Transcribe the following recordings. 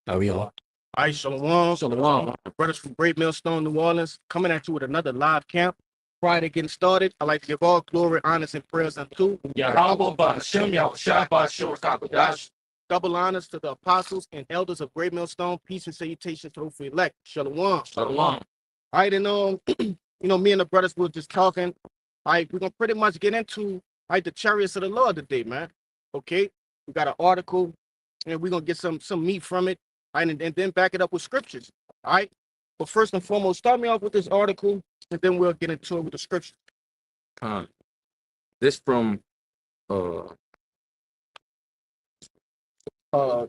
Are we on? All right, Shalom. Shalom. Brothers from Great Millstone, New Orleans, coming at you with another live camp. Prior to getting started, I'd like to give all glory, honors, and prayers unto Yahweh Ba'Shem Yahushua Ba'Shur Kakadash. double honors to the apostles and elders of Great Millstone. Peace and salutations to the hopefully elect. Shalom. Shalom. All right, and me and the brothers were just talking. All right, we're gonna pretty much get into the chariots of the Lord today, man. Okay, we got an article, and we're gonna get some meat from it, right, and then back it up with scriptures. All right, but first and foremost, start me off with this article, and then we'll get into it with the scriptures. This from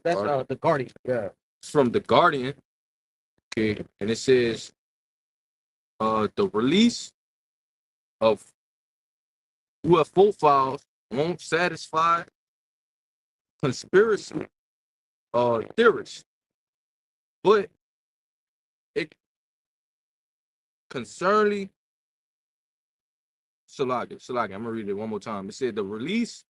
That's the Guardian. Yeah. it's from the Guardian. Okay, and it says the release of UFO files won't satisfy conspiracy theorists, but it concerningly Salagi, I'm gonna read it one more time. It said the release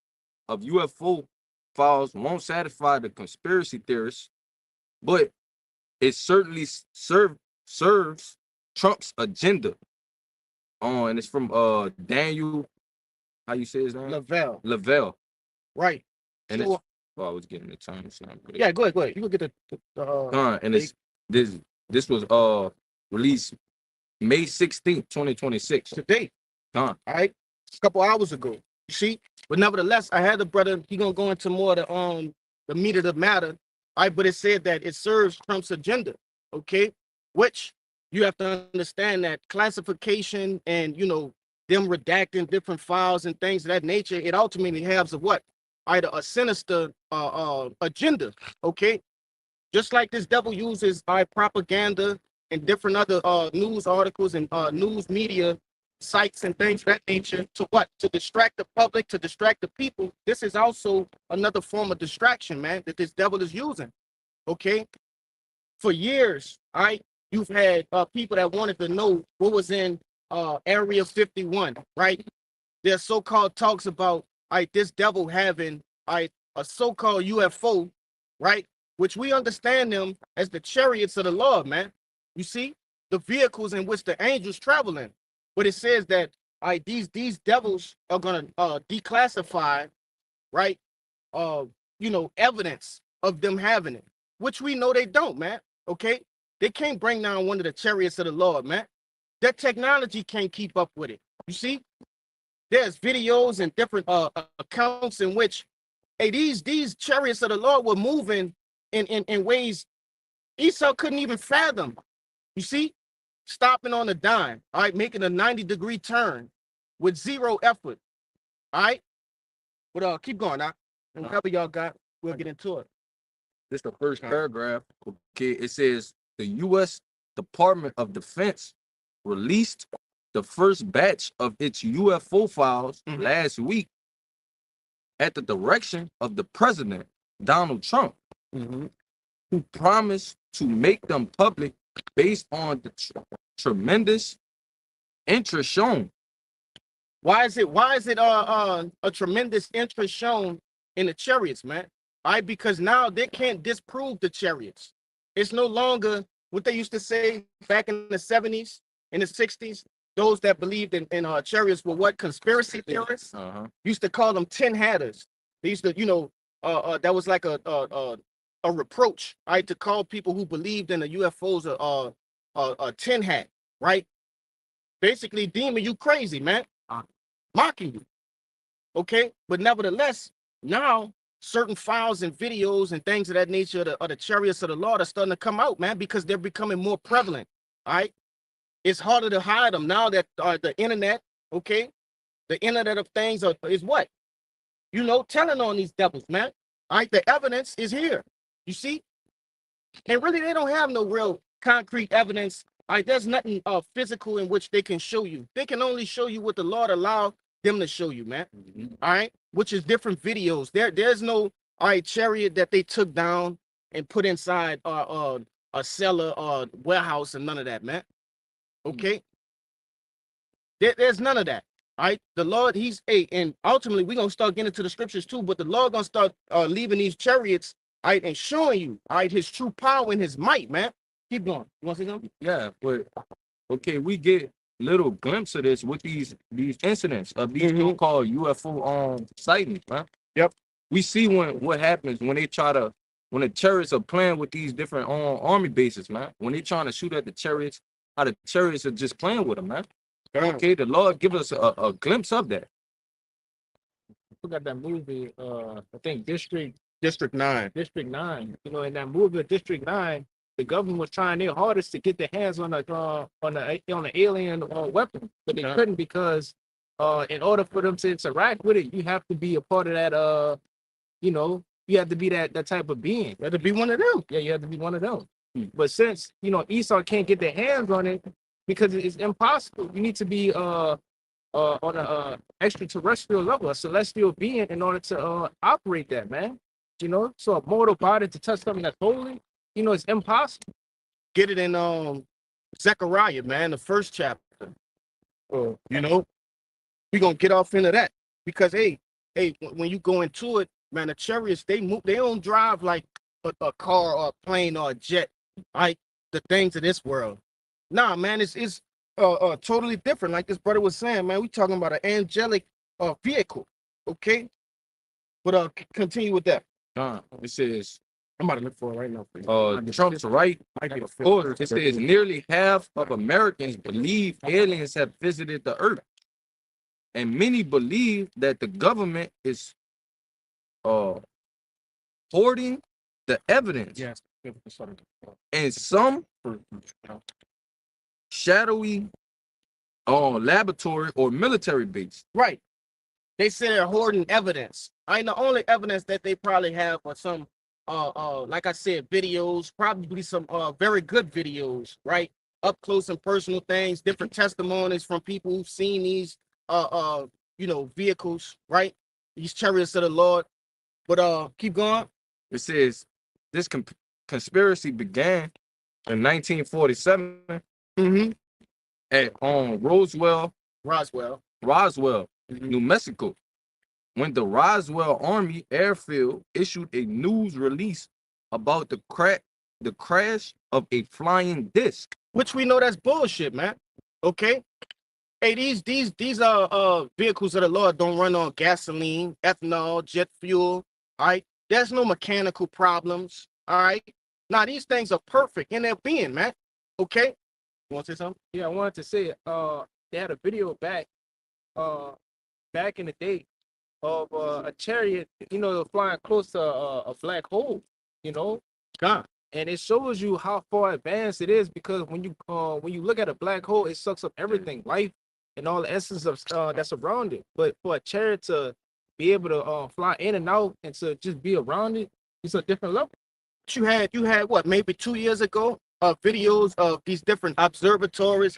of UFO files won't satisfy the conspiracy theorists, but it certainly serves Trump's agenda. And it's from Daniel, how you say his name? Lavelle. Right. And Sure. I was getting the time. Yeah, go ahead. You can get the and it's this was released May 16th, 2026. today. All right, a couple hours ago. You see, but nevertheless, I had the brother. He gonna go into more of the meat of the matter. All right, but it said that it serves Trump's agenda. Okay, which you have to understand that classification and them redacting different files and things of that nature. It ultimately has a sinister agenda. Okay, just like this devil uses propaganda and different other news articles and news media sites and things of that nature to distract the public, to distract the people. This is also another form of distraction, man, that this devil is using. Okay, for years, you've had people that wanted to know what was in Area 51, right? There's so-called talks about this devil having a so-called UFO, right? Which we understand them as the chariots of the Lord, man. You see, the vehicles in which the angels travel in. But it says that these devils are gonna declassify, right? Evidence of them having it, which we know they don't, man. Okay, they can't bring down one of the chariots of the Lord, man. That technology can't keep up with it. You see, there's videos and different accounts in which these chariots of the Lord were moving in ways Esau couldn't even fathom. You see, stopping on a dime, making a 90-degree turn with zero effort. All right, but keep going now. And whatever y'all got, we'll get into it. This is the first paragraph. Okay, it says the U.S. Department of Defense released the first batch of its UFO files last week at the direction of the president, Donald Trump, who promised to make them public based on the tremendous interest shown. Why is it a tremendous interest shown in the chariots, man? Because now they can't disprove the chariots. It's no longer what they used to say back in the 70s, in the 60s. Those that believed in chariots were conspiracy theorists. Used to call them tin hatters. They used to, that was like a reproach, to call people who believed in the UFOs a tin hat, right? Basically deeming you crazy, man, mocking you. Okay, but nevertheless, now certain files and videos and things of that nature of the chariots of the Lord are starting to come out, man, because they're becoming more prevalent. All right, it's harder to hide them now that the internet, okay, the internet of things is telling on these devils, man. All right, the evidence is here. You see, and really they don't have no real concrete evidence. All right, there's nothing physical in which they can show you. They can only show you what the Lord allowed them to show you, man. All right, which is different videos. There's no chariot that they took down and put inside a cellar or warehouse and none of that, man. Okay, there's none of that. All right, the Lord, and ultimately we're gonna start getting into the scriptures too, but the Lord gonna start leaving these chariots right, and showing you, all right, his true power and his might, man. Keep going. You want to say something? Yeah, but okay, we get little glimpse of this with these incidents of these so-called UFO sightings, man. Yep. We see what happens when they try to when the chariots are playing with these different army bases, man. When they trying to shoot at the chariots, how the chariots are just playing with them, man. Okay, the Lord give us a glimpse of that. I got that movie, I think District 9. District 9. You know, in that movie District 9, the government was trying their hardest to get their hands on the alien weapon, but they couldn't because in order for them to interact with it, you have to be a part of that you know, you have to be that type of being. You have to be one of them. Yeah, you have to be one of them. But since you know Esau can't get their hands on it because it's impossible, you need to be on a extraterrestrial level, a celestial being, in order to operate that, man. You know, so a mortal body to touch something that's holy, you know, it's impossible. Get it in Zechariah, man, the first chapter. You know, we're gonna get off into that because hey, when you go into it, man, the chariots they don't drive like a car or a plane or a jet, like the things of this world. Nah, man, it's totally different. Like this brother was saying, man, we talking about an angelic vehicle, okay? But continue with that. It says I'm about to look for it right now. Trump's right. It says nearly half of Americans believe aliens have visited the earth. And many believe that the government is hoarding the evidence. Yes. And some shadowy laboratory or military base. Right. They say they're hoarding evidence. The only evidence that they probably have are some like I said, videos, probably some very good videos, right? Up close and personal things, different testimonies from people who've seen these you know, vehicles, right? These chariots of the Lord. But keep going. It says this conspiracy began in 1947 at Roswell, New Mexico, when the Roswell Army Airfield issued a news release about the crash of a flying disc. Which we know that's bullshit, man. Okay. Hey, these vehicles of the Lord don't run on gasoline, ethanol, jet fuel. All right. There's no mechanical problems. All right. Now these things are perfect in their being, man. Okay. You want to say something? Yeah, I wanted to say they had a video back in the day of a chariot, you know, flying close to a black hole, you know. God. And it shows you how far advanced it is because when you look at a black hole, it sucks up everything, life and all the essence of that's around it. But for a chariot to be able to fly in and out and to just be around it, it's a different level. You had what, maybe 2 years ago, videos of these different observatories,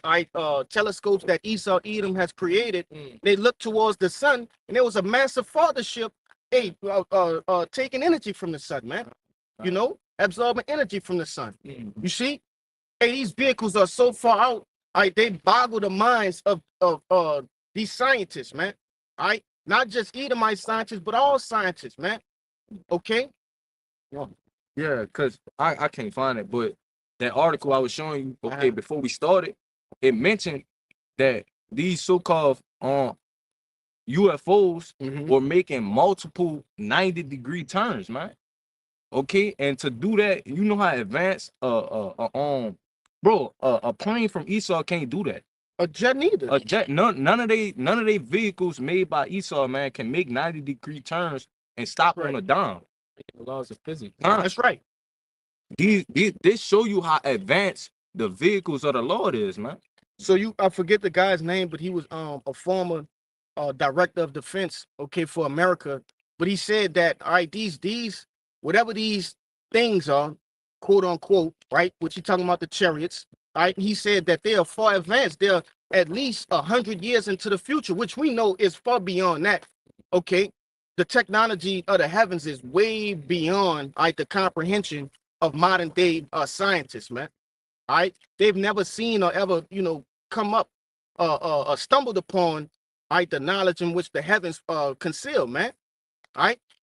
telescopes that Esau Edom has created. They look towards the sun, and there was a massive fathership, taking energy from the sun, man. You know, absorbing energy from the sun. You see, hey, these vehicles are so far out, they boggle the minds of these scientists, man. All right, not just Edomite scientists, but all scientists, man. Okay. Yeah, because I can't find it, but that article I was showing you, before we started, it mentioned that these so-called UFOs were making multiple 90-degree turns, man. Okay, and to do that, you know how advanced a plane from Esau can't do that. A jet neither. A jet, none of they vehicles made by Esau, man, can make 90-degree turns and stop on a dime. The laws of physics. That's right. This show you how advanced the vehicles of the Lord is, man. So I forget the guy's name, but he was a former director of defense, for America. But he said that these whatever these things are, quote unquote, right, which you're talking about the chariots, he said that they are far advanced. They're at least 100 years into the future, which we know is far beyond that. Okay, the technology of the heavens is way beyond the comprehension of modern day scientists, man. They've never seen or ever, come up stumbled upon the knowledge in which the heavens conceal, man.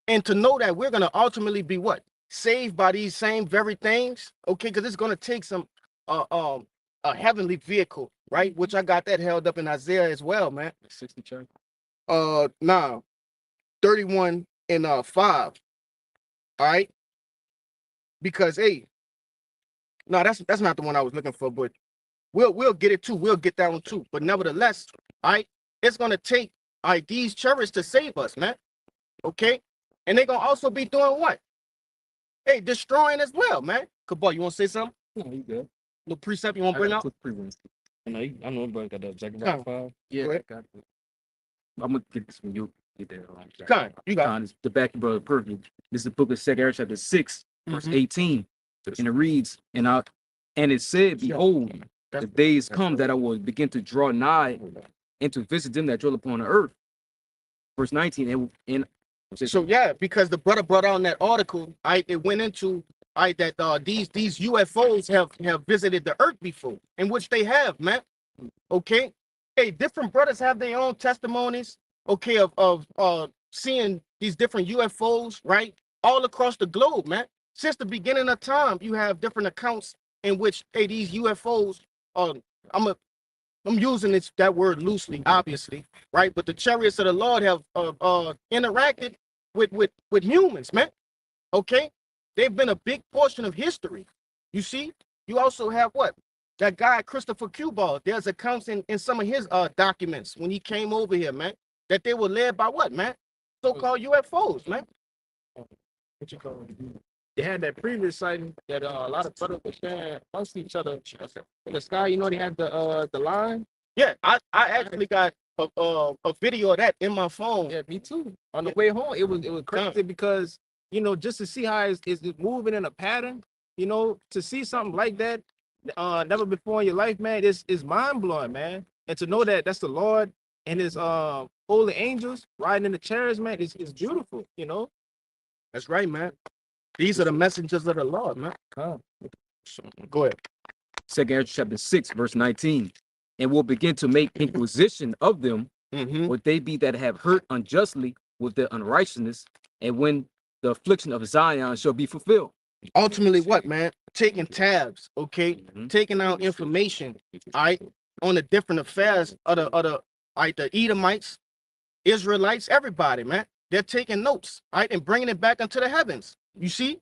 And to know that we're gonna ultimately be what? saved by these same very things, okay, because it's gonna take some a heavenly vehicle, right? Which I got that held up in Isaiah as well, man. 60 church. Nah, 31 and 5. All right. Because hey, no, that's not the one I was looking for, but we'll get it too. We'll get that one too. But nevertheless, all right, it's gonna take these chariots to save us, man. Okay, and they're gonna also be doing what? Hey, destroying as well, man. Cabal, you want to say something? No, you good. Little precept you want to bring out? I know, bro. Got that Zechariah 5. Yeah. got it. I'm gonna get this when you get there. Con, you got it. It's the back, brother. Perfect. This is the book of Zechariah, chapter 6, verse 18, and it reads, and it said, "Behold, the days come that I will begin to draw nigh and to visit them that dwell upon the earth." Verse 19, and So yeah, because the brother brought out in that article, it went into that these UFOs have visited the earth before, in which they have, man. Okay, hey, different brothers have their own testimonies, okay, of seeing these different UFOs, right, all across the globe, man. Since the beginning of time, you have different accounts in which these UFOs. I'm using that word loosely, obviously, right? But the chariots of the Lord have interacted with humans, man. Okay, they've been a big portion of history. You see, you also have what that guy Christopher Cuball. There's accounts in some of his documents when he came over here, man, that they were led by what, man? So-called UFOs, man. what you call it? They had that previous sighting that a lot of brothers were sharing amongst each other in the sky. You know, they had the line. Yeah, I actually got a video of that in my phone. Yeah, me too. On the way home, it was crazy because just to see how it's moving in a pattern. To see something like that, never before in your life, man, is mind blowing, man. And to know that that's the Lord and His holy angels riding in the chariots, man, is beautiful. That's right, man. These are the messengers of the Lord, man. Go ahead. 2 chapter 6, verse 19. And will begin to make inquisition of them, would they be that have hurt unjustly with their unrighteousness, and when the affliction of Zion shall be fulfilled. Ultimately, what, man? Taking tabs, okay? Taking out information, all right, on the different affairs of the Edomites, Israelites, everybody, man. They're taking notes, all right, and bringing it back into the heavens. You see?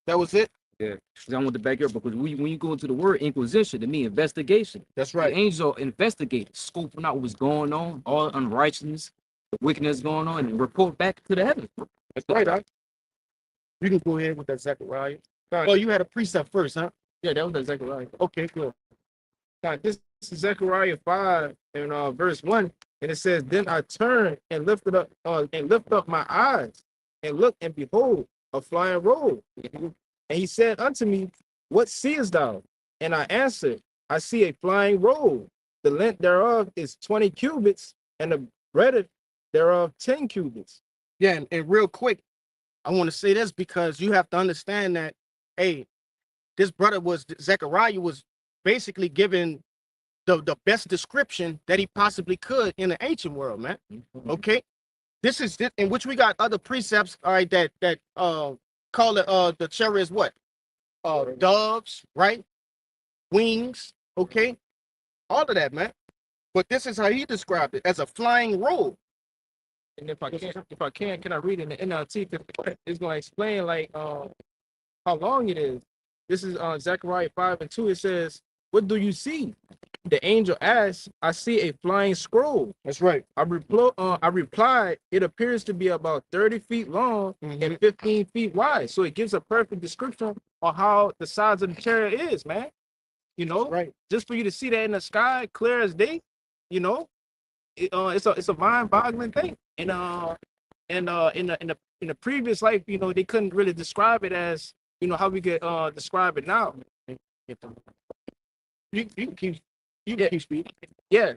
That was it. Yeah, I want to back here because when you go into the word inquisition, it means investigation. That's right. The angels investigate, scoping out what's going on, all unrighteousness, the wickedness going on, and report back to the heavens. That's right, huh? You can go ahead with that Zechariah. Oh, you had a precept first, huh? Yeah, that was the Zechariah. Okay, good. Now, this is Zechariah 5 and verse 1, and it says, "Then I turned and lift up my eyes, and looked, and behold, a flying roll. And he said unto me, What seest thou? And I answered, I see a flying roll. The length thereof is 20 cubits, and the breadth thereof 10 cubits." Yeah, and real quick, I want to say this because you have to understand that, hey, this brother Zechariah was basically given the best description that he possibly could in the ancient world, man. Okay, this is in which we got other precepts, all right, that call it the chariots what? Doves, right? Wings, okay? All of that, man. But this is how he described it, as a flying roll. And if I can I read it in the NLT? It's going to explain like how long it is. This is Zechariah 5 and 2. It says, "What do you see?" The angel asked, "I see a flying scroll." That's right. I replied, "It appears to be about 30 feet long and 15 feet wide." So it gives a perfect description of how the size of the chariot is, man. Right. Just for you to see that in the sky, clear as day, it's a mind-boggling thing. And in the previous life, they couldn't really describe it as how we could describe it now. You can keep speaking. Yeah,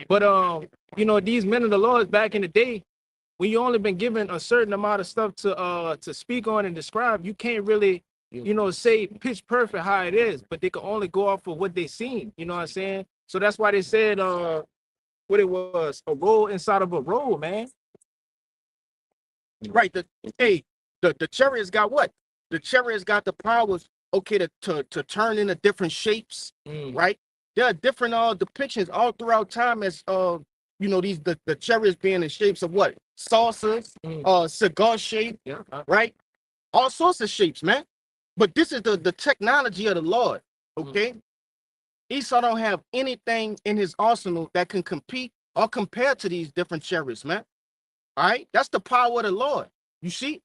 but these men of the Lord back in the day, when you only been given a certain amount of stuff to speak on and describe, you can't really say pitch perfect how it is, but they can only go off of what they seen. You know what I'm saying? So that's why they said what it was, a roll inside of a roll, man. Right. Hey, The chariots got what? The chariots got the powers, okay, to turn into different shapes, right? There are different depictions all throughout time as these the chariots being in shapes of what? Saucers, cigar shape, Yeah. right? All sorts of shapes, man. But this is the technology of the Lord, okay? Esau don't have anything in his arsenal that can compete or compare to these different chariots, man. All right, that's the power of the Lord. You see,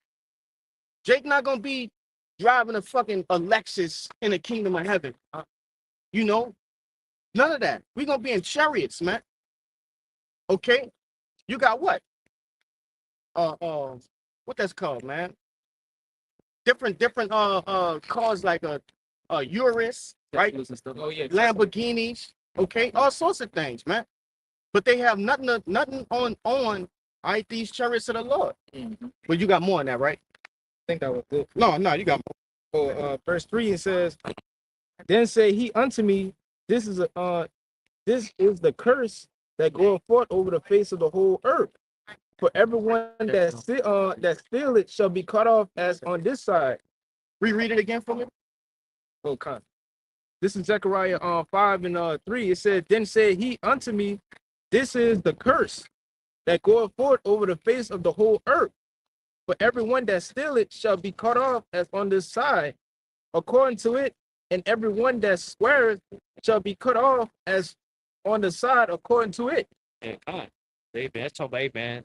Jake not gonna be driving a fucking Lexus in the kingdom of heaven. You know, none of that. We're gonna be in chariots, man. Okay, you got what? What that's called, man? Different cars like a Urus, right? Oh yeah. Lamborghinis, okay, all sorts of things, man. But they have nothing on all right, these chariots of the Lord. But you got more than that, right? I think that was it. No, you got more. So verse 3 it says, then say he unto me, this is the curse that goeth forth over the face of the whole earth. For everyone that steal it shall be cut off as on this side. Reread it again for me. Okay. This is Zechariah 5 and 3. It said, then said he unto me, this is the curse that goeth forth over the face of the whole earth. For everyone that steal it shall be cut off as on this side, according to it, and everyone that sweareth shall be cut off as on the side according to it. And God, hey man, that's talking about, hey man,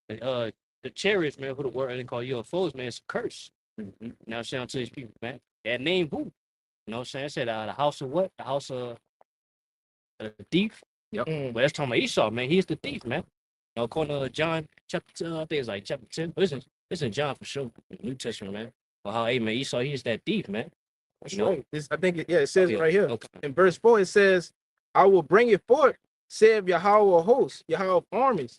the chariots, man, who the word they call UFOs, man, it's a curse. You know what I'm saying, to these people, man. That name who? You know what I'm saying? I said the house of what? The house of the thief. Yep. Well, that's talking about Esau, man. He's the thief, man. You know, according to John chapter, I think it's like chapter 10. It's in John for sure, the New Testament, man. Well, how, hey man, Esau, he's that thief, man. That's You know? right. I think it says it right here. Okay. In verse 4, it says, I will bring it forth, saith Yahweh of hosts, Yahweh of armies,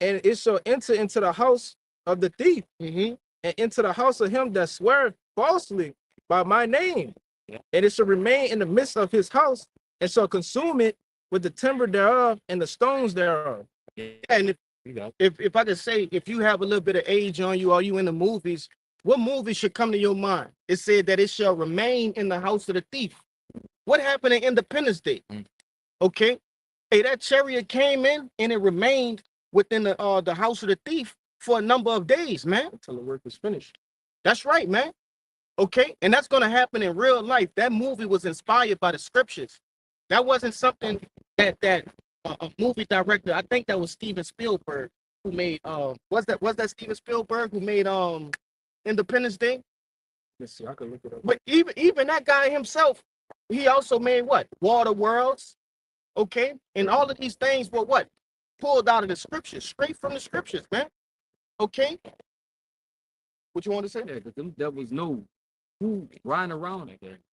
and it shall enter into the house of the thief, and into the house of him that sweareth falsely by my name. Yeah. And it shall remain in the midst of his house, and shall consume it with the timber thereof and the stones thereof. Yeah. And You got if I could say, if you have a little bit of age on you, are you in the movies? What movie should come to your mind? It said that it shall remain in the house of the thief. What happened in Independence Day? Okay, hey, that chariot came in and it remained within the house of the thief for a number of days, man. Until the work was finished. That's right, man. Okay, and that's gonna happen in real life. That movie was inspired by the scriptures. That wasn't something that a movie director. I think that was Steven Spielberg who made. Was that Steven Spielberg who made Independence Day? Let's see, I can look it up. But even that guy himself, he also made what? Water Worlds. Okay, and all of these things were what? Pulled out of the scriptures, straight from the scriptures, man. Okay. What you want to say? Yeah, 'cause them devils know who riding around.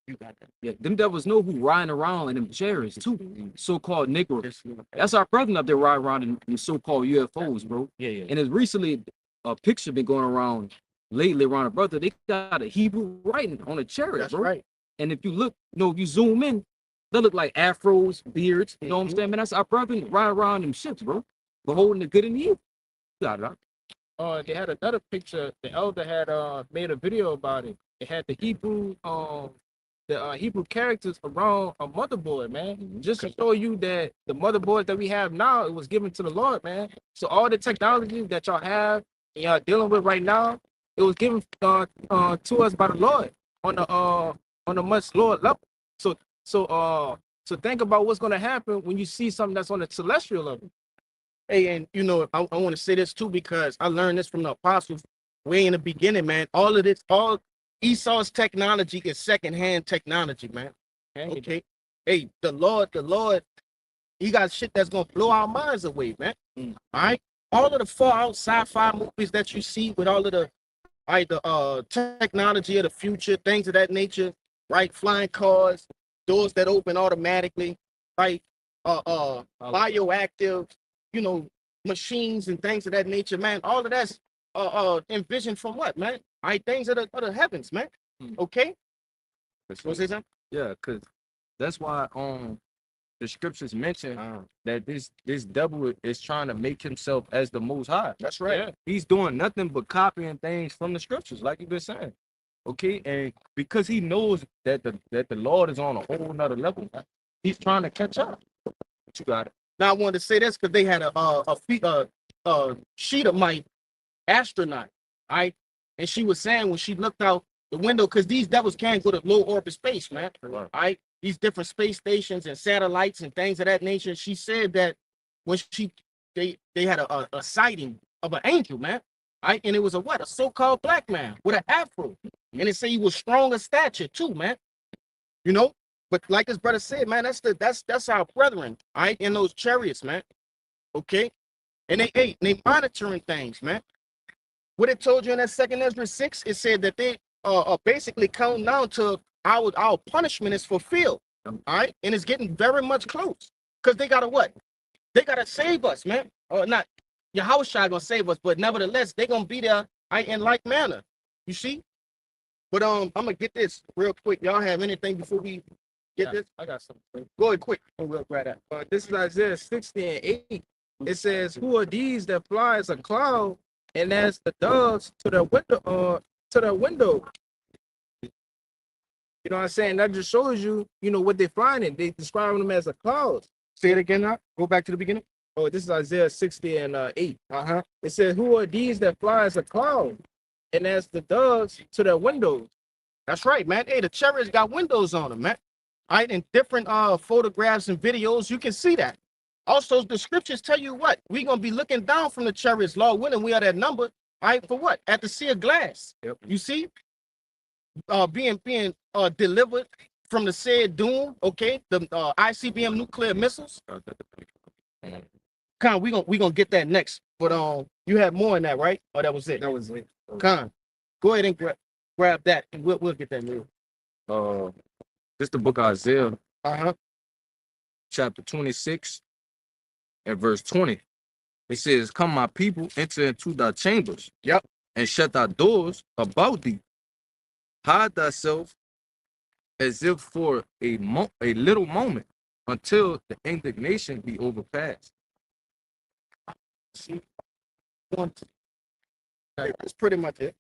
you got that. Yeah, them devils know who riding around in them chariots too. So-called Negroes. That's our president up there riding around in so-called UFOs, bro. Yeah. And it's recently a picture been going around lately around a brother. They got a Hebrew writing on a chariot, That's bro. right. And if you look, if you zoom in, they look like afros, beards. You know what I'm saying, man? That's our brother riding around them ships, bro. Beholding the good and the evil. Got it. They had another picture. The elder had made a video about it. It had the Hebrew characters around a motherboard, man. Just to show you that the motherboard that we have now, it was given to the Lord, man. So all the technology that y'all have and y'all dealing with right now, it was given to us by the Lord on a much lower level. So think about what's gonna happen when you see something that's on a celestial level. Hey, and I want to say this too because I learned this from the apostles way in the beginning, man. All Esau's technology is secondhand technology, man. Okay. Hey, the Lord, he got shit that's gonna blow our minds away, man. All right. All of the far out sci-fi movies that you see with all of the technology of the future, things of that nature, right? Flying cars, doors that open automatically, right? Bioactive, machines and things of that nature, man. All of that's envisioned from what, man? All right, things of the heavens, man. Okay. What's this? Yeah, because that's why the scriptures mention that this devil is trying to make himself as the Most High. That's right. Yeah. He's doing nothing but copying things from the scriptures, like you've been saying. Okay, and because he knows that the Lord is on a whole nother level, he's trying to catch up. But you got it. Now I wanted to say this because they had a Sheetamite astronaut, right? And she was saying when she looked out the window, because these devils can't go to low orbit space, man. Right? These different space stations and satellites and things of that nature. She said that when they had a sighting of an angel, man. Right? And it was a so-called black man with an afro. And they say he was strong of stature too, man. You know? But like his brother said, man, that's our brethren, all right, in those chariots, man. Okay? And they monitoring things, man. What it told you in that second Ezra 6, it said that they are basically counting down to our punishment is fulfilled. All right, and it's getting very much close. Because they gotta what? They gotta save us, man. Or not Yahushua gonna save us, but nevertheless, they're gonna be there in like manner. You see? But I'm gonna get this real quick. Y'all have anything before we get this? I got something. Go ahead quick and we'll grab that. This is Isaiah 60 and 8. It says, "Who are these that fly as a cloud, and as the doves to their window? To their window." You know what I'm saying? That just shows you, what they're flying in. They describe them as a cloud. Say it again now. Go back to the beginning. Oh, this is Isaiah 60 and 8. It says, "Who are these that fly as a cloud, and as the doves to their windows?" That's right, man. Hey, the chariots got windows on them, man. All right, in different photographs and videos, you can see that. Also, the scriptures tell you what? We're going to be looking down from the chariots, Lord willing, we are that number. All right, for what? At the sea of glass. Yep. You see? Being delivered from the said doom, okay? The ICBM nuclear missiles. Con, we gonna get that next. But you had more in that, right? Oh, that was it. That was it. Con, go ahead and grab that, and we'll get that new. This the book of Isaiah, Uh-huh. chapter 26 and verse 20. It says, "Come, my people, enter into thy chambers. Yep. And shut thy doors about thee. Hide thyself as if for a little moment, until the indignation be overpassed." See? That's pretty much it.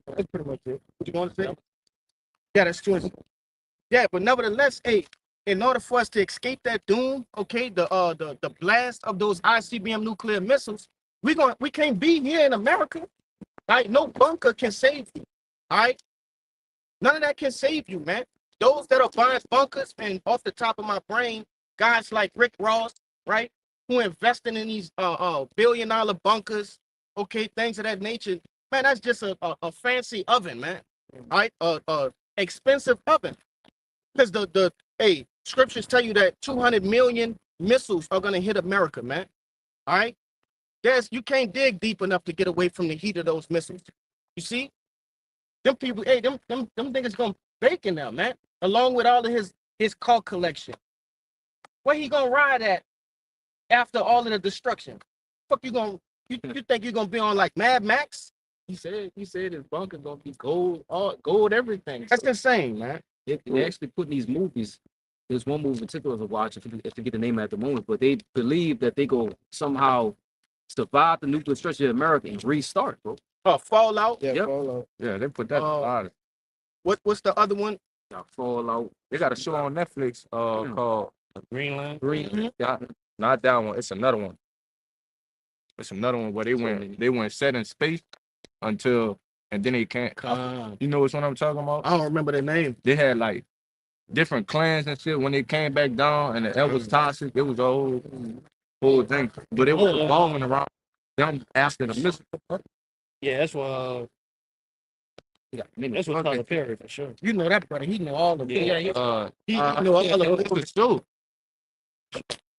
That's pretty much it. What you want to say? Yeah, that's true. Yeah, but nevertheless, hey, in order for us to escape that doom, okay, the blast of those ICBM nuclear missiles, we can't be here in America. Right? No bunker can save you. All right? None of that can save you, man. Those that are buying bunkers, and off the top of my brain, guys like Rick Ross, right, who investing in these billion-dollar bunkers, okay, things of that nature, man, that's just a fancy oven, man. All right, expensive oven. Because the scriptures tell you that 200 million missiles are gonna hit America, man. All right, you can't dig deep enough to get away from the heat of those missiles. You see, them people, hey, them niggas gonna bake in there, man. Along with all of his car collection. Where he gonna ride at after all of the destruction? Fuck you think you're gonna be on like Mad Max? He said his bunker's gonna be gold, all gold, everything. That's insane, man. They actually put in these movies. There's one movie in particular to watch, if you get the name at the moment, but they believe that they go somehow survive the nuclear destruction of America and restart, bro. Fallout. Yeah, Yep. Fallout. Yeah, they put that. What's the other one? Fallout. They got a show on Netflix called Greenland. Mhm. Yeah, not that one. It's another one. It's another one where they went set in space until, and then they can't. You know which one I'm talking about? I don't remember the name. They had like different clans and shit. When they came back down and the air was toxic, it was a whole thing. But it was revolving around them after the missile. Yeah, that's what. That's what Tyler Perry for sure. You know that brother. He know all the. Yeah, He know all It the. was true.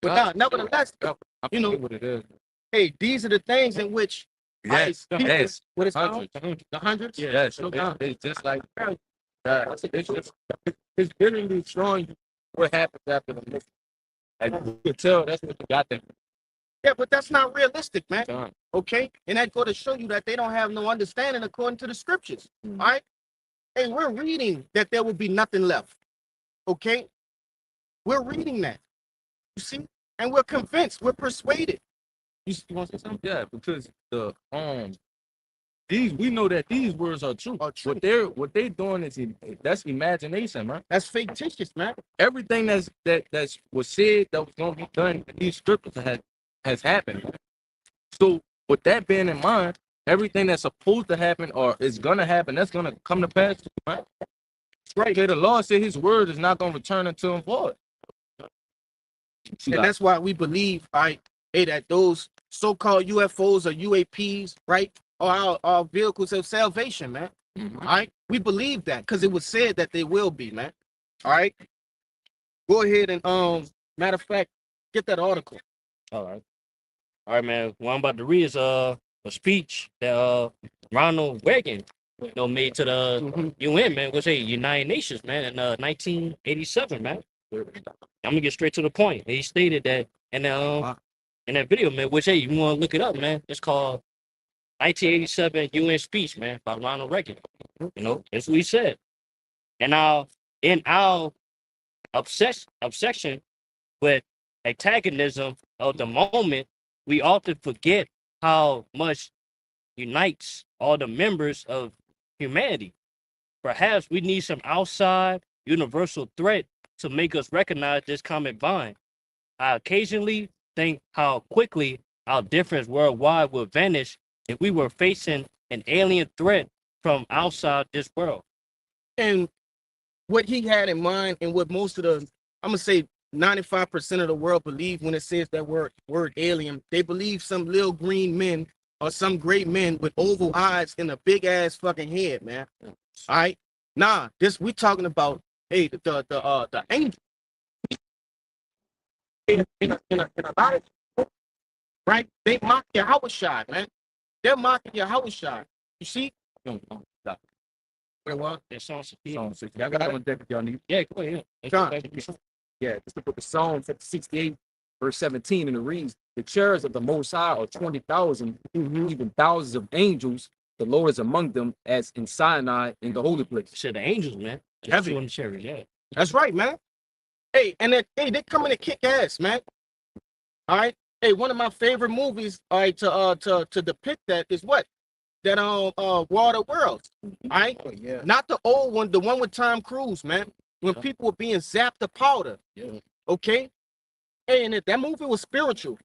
But nevertheless, I you know, forget what it is. hey, these are the things in which Yes, yes. what is called Hundreds. the hundreds. Yeah. Yes, No doubt. it's just like it's literally showing you what happens after the missile. Like you can tell that's what you got there. Yeah, but that's not realistic, man. Done. Okay, and that go to show you that they don't have no understanding according to the scriptures. All right, hey, we're reading that there will be nothing left. Okay, we're reading that. You see, and we're convinced, we're persuaded. You want to say something? Yeah, because these we know that these words are true. Are true. What they're doing is that's imagination, man. That's fictitious, man. Everything that's was said that was gonna be done in these scriptures has happened. So with that being in mind, everything that's supposed to happen or is gonna happen, that's gonna come to pass, man. Right. Okay, the Lord said his word is not gonna return unto him void. And that's why we believe, right, hey, that those so-called UFOs or UAPs, right, are our vehicles of salvation, man. All right, we believe that because it was said that they will be, man. All right, go ahead and matter of fact, get that article. All right, man. What I'm about to read is a speech that Ronald Reagan made to the UN, man, which is United Nations, man, in 1987, man. I'm gonna get straight to the point. He stated that in that video, man, which you want to look it up, man. It's called 1987 UN speech, man, by Ronald Reagan. That's what he said. And now in our obsession with antagonism of the moment, we often forget how much unites all the members of humanity. Perhaps we need some outside universal threat to make us recognize this common bond. I occasionally think how quickly our difference worldwide would vanish if we were facing an alien threat from outside this world. And what he had in mind, and what most of the, I'm gonna say 95% of the world believe when it says that word alien, they believe some little green men or some great men with oval eyes and a big ass fucking head, man. All right, nah, this we talking about. Hey, the angel. In a lot of, right? They mock your house shot, man. They're mocking your house shot. You see? Wait, what? That sounds Y'all got it on deck if y'all need. yeah, go ahead. John. Yeah, it's the book of Psalms 68, verse 17, and it reads, the chariots of the Most High are 20,000, even thousands of angels. The Lord is among them as in Sinai in the holy place. Said the angels, man. Heavy. On the cherry, yeah. That's right, man. Hey, and they come in and kick ass, man. All right. Hey, one of my favorite movies, all right, to depict that is what? That War of the Worlds. All right. Oh, yeah. Not the old one, the one with Tom Cruise, man. When people were being zapped to powder. Yeah. Okay. Hey, and that movie was spiritual.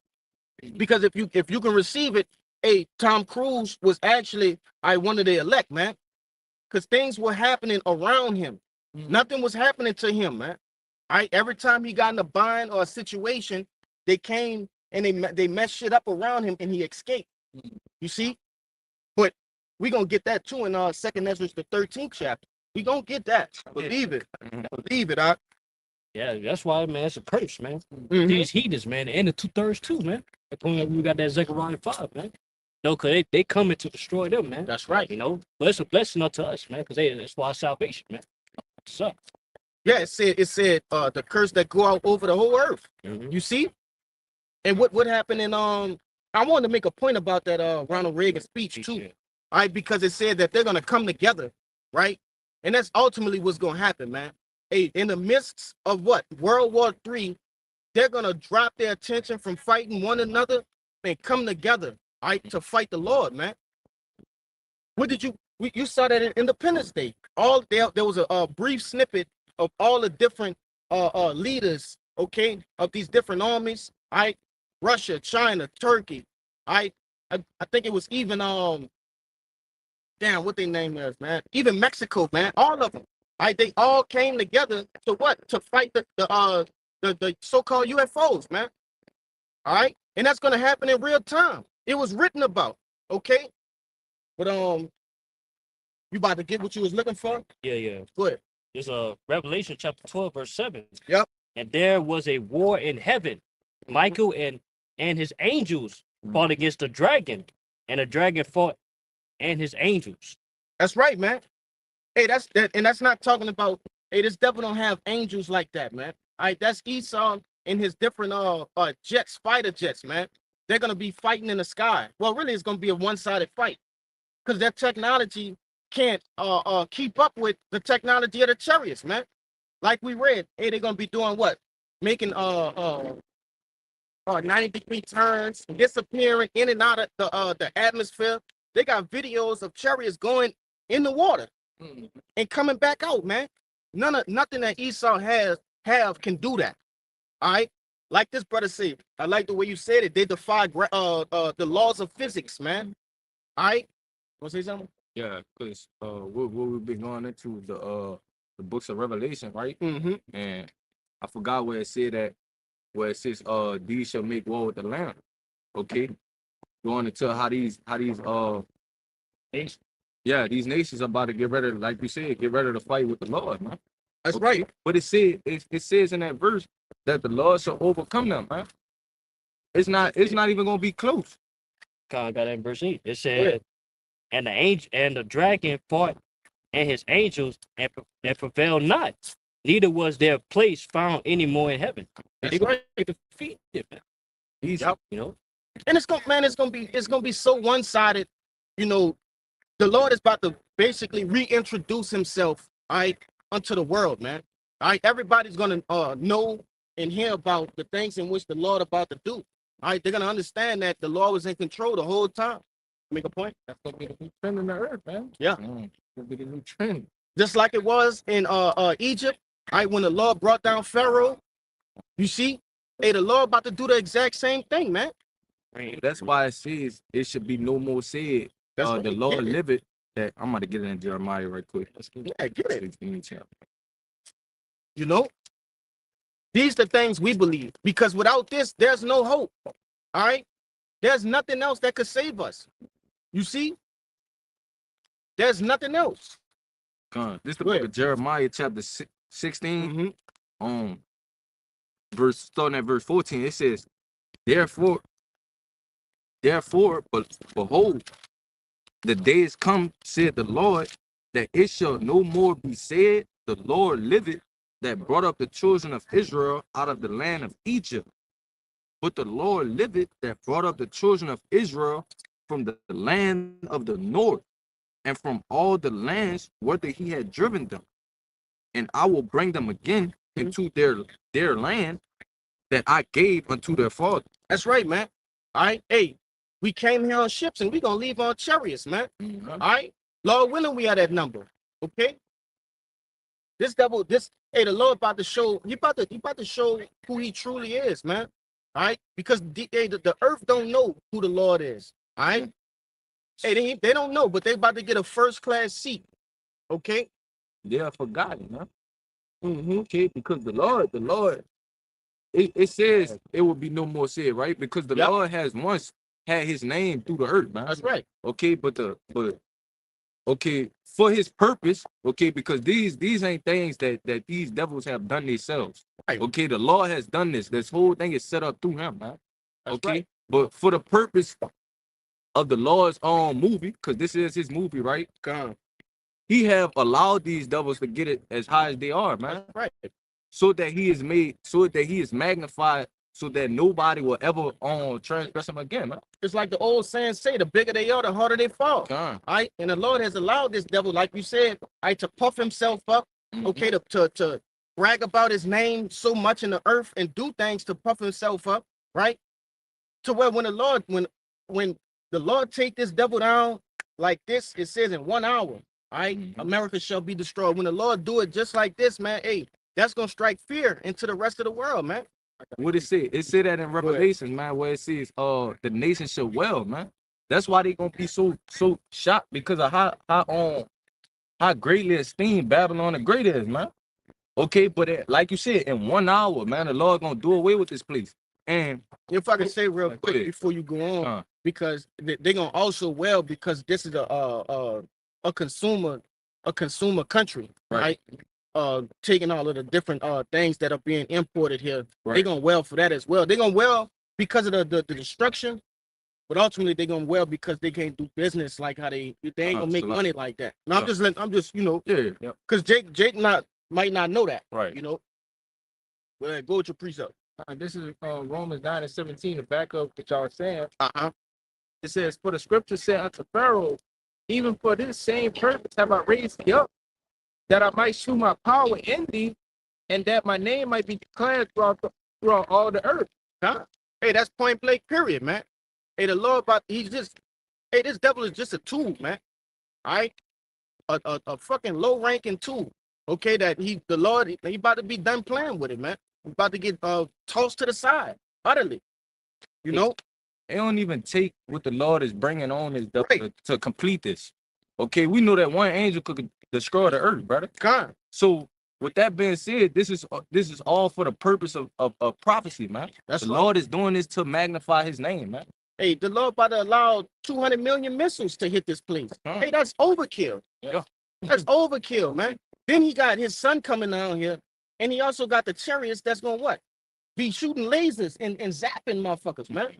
Because if you can receive it, hey, Tom Cruise was actually one of the elect, man. Because things were happening around him. Nothing was happening to him, man. All right. Every time he got in a bind or a situation, they came and they messed shit up around him and he escaped. You see? But we're gonna get that too in 2nd Ezra, the 13th chapter. We gonna get that. Believe it. Believe it, Yeah, that's why, man, it's a curse, man. Mhm. These heathens, man, and the 2/3 too, man. That's when we got that Zechariah 5, man. No, because they coming to destroy them, man. That's right. But it's a blessing unto us, man, because that's why salvation, man. What's up? Yeah, it said the curse that go out over the whole earth. You see? And what happened in I wanted to make a point about that Ronald Reagan speech too. All right, because it said that they're gonna come together, right? And that's ultimately what's gonna happen, man. Hey, in the midst of what? World War III, they're gonna drop their attention from fighting one another and come together, all right, to fight the Lord, man. What did you saw that in Independence Day? There was a brief snippet of all the different leaders, okay, of these different armies, all right, Russia, China, Turkey, all right. I think it was even damn, what they name is, man. Even Mexico, man. All of them. All right, they all came together to what? To fight the so-called UFOs, man. All right, and that's gonna happen in real time. It was written about, okay. But you about to get what you was looking for? Yeah. Go ahead. There's Revelation chapter 12, verse 7. Yep. And there was a war in heaven. Michael and his angels fought against the dragon, and the dragon fought and his angels. That's right, man. Hey, that's not talking about. Hey, this devil don't have angels like that, man. All right, that's Esau and his different jets, fighter jets, man. They're gonna be fighting in the sky. Well, really, it's gonna be a one-sided fight because their technology can't keep up with the technology of the chariots, man. Like we read, hey, they're gonna be doing what? Making 90-degree turns, disappearing in and out of the atmosphere. They got videos of chariots going in the water and coming back out, man. Nothing that Esau have can do that. All right. Like this brother said, I like the way you said it. They defy the laws of physics, man. All right. Want to say something? Yeah, because what we've been going into the books of Revelation, right? Mm-hmm. And I forgot where it said that, where it says these shall make war with the Lamb. Okay, going into how these Nations. yeah, these nations are about to get ready, like you said, get ready to fight with the Lord, man. That's Okay? right. But it says in that verse that the Lord shall overcome them, man. It's not even gonna be close. God got that in verse 8. It Yeah. said, and the angel and the dragon fought and his angels and prevailed not. Neither was their place found any more in heaven. That's They right. defeated it, man. Yep. You know, And it's gonna be so one-sided. You know, the Lord is about to basically reintroduce himself, all right, unto the world, man. All right, everybody's gonna know and hear about the things in which the Lord about to do. All right, they're gonna understand that the Lord was in control the whole time. Make a point. That's gonna be the new trend in the earth, man. It'll be the new trend. Just like it was in Egypt, all right, when the Lord brought down Pharaoh. You see, hey, the Lord about to do the exact same thing, man. That's why it says it should be no more said. That's The right. Lord Yeah. liveth. That I'm about to get it in Jeremiah right quick. Let's get Yeah, get it. 16 chapter. You know, these are things we believe because without this, there's no hope. All right, there's nothing else that could save us. You see, there's nothing else. This is the Go book ahead. of Jeremiah, chapter 16, Mhm. starting at verse 14. It says, Therefore, but behold, the days come, said the Lord, that it shall no more be said, the Lord liveth, that brought up the children of Israel out of the land of Egypt. But the Lord liveth, that brought up the children of Israel from the land of the north, and from all the lands whither he had driven them. And I will bring them again into their land that I gave unto their father. That's right, man. All right, hey, we came here on ships and we gonna leave on chariots, man. All right, Lord willing, we are that number. Okay. The Lord about to show. He about to show who he truly is, man. All right, because the earth don't know who the Lord is. All right, hey, they don't know, but they about to get a first class seat. Okay. They are forgotten, huh? Mm-hmm. Okay, because the Lord, it says it will be no more said, right? Because the Yep. Lord has once had his name through the earth, man. That's right. Okay, but okay, for his purpose, okay, because these ain't things that these devils have done themselves. Right. Okay, the Lord has done this. This whole thing is set up through him, man. That's Okay, right. but for the purpose of the Lord's own movie, because this is his movie, right? Come. He have allowed these devils to get it as high as they are, man. That's right. So that he is magnified, so that nobody will ever transgress him again, man. It's like the old saying say, the bigger they are, the harder they fall. Come. All right, and the Lord has allowed this devil, like you said, all right, to puff himself up. Okay, to brag about his name so much in the earth and do things to puff himself up, right? To where when the Lord take this devil down like this, it says in 1 hour, all right, America shall be destroyed. When the Lord do it just like this, man, hey, that's gonna strike fear into the rest of the world, man. What it say? It say that in Revelation, man, where it says, the nation shall well, man. That's why they gonna be so shocked because of how greatly esteemed Babylon the Great is, man. Okay, but like you said, in 1 hour, man, the Lord gonna do away with this place. And If I can say real Go quick ahead. before you go on, Uh. because they're gonna also well because this is a consumer country, Right. right? Taking all of the different things that are being imported here, Right. they're gonna well for that as well. They're gonna well because of the destruction, but ultimately they're gonna well because they can't do business like how they ain't gonna make so like- money like that. No, I'm just yeah, because Jake might not know that, right. you know. Well, go with your precept. This is Romans 9:17 to back up what y'all are saying. Uh-huh. It says, for the scripture said unto Pharaoh, even for this same purpose have I raised thee up, that I might shew my power in thee, and that my name might be declared throughout all the earth. Huh? Hey, that's point blank, period, man. Hey, the Lord about hey, this devil is just a tool, man. All right, a fucking low ranking tool. Okay, that the Lord, he about to be done playing with it, man. He about to get tossed to the side, utterly. You know, It don't even take what the Lord is bringing on his Right. to complete this. Okay, we know that one angel could destroy the earth, brother. God, So with that being said, this is all for the purpose of prophecy, man. that's The right. Lord is doing this to magnify his name, man. Hey, the Lord about to allow 200 million missiles to hit this place. Huh. Hey, that's overkill. Yeah. That's overkill, man. Then he got his son coming down here, and he also got the chariots that's gonna what? Be shooting lasers and zapping motherfuckers, man.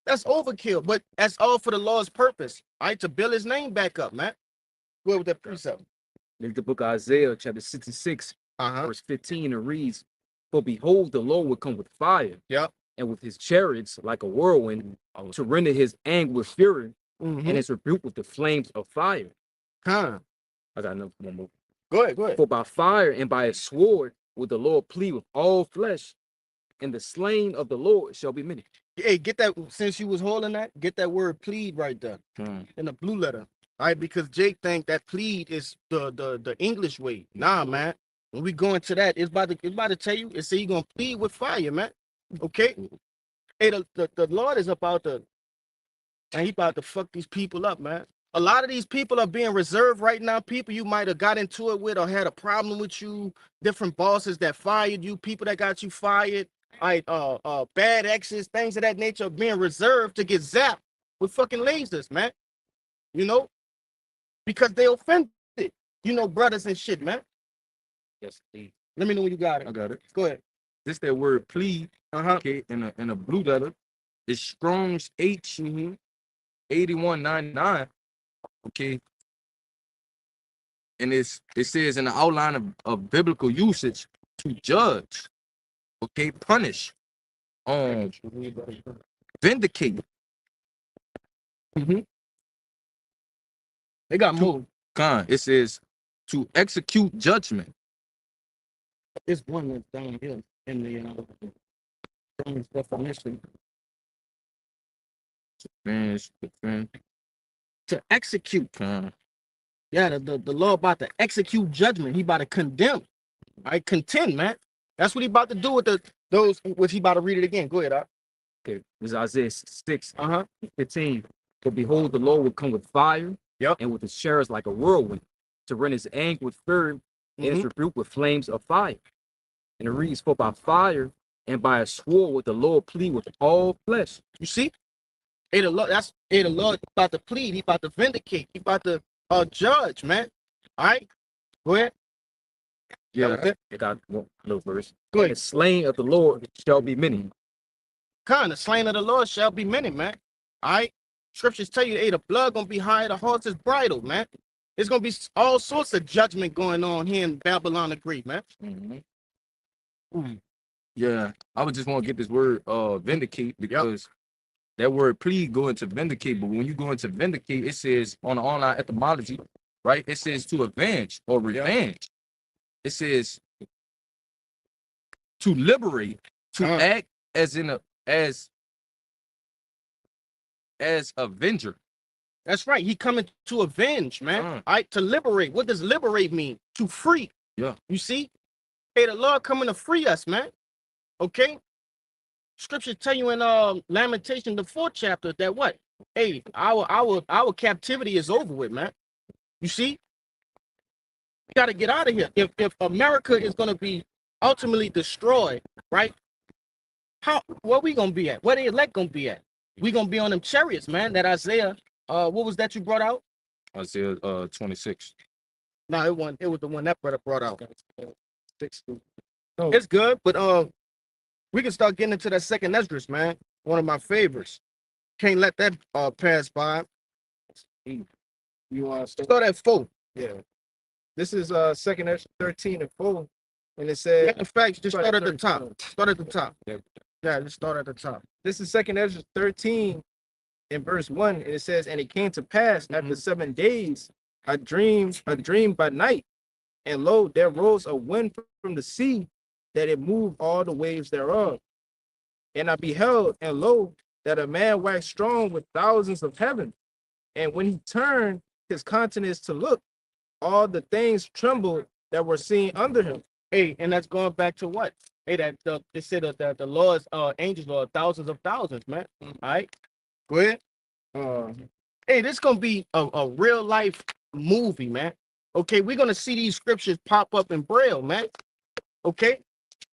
That's overkill, but that's all for the Lord's purpose, all right? To build his name back up, man. Go ahead with that precept. In the book of Isaiah, chapter 66, Uh-huh. verse 15, it reads, "For behold, the Lord will come with fire, Yep. and with his chariots like a whirlwind, to render his anger with fury, Mm-hmm. and his rebuke with the flames of fire." Huh. I got another one more. Go ahead. "For by fire and by a sword will the Lord plead with all flesh, and the slain of the Lord shall be many." Hey, get that, since you was holding that, get that word plead right there Hmm. in the blue letter. All right, because Jake think that plead is the English way. Nah, man. When we go into that, it's about to tell you, it say you gonna plead with fire, man. Okay? Hey, the Lord is about to, and he about to fuck these people up, man. A lot of these people are being reserved right now. People you might have got into it with or had a problem with you, different bosses that fired you, people that got you fired, bad exes, things of that nature are being reserved to get zapped with fucking lasers, man. You know? Because they offended, brothers and shit, man. Yes, indeed. Let me know when you got I it. got it. Go ahead. This that word plead, Uh-huh. okay, in a blue letter. It's Strong's H 8199. Okay. And it says in the outline of biblical usage to judge, okay, punish, vindicate, They got more. it says to execute judgment. It's one that's down here in the Strong's definition. Defend, To execute. con. Yeah, the law about to execute judgment. He about to condemn. I contend, man. That's what he about to do with those. Which he about to read it again. Go ahead, Okay, this is Isaiah 6, Uh-huh. 15. "For behold, the Lord will come with fire, Yep. and with his chariots like a whirlwind, to rend his anger with fury, and his rebuke with flames of fire." And it reads, "For by fire and by a sword will the Lord plead with all flesh." You see? Hey, the Lord about to plead. He about to vindicate. He about to judge, man. All right. Go ahead. Yeah, That was it. I got one little verse. Go "The ahead. slain of the Lord shall be many." The slain of the Lord shall be many, man. All right. Scriptures tell you, hey, the blood gonna be high, the horse's bridle, man. There's gonna be all sorts of judgment going on here in Babylon the Great, man. Yeah, I would just want to get this word vindicate, because that word plead go into vindicate, but when you go into vindicate, it says on the online etymology, right? It says to avenge or revenge. It says to liberate, to act as as avenger. That's right. He coming to avenge, man. All right, to liberate. What does liberate mean? To free. Yeah. You see? Hey, the Lord coming to free us, man. Okay? Scripture tell you in Lamentation, the 4th chapter, that what? Hey, our captivity is over with, man. You see? We gotta get out of here. If America is gonna be ultimately destroyed, right? Where we gonna be at? Where the elect gonna be at? We gonna be on them chariots, man. That Isaiah, what was that you brought out? Isaiah 26. No, it was the one that brother brought out. 6. It's good, but we can start getting into that second Esdras, man. One of my favorites. Can't let that pass by. You want to Start at 4. Yeah. This is second Ezra 13 and 4. And it says, In fact, just start at the 13. top. Start at the top. Yeah. Yeah, just start at the top. This is second Ezra 13 in verse 1. And it says, "And it came to pass after 7 days, I dreamed by night, and lo, there rose a wind from the sea, that it moved all the waves thereof. And I beheld, and lo, that a man waxed strong with thousands of heaven. And when he turned his countenance to look, all the things trembled that were seen under him. Hey, and that's going back to what? Hey, they said that the Lord's angels are thousands of thousands, man. All right, go ahead. Hey, this gonna be a real life movie, man. Okay, we're gonna see these scriptures pop up in Braille, man. Okay,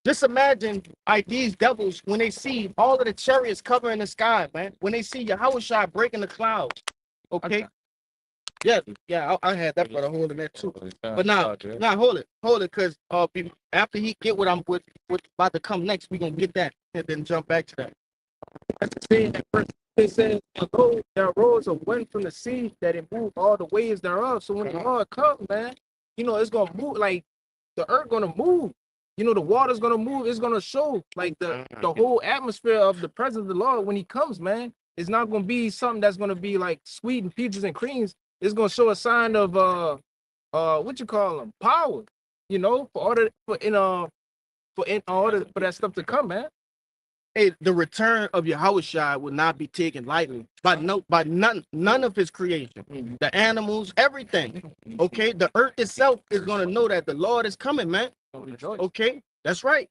just imagine these devils when they see all of the chariots covering the sky, man. When they see Yahushua breaking the clouds. Okay. Yeah, I had that brother holding that too. But now, hold it, because after he get what I'm with about to come next, we gonna get that and then jump back to that. It says, "Although there arose a wind from the sea that it moved all the waves thereof." So when the Lord comes, man, it's gonna move, like the earth gonna move. The water's gonna move. It's gonna show like the whole atmosphere of the presence of the Lord when He comes, man. It's not gonna be something that's gonna be like sweet and peaches and creams. It's gonna show a sign of what you call them, power. For that stuff to come, man. Hey, the return of Yahushua will not be taken lightly by none of His creation, the animals, everything. Okay, the earth itself is gonna know that the Lord is coming, man. Okay, that's right.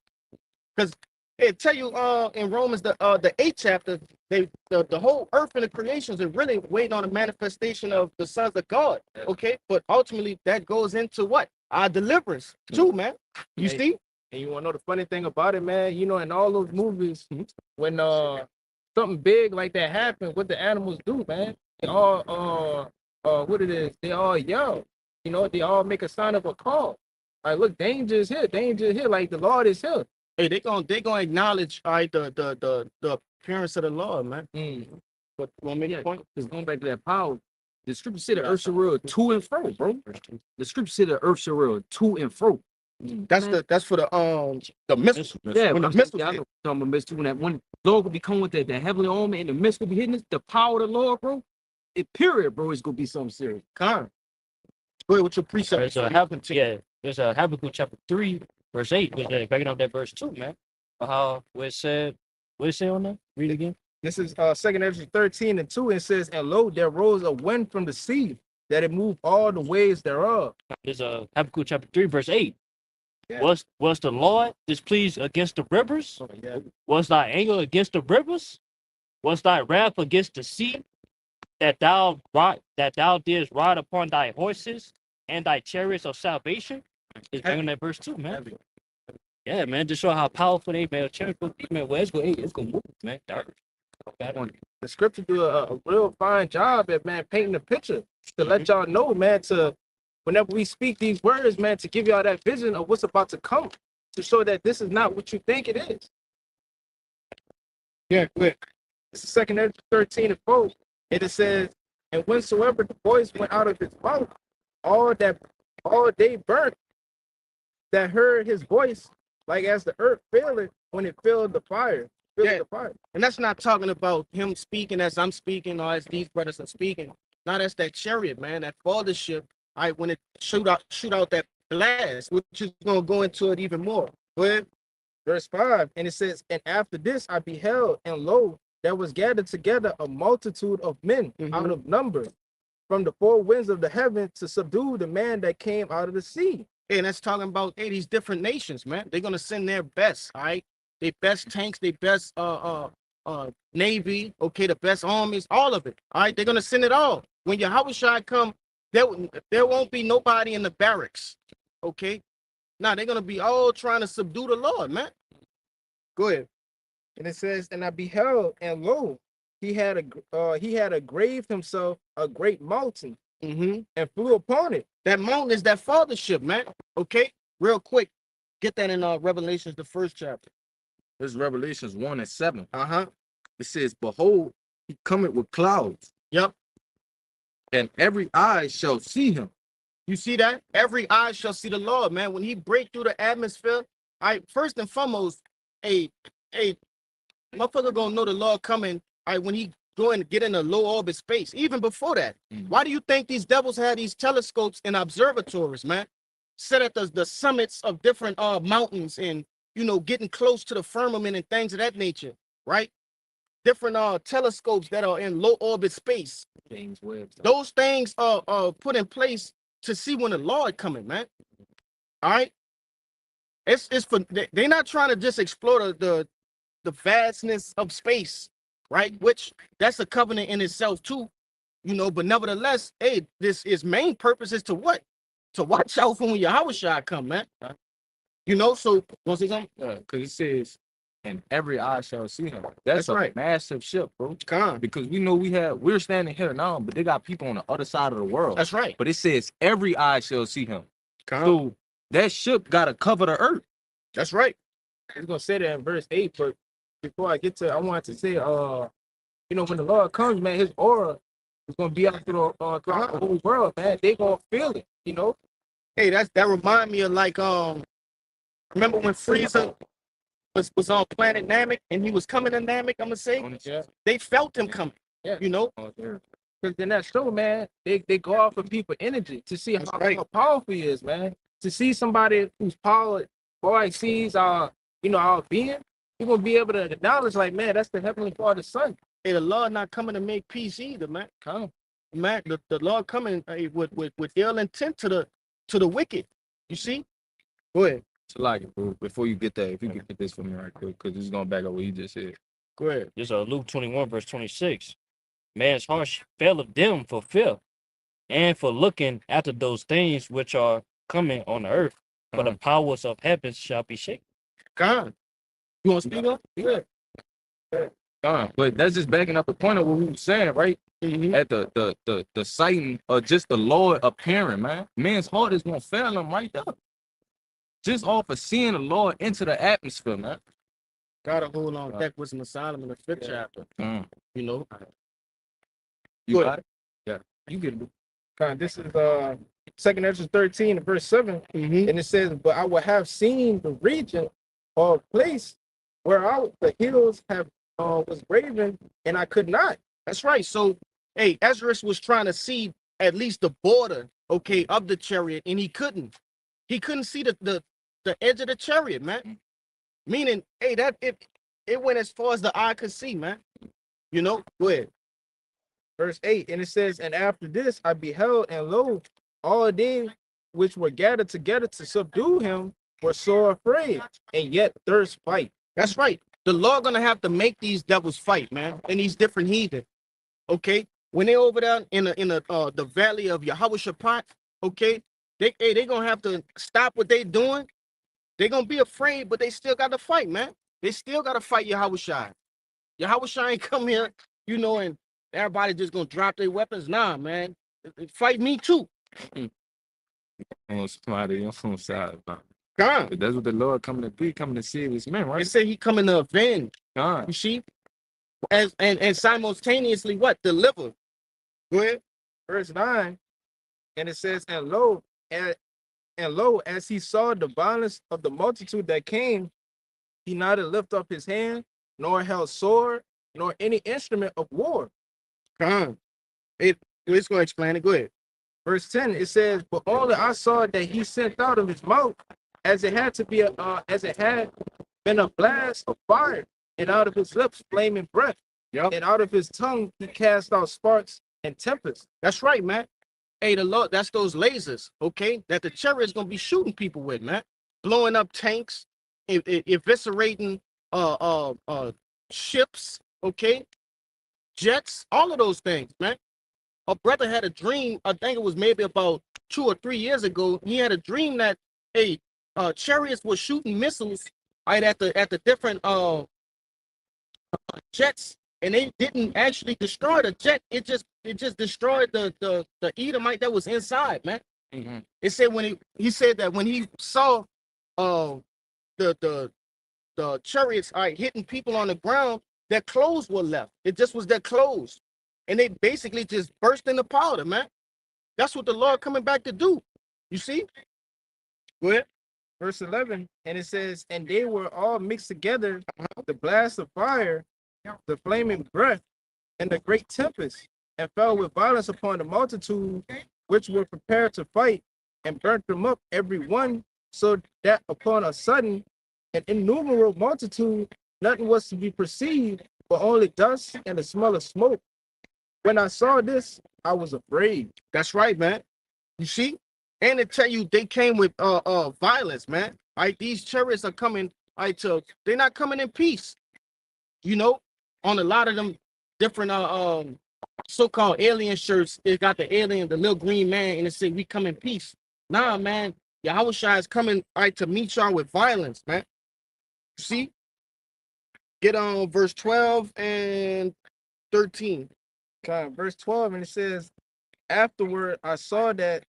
Because it tell you in Romans the 8th chapter, the whole earth and the creations are really waiting on a manifestation of the sons of God. Okay, but ultimately that goes into what? Our deliverance too, man. You see? And you wanna know the funny thing about it, man? In all those movies, when something big like that happens, what the animals do, man? They all what it is, they all yell. They all make a sign of a call. Like, look, danger is here, like the Lord is here. Hey, they gonna acknowledge the appearance of the Lord, man. But want me to point? Just going back to that power. The scripture said the earth shall roll to and fro, bro. The scripture said the earth shall roll to and fro. That's for the missile. Yeah, when the I'm missile talking about missile. When that one Lord will be coming with the heavenly army and the missile will be hitting us, the power of the Lord, bro. Period, bro. It's gonna be something serious. Con. Go ahead with your precept. There's a Habakkuk chapter 3, verse 8. Backing up that verse 2, man. Where it said, what it say on that? Read it again. This is 2nd Ezra 13 and 2. It says, "And lo, there rose a wind from the sea, that it moved all the waves thereof." There's a Habakkuk chapter 3, verse 8. Yeah. Was the Lord displeased against the rivers? Was thy anger against the rivers? Was thy wrath against the sea? That thou didst ride upon thy horses and thy chariots of salvation? It's banging that verse 2, man. Yeah, man. Just show how powerful they, man. Chariot will be, man. Well, it's gonna move, man. The scripture do a real fine job at, man, painting the picture to let y'all know, man, to whenever we speak these words, man, to give y'all that vision of what's about to come, to show that this is not what you think it is. Yeah, quick. This is 2nd Ezra 13 and 4. And it says, "And whensoever the voice went out of his mouth, all day burnt that heard his voice, like as the earth faileth when it filled the fire." The fire. And that's not talking about him speaking as I'm speaking or as these brothers are speaking. Now that's that chariot, man, that fathership. When it shoot out that blast, which is gonna go into it even more. Go ahead. Verse 5, and it says, "And after this I beheld, and lo, there was gathered together a multitude of men out of number from the four winds of the heaven to subdue the man that came out of the sea." And that's talking about these different nations, man. They're gonna send their best, all right? Their best tanks, their best navy, okay, the best armies, all of it. All right, they're gonna send it all. When Yahushua come, there won't be nobody in the barracks. Okay. Now they're gonna be all trying to subdue the Lord, man. Go ahead. And it says, "And I beheld, and lo, he had graved himself a great mountain and flew upon it." That mountain is that fathership, man. Okay, real quick, get that in Revelations, the 1st chapter. This is Revelations 1 and 7. It says, "Behold, he cometh with clouds. Yep. And every eye shall see him." You see that? Every eye shall see the Lord, man. When he break through the atmosphere, first and foremost, a motherfucker gonna know the Lord coming. When he go and get in a low orbit space. Even before that, why do you think these devils had these telescopes and observatories, man? Set at the summits of different mountains and getting close to the firmament and things of that nature. right? Different telescopes that are in low orbit space. James Webb. stuff. Those things are put in place to see when the Lord coming, man. All right. It's for they're not trying to just explore the vastness of space, right? Which that's a covenant in itself too, you know. But nevertheless, hey, this is main purpose is to what? To watch out for when Yahweh come, man. You know, so want to say something? Because it says, and every eye shall see him. That's a right. massive ship, bro. Come. Because we know we're standing here now, but they got people on the other side of the world. That's right. But it says every eye shall see him. Come. So that ship gotta cover the earth. That's right. I was gonna say that in verse 8, but before I get to, I wanted to say, you know, when the Lord comes, man, His aura is gonna be out throughout the whole world, man. They gonna feel it, you know. Hey, that remind me of like remember when Frieza was on planet Namek and he was coming to Namek, I'm gonna say Yeah. they felt him coming. Yeah. You know? Because in that show, man, they go off of people energy to see That's how, right. how powerful he is, man. To see somebody whose power, boy, sees our being, you're gonna be able to acknowledge, like, man, that's the Heavenly Father's son. Hey, the Lord not coming to make peace either, man. Come. Man, the Lord coming with ill intent to the wicked. You see? Go ahead. So like, bro, before you get that, if you could get this for me right quick, because this is going back up what you just said. Go ahead. This is Luke 21, verse 26. Man's heart fell of them for fear, and for looking after those things which are coming on the earth. For the powers of heaven shall be shaken. God. You want to speak up? Yeah. But that's just backing up the point of what we were saying, right? Mm-hmm. At the sighting of just the Lord appearing, man. Man's heart is gonna fail him right there. Just off of seeing the Lord into the atmosphere, man. Got a hold on deck Wisdom of Solomon, the 5th chapter. You know? You Go got it? Yeah. You get it. God, this is 2nd Ezra 13 and verse 7. Mm-hmm. And it says, but I will have seen the region or place where the hills have was graven, and I could not. That's right. So, hey, Ezra was trying to see at least the border, okay, of the chariot, and he couldn't. He couldn't see the edge of the chariot, man. Meaning, hey, that it went as far as the eye could see, man. You know? Go ahead. Verse 8, and it says, and after this I beheld, and lo, all they which were gathered together to subdue him were sore afraid, and yet durst fight. That's right. The Lord gonna have to make these devils fight, man, and these different heathen. Okay, when they over there in the valley of Yahweh, okay, they gonna have to stop what they doing. They gonna be afraid, but they still got to fight, man. They still got to fight Yahweh. Yahweh ain't come here, you know, and everybody just gonna drop their weapons. Nah, man, fight me too. On somebody else's side, man. God, But that's what the Lord coming to be, coming to save his men, they right? say he coming to avenge. God. You see, and simultaneously what deliver. Go ahead. Verse 9, and it says, and lo, as he saw the violence of the multitude that came, he neither lift up his hand, nor held sword, nor any instrument of war. God, it's gonna explain it. Go ahead. Verse 10, it says, but only I saw that he sent out of his mouth, as it had been a blast of fire, and out of his lips flaming breath, and out of his tongue he cast out sparks and tempests. That's right, man. Hey, the Lord, that's those lasers, okay, that the chariot's gonna be shooting people with, man. Blowing up tanks, eviscerating ships, okay, jets, all of those things, man. A brother had a dream, I think it was maybe about 2 or 3 years ago. He had a dream that chariots were shooting missiles right at the different jets, and they didn't actually destroy the jet. It just destroyed the Edomite that was inside, man. Mm-hmm. It said when he said that when he saw the chariots hitting people on the ground, their clothes were left. It just was their clothes, and they basically just burst into powder, man. That's what the Lord coming back to do. You see? Go ahead. Verse 11, and it says, and they were all mixed together, the blast of fire, the flaming breath, and the great tempest, and fell with violence upon the multitude which were prepared to fight, and burnt them up every one, so that upon a sudden an innumerable multitude nothing was to be perceived, but only dust and the smell of smoke. When I saw this, I was afraid. That's right, man. You see? And they tell you they came with violence, man. Right? These chariots are coming, right, they're not coming in peace. You know, on a lot of them different so-called alien shirts, it got the alien, the little green man, and it say we come in peace. Nah, man, Yahushua is coming, right, to meet y'all with violence, man. You see? Get on verse 12 and 13. Verse 12, and it says, afterward I saw the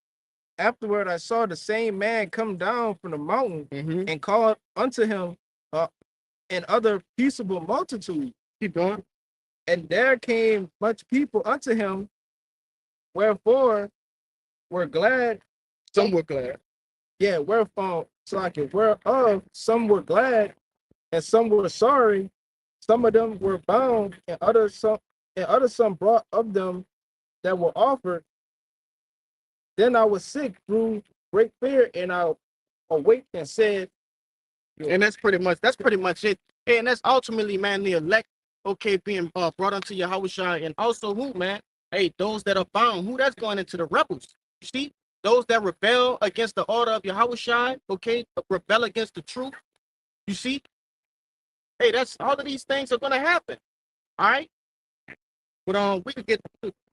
same man come down from the mountain Mm-hmm. and called unto him an other peaceable multitude. Keep going. And there came much people unto him, wherefore were glad. Some were glad. Yeah, whereof some were glad, and some were sorry. Some of them were bound, and others some brought of them that were offered. Then I was sick through great fear, and I awaked and said, And that's pretty much it. And that's ultimately, man, the elect, okay, being brought unto Yahushua, and also who, man? Hey, those that are bound, who that's going into the rebels. You see, those that rebel against the order of Yahushua, okay, rebel against the truth. You see, hey, that's all of these things are gonna happen. All right, but we could get.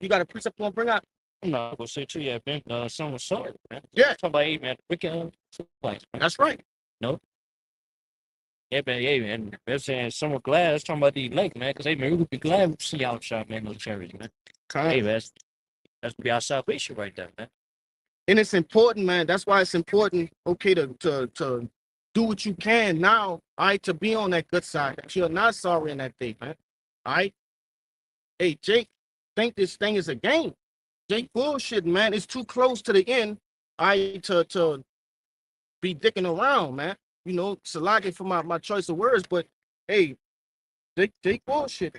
You got a precept to bring out? I'm not gonna say to you, man. Someone saw it, man. Yeah. Talking about, hey, man, wicked place, man. That's right. Yeah, man, yeah, man. They're saying some were glad. That's talking about the elect, man, because, hey, man, we would be glad to see outside, man, those chariots, man. Hey, man, that's be our salvation right there, man. And it's important, man. That's why it's important, okay, to do what you can now, all right, to be on that good side. That you're not sorry in that day, man. All right. Hey, Jake, think this thing is a game. Jake bullshit, man. It's too close to the end, all right, to be dicking around, man. You know, Salaki for my choice of words, but hey, Jake bullshit.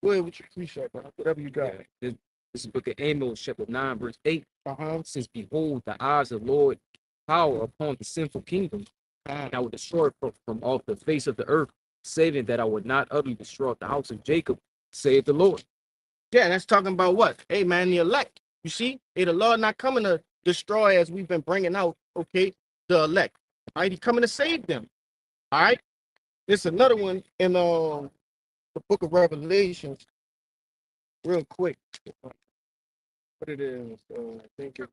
Go ahead with your precept, man. Whatever you got. This is the book of Amos, chapter 9, verse 8. Uh-huh. Since behold, the eyes of the Lord power upon the sinful kingdom, and I will destroy it from off the face of the earth, saving that I would not utterly destroy the house of Jacob, save the Lord. Yeah, that's talking about what? Hey, man, the elect. You see? Hey, the Lord not coming to destroy as we've been bringing out, okay, the elect. All right, he's coming to save them. All right? There's another one in the book of Revelations, real quick. What it is? I think it's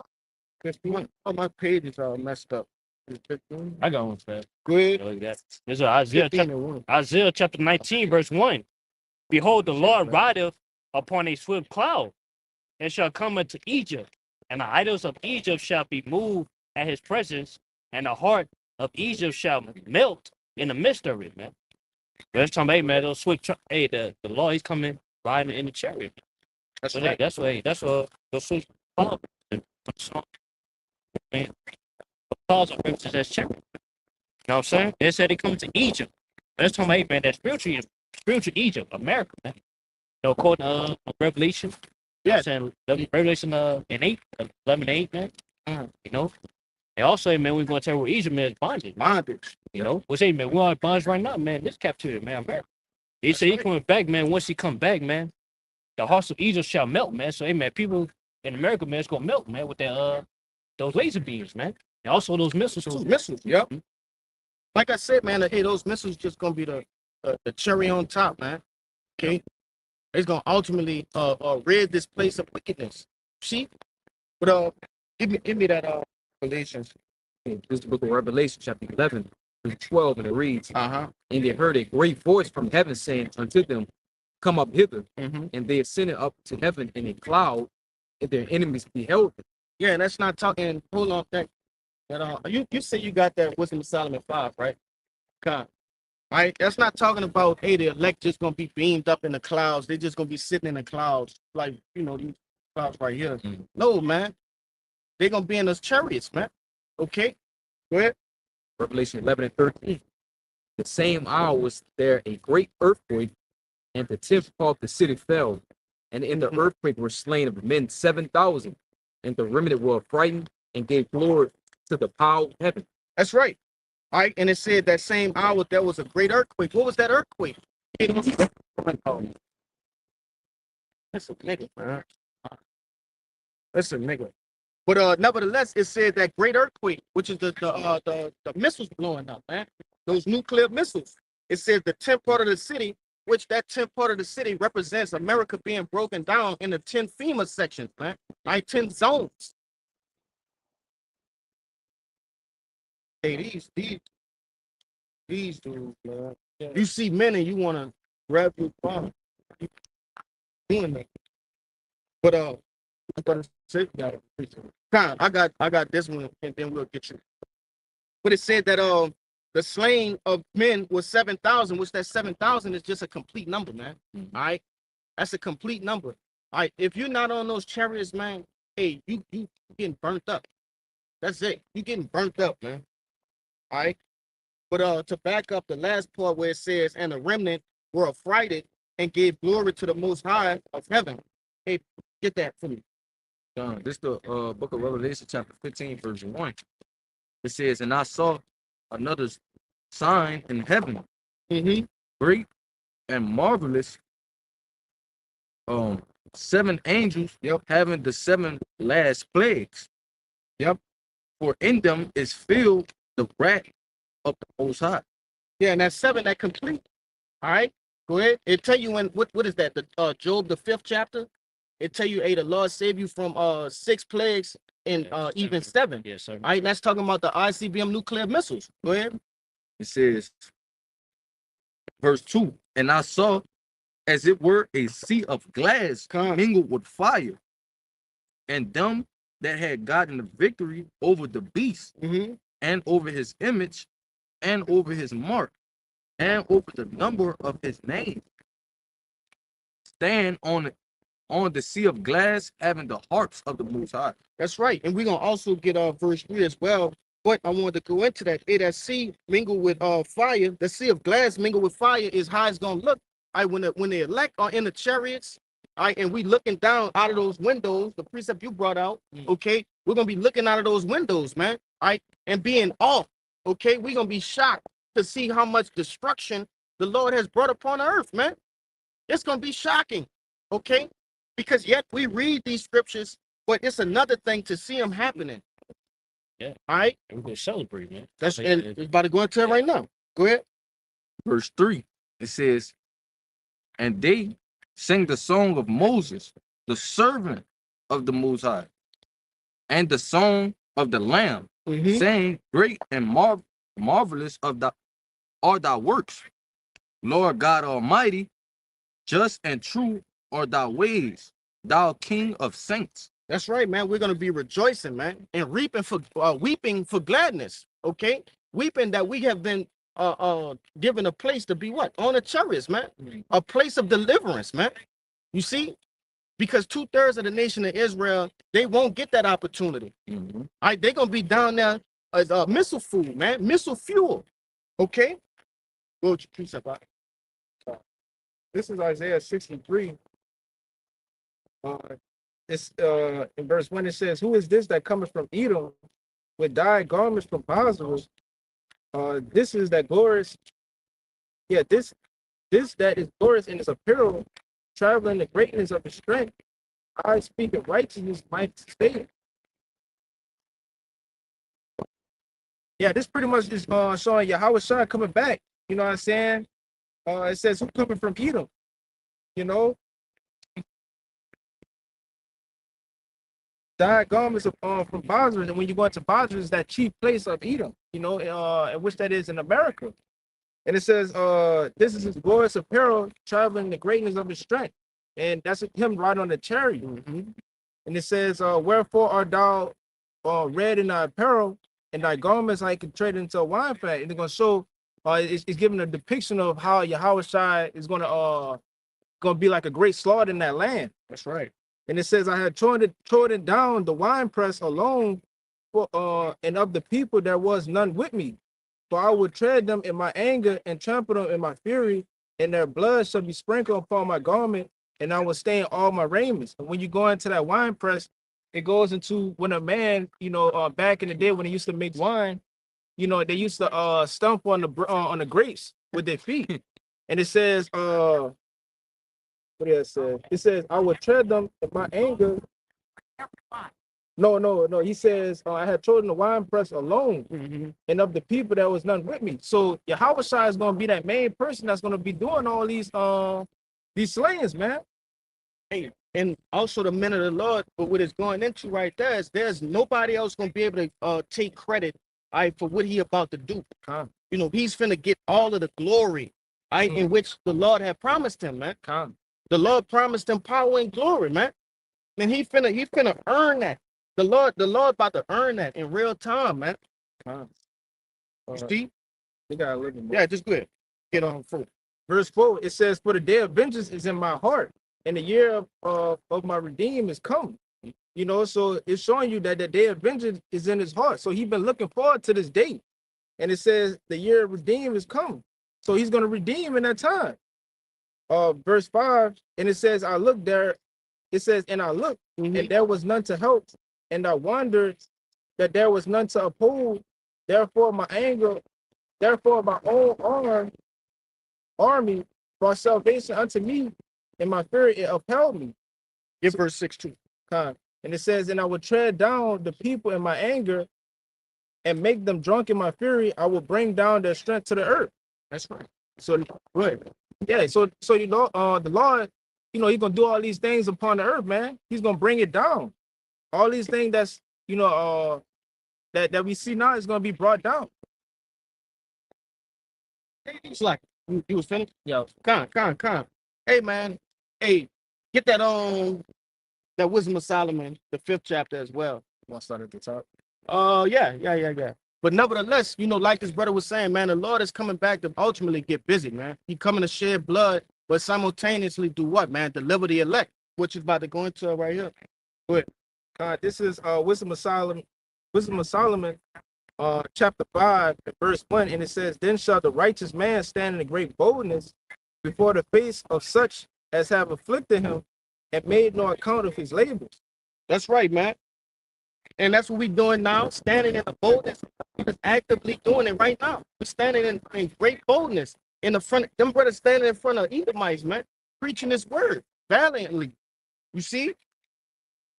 15. Oh, my pages are messed up. Is it 15? I got one for that. Go ahead. Look at that. This is Isaiah 15 chapter, and 1. Isaiah chapter 19, verse 1. Behold, the Lord rideth upon a swift cloud, and shall come unto Egypt, and the idols of Egypt shall be moved at his presence, and the heart of Egypt shall melt in the midst of it, man. That's talking about, hey, man, those swift, the Lord, he's coming riding in the chariot. That's So right. that's what those swift clouds, man. Clouds are references as chariot. You know what I'm saying? They said they come to Egypt. That's talking about, hey, man, that's spiritual Egypt, America, man. You know, according to Revelation. Yeah. Saying Revelation 11 and 8, man. You know, and also, man, we're going to tell you where Egypt, man, is bondage. Bondage. You know, we say, man, we're on bondage right now, man. This captivity, man, America. He said he's coming back, man. Once he come back, man, the hearts of Egypt shall melt, man. So, hey, man, people in America, man, it's going to melt, man, with that, those laser beams, man. And also those missiles, Those too. missiles, yep. Like I said, man, hey, those missiles just gonna be the cherry on top, man. Okay, it's gonna ultimately rid this place of wickedness. See, but give me that Galatians. This is the book of Revelation, chapter 11, verse 12, and it reads, Uh-huh. And they heard a great voice from heaven saying unto them, Come up hither. Mm-hmm. And they ascended up to heaven in a cloud, and their enemies beheld them. Yeah, and that's not talking. Hold on, that you say you got that Wisdom of Solomon 5, right? God. Right? That's not talking about, hey, the elect just gonna be beamed up in the clouds. They're just gonna be sitting in the clouds, like, you know, these clouds right here. Mhm. No, man. They're gonna be in those chariots, man. Okay? Go ahead. Revelation 11 and 13. The same hour was there a great earthquake, and the 10th part of the city fell. And in the earthquake were slain of men 7,000, and the remnant were frightened and gave glory to the power of heaven. That's right. All right, and it said that same hour there was a great earthquake. What was that earthquake? That's a nigga, man. That's a nigga. But nevertheless, it said that great earthquake, which is the missiles blowing up, man. Those nuclear missiles. It says the 10th part of the city, which that 10th part of the city represents America being broken down into 10 FEMA sections, man. Like 10 zones. Hey, these dudes, man. You see men and you wanna grab your phone. You doing that. But I'm gonna say, Con, I got this one, and then we'll get you. But it said that the slain of men was 7,000, which that 7,000 is just a complete number, man. All right, that's a complete number. All right, if you're not on those chariots, man, hey, you getting burnt up. That's it. You getting burnt up, man. All right. But to back up the last part where it says, and the remnant were affrighted and gave glory to the Most High of heaven. Hey, get that for me. This the book of Revelation, chapter 15, verse 1. It says, and I saw another sign in heaven, great and marvelous, 7 angels having the 7 last plagues. For in them is filled the wrath of the Most High. Yeah, and that's 7 that complete. All right, go ahead. It tell you when what is that? The Job, the 5th chapter. It tell you, hey, the Lord save you from 6 plagues and even 7. Yes, sir. All right, that's talking about the ICBM nuclear missiles. Go ahead. It says, verse 2, and I saw as it were a sea of glass mingled with fire, and them that had gotten the victory over the beast, and over his image, and over his mark, and over the number of his name, stand on the sea of glass, having the harps of the Most High. That's right. And we're gonna also get verse 3 as well. But I wanted to go into that. That sea mingled with fire, the sea of glass mingled with fire is how it's gonna look. When the elect are in the chariots, and we looking down out of those windows, the precept you brought out, okay, we're gonna be looking out of those windows, man, and being off, okay, we're gonna be shocked to see how much destruction the Lord has brought upon the earth, man. It's gonna be shocking, okay, because yet we read these scriptures, but it's another thing to see them happening. Yeah. All right. We're gonna celebrate, man. That's and it's about to go into it right now. Go ahead. Verse 3, it says, and they sang the song of Moses, the servant of the Most High, and the song of the Lamb, saying, great and marvelous are thy works, Lord God Almighty, just and true are thy ways, thou King of saints. That's right, man. We're gonna be rejoicing, man, and weeping for gladness. Okay, weeping that we have been given a place to be what? On the chariots, man. A place of deliverance, man. You see, because 2/3 of the nation of Israel, they won't get that opportunity. All right, they're gonna be down there as missile food, man, missile fuel. Okay, go to precept. This is Isaiah 63. It's in verse 1 it says, who is this that cometh from Edom with dyed garments from Bozrah? This is that glorious, this that is glorious in his apparel, traveling the greatness of his strength. I speak of righteousness, mighty state. Yeah, this pretty much is showing Yahweh Shai coming back. You know what I'm saying? It says who coming from Edom, you know. Dyed garments from Bozrah, and when you go into Bozrah, is that chief place of Edom, you know, and which that is in America. And it says, this is his glorious apparel, traveling the greatness of his strength. And that's him riding on the chariot. And it says, wherefore art thou red in thy apparel, and thy garments I can trade into a wine fat. And they're going to show, it's giving a depiction of how Yahweh Shai is going to be like a great slaughter in that land. That's right. And it says, I had trodden down the winepress alone, and of the people there was none with me. For I would tread them in my anger and trample them in my fury, and their blood shall be sprinkled upon my garment, and I will stain all my raiments. And when you go into that winepress, it goes into when a man, you know, back in the day when he used to make wine, you know, they used to stomp on the grapes with their feet. And it says, what did it say? It says, I will tread them in my anger. No. He says, I had chosen the winepress alone, and of the people there was none with me. So Yahweh Shai is gonna be that main person that's gonna be doing all these slayings, man. Hey, and also the men of the Lord, but what it's going into right there is there's nobody else gonna be able to take credit, all right, for what he about to do. You know, he's finna get all of the glory, all right, in which the Lord had promised him, man. The Lord promised him power and glory, man. And he finna earn that. The Lord about to earn that in real time, man. You see? They gotta live in Yeah, just go ahead. Get on through. Verse 4, it says, for the day of vengeance is in my heart, and the year of my redeem is come. You know, so it's showing you that the day of vengeance is in his heart. So he's been looking forward to this day. And it says the year of redeem is come. So he's going to redeem in that time. Verse 5, and it says, I looked there. It says, and I looked, and there was none to help. And I wondered that there was none to uphold. Therefore my own army brought salvation unto me, and my fear it upheld me. Give verse 6 too. And it says, and I will tread down the people in my anger and make them drunk in my fury. I will bring down their strength to the earth. That's right. So good. Yeah, so you know, the Lord, you know, he's gonna do all these things upon the earth, man. He's gonna bring it down. All these things that's, you know, that we see now is gonna be brought down. It's like you was finished? Yo, Con. Hey man, hey, get that Wisdom of Solomon, the 5th chapter as well. want to start at the top? Yeah. But nevertheless, you know, like this brother was saying, man, the Lord is coming back to ultimately get busy, man. He coming to shed blood, but simultaneously do what, man? Deliver the elect, which is about to go into right here. Go ahead. This is Wisdom of Solomon, chapter 5, verse 1, and it says, then shall the righteous man stand in great boldness before the face of such as have afflicted him and made no account of his labors. That's right, man. And that's what we're doing now, standing in the boldness. We're actively doing it right now. We're standing in great boldness in the front. Them brothers standing in front of Edomites, man, preaching this word valiantly. You see?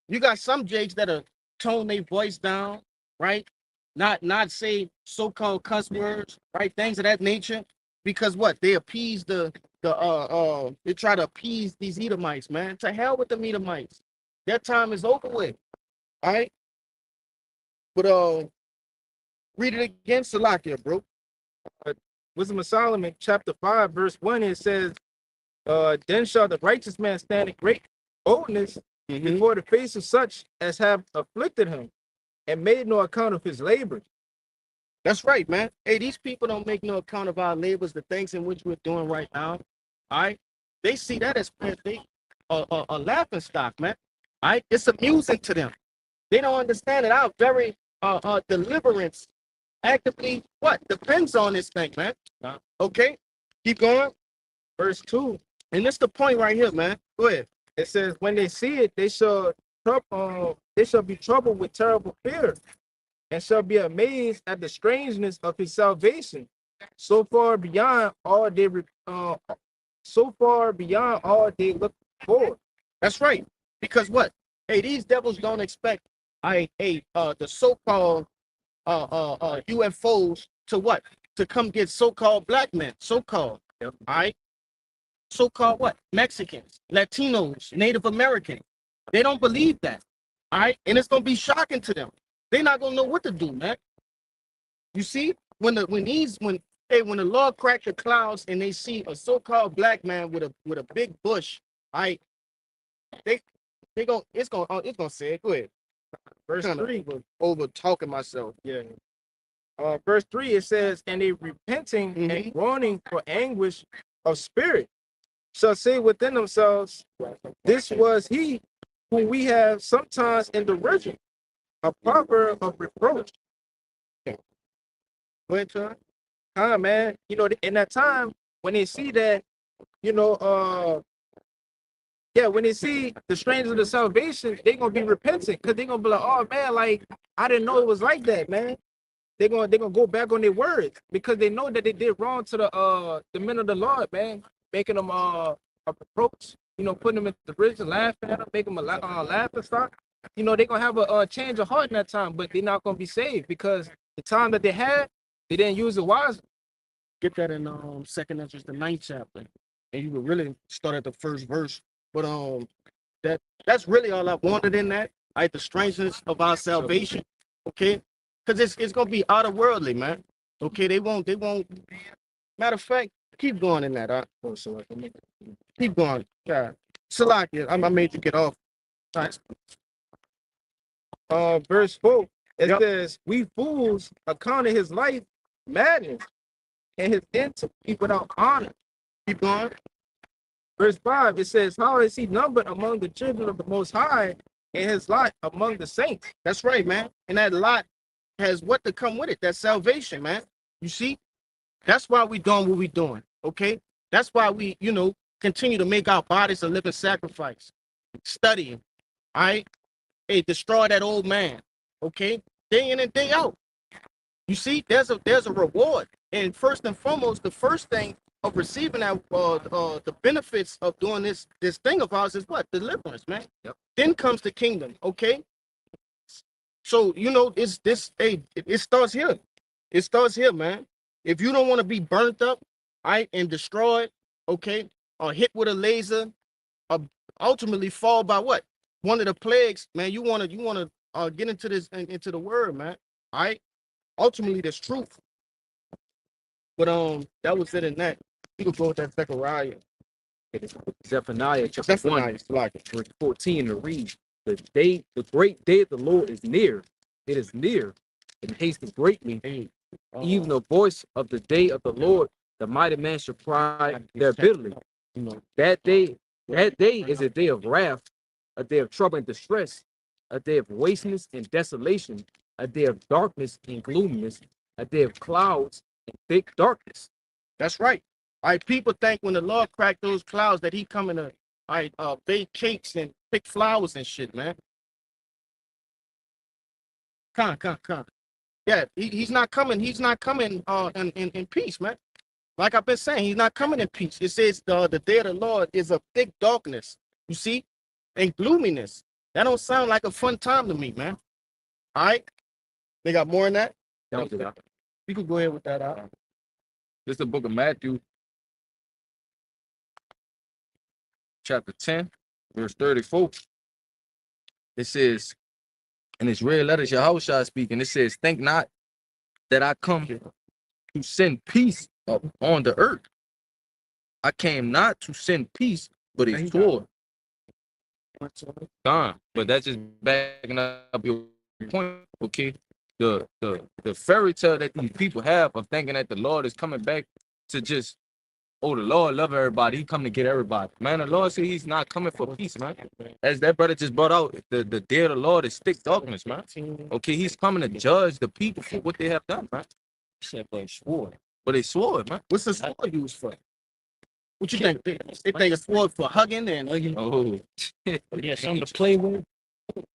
You got some jakes that are tone their voice down, right? Not say so-called cuss words, right? Things of that nature. Because what? They appease they try to appease these Edomites, man. To hell with the Edomites. Their time is over with. All right? But read it again, Salakia, bro. Wisdom of Solomon, chapter 5, verse 1, it says, then shall the righteous man stand in great boldness before the face of such as have afflicted him and made no account of his labor. That's right, man. Hey, these people don't make no account of our labors, the things in which we're doing right now. All right? They see that as a laughing stock, man. All right? It's amusing to them. They don't understand that our very deliverance actively depends on this thing, man. Okay, keep going. Verse 2, and this the point right here, man. Go ahead. It says, when they see it, they shall be troubled with terrible fear, and shall be amazed at the strangeness of his salvation, so far beyond all they look for. That's right. Because what? Hey, these devils don't expect the so-called UFOs to what? To come get so-called black men, so-called. All right. So-called what? Mexicans, Latinos, Native Americans. They don't believe that. All right. And it's gonna be shocking to them. They're not gonna know what to do, man. You see, when the Lord cracked the clouds and they see a so-called black man with a big bush, all right, it's gonna say it. Go ahead. Verse 3, over talking myself. Yeah. Verse 3, it says, and they repenting and groaning for anguish of spirit shall say within themselves, this was he whom we have sometimes in derision, a proverb of reproach. Go ahead, John. Man, you know, in that time when they see that, you know, when they see the strangers of the salvation, they're gonna be repentant because they're gonna be like, oh man, like I didn't know it was like that, man. they're gonna go back on their words because they know that they did wrong to the men of the Lord, man, making them a reproach, putting them in the prison, laughing at them, making them laugh and stuff. They're gonna have a change of heart in that time, but they're not gonna be saved because the time that they had, they didn't use it wisely. Get that in Second Ezra, the 9th chapter, and you would really start at the first verse. But that's really all I wanted in that. Right, the strangeness of our salvation. Okay, because it's gonna be out of worldly, man. Okay, they won't. Matter of fact, keep going in that. Keep going. God, Salakia, I made you get off. All right. Verse 4, it Yep. says, "We fools accounted his life madness, and his end to be without honor." Keep going. Verse 5, it says, "How is he numbered among the children of the Most High, and his lot among the saints?" That's right, man. And that lot has what to come with it. That's salvation, man. You see, that's why we doing what we doing. Okay, that's why we, continue to make our bodies a living sacrifice, studying. All right, hey, destroy that old man. Okay, day in and day out. You see, there's a reward, and first and foremost, the first thing of receiving that the benefits of doing this thing of ours is what? Deliverance, man. Yep. Then comes the kingdom. Okay. So it's this. Hey, it starts here. It starts here, man. If you don't want to be burnt up, and destroyed, okay, or hit with a laser, or ultimately fall by what? One of the plagues, man. You wanna get into into the word, man. All right. Ultimately, there's truth. But that was it in that. You could go with that Zechariah. Zephaniah chapter 1, Zephaniah, like it. verse 14 to read, the great day of the Lord is near. It is near and hasted greatly. Hey, Even the voice of the day of the Lord, the mighty man shall cry there bitterly. That day is a day of wrath, a day of trouble and distress, a day of wasteness and desolation, a day of darkness and gloominess, a day of clouds and thick darkness. That's right. All right, people think when the Lord cracked those clouds that he coming to bake cakes and pick flowers and shit, man. Come. Yeah, he's not coming. He's not coming in peace, man. Like I've been saying, he's not coming in peace. It says the day of the Lord is a thick darkness, you see, and gloominess. That don't sound like a fun time to me, man. All right. They got more in that? That was it. You could go ahead with that out. This is the book of Matthew, chapter 10, verse 34. It says, in its red letters, Yahushua speaking, it says, "Think not that I come to send peace on the earth. I came not to send peace, but a sword." Gone. But that's just backing up your point, okay? The fairy tale that these people have of thinking that the Lord is coming back to just, oh, the Lord love everybody, he come to get everybody. Man, the Lord said he's not coming for peace, man. As that brother just brought out, the day of the Lord is thick darkness, man. Okay, he's coming to judge the people for what they have done, man. Said, but swore. But they swore it, man. What's the sword used for? What you think? They think a sword for hugging and Oh, Yeah, something to play with.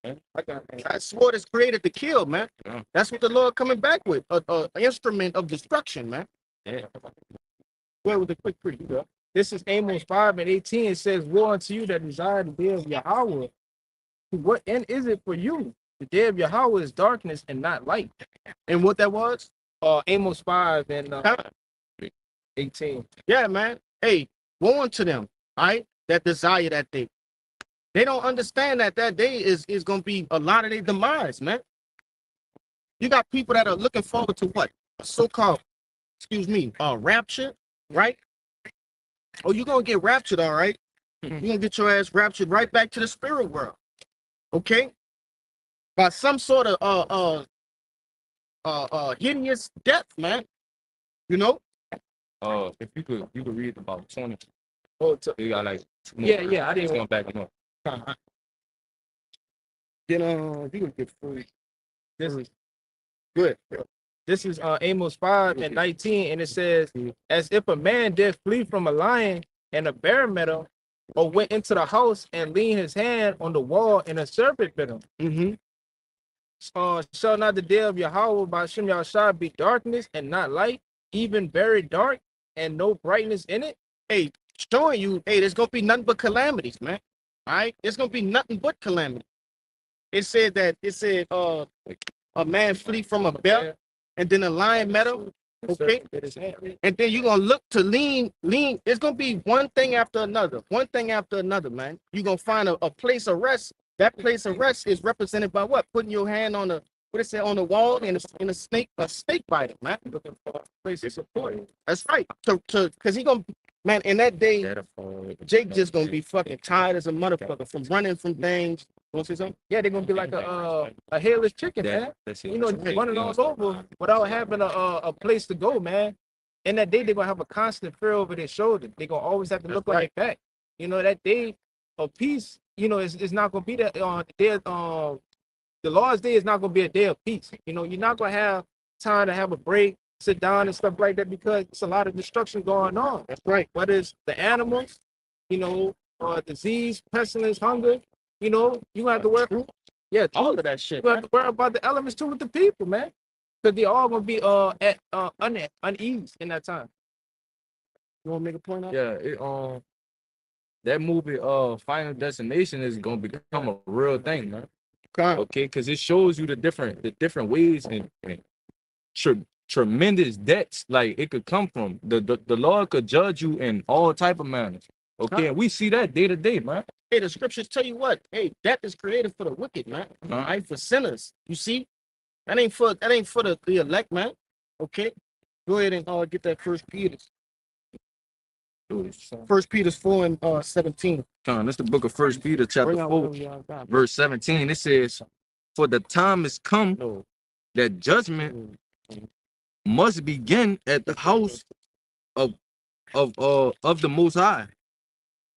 that sword is created to kill, man. Yeah. That's what the Lord coming back with, an instrument of destruction, man. yeah. Well, with a quick preview. This is Amos 5 and 18. It says, "Woe unto you that desire the day of Yahweh. What end is it for you? The day of Yahweh is darkness and not light." And what that was? Amos 5 and 18. Yeah, man. Hey, woe unto them, all right, that desire that day. They don't understand that day is going to be a lot of their demise, man. You got people that are looking forward to what? A so-called, rapture, right? Oh, you're going to get raptured, all right? You're going to get your ass raptured right back to the spirit world, okay? By some sort of hideous death, man. You know? If you could read about 20. Oh, You got like two more. yeah, I It's didn't. going back and up. Then you can get free. This is Good. This is Amos 5 and 19, and it says, "As if a man did flee from a lion and a bear met him, or went into the house and leaned his hand on the wall and a serpent bit him." Mm-hmm. shall not the day of Yahweh by Shem Yahshua be darkness and not light, even very dark and no brightness in it? Hey, showing you, hey, there's gonna be nothing but calamities, man. All right, there's gonna be nothing but calamity. It said a man flee from a bear, and then a lion met him. Okay, and then you're gonna look to lean. It's gonna be one thing after another, man. You're gonna find a place of rest. That place of rest is represented by what? Putting your hand on the what it say on the wall and a snake biter, man. Looking for a place of support. That's right. Cause he gonna, man, in that day, Jake just gonna be fucking tired as a motherfucker from running from things. You want to say something? Yeah, they're gonna be like a hairless chicken, man. You know, running all over without having a place to go, man. In that day, they're gonna have a constant fear over their shoulder. They're gonna always have to look on their back. You know, that day of peace, you know, it's not gonna be that the Lord's day is not gonna be a day of peace. You know, you're not gonna have time to have a break, sit down and stuff like that, because it's a lot of destruction going on. That's right. Whether it's the animals, you know, disease, pestilence, hunger, you know, you have to work. Yeah, All of that shit. you have to worry about the elements too with the people, man, because they all gonna be at unease in that time. You want to make a point out? Yeah, that movie Final Destination is gonna become a real thing, man. Okay, because it shows you the different ways and tremendous debts like it could come from. The Lord could judge you in all type of manners. Okay, and we see that day to day, man. Hey, the scriptures tell you what? Hey, death is created for the wicked, man. All right, for sinners. You see, that ain't for the elect, man. Okay, go ahead and get that First Peter. 1 Peter 4 and 17. John, that's the book of First Peter, chapter 4, verse 17. It says, "For the time is come that judgment must begin at the house of the Most High.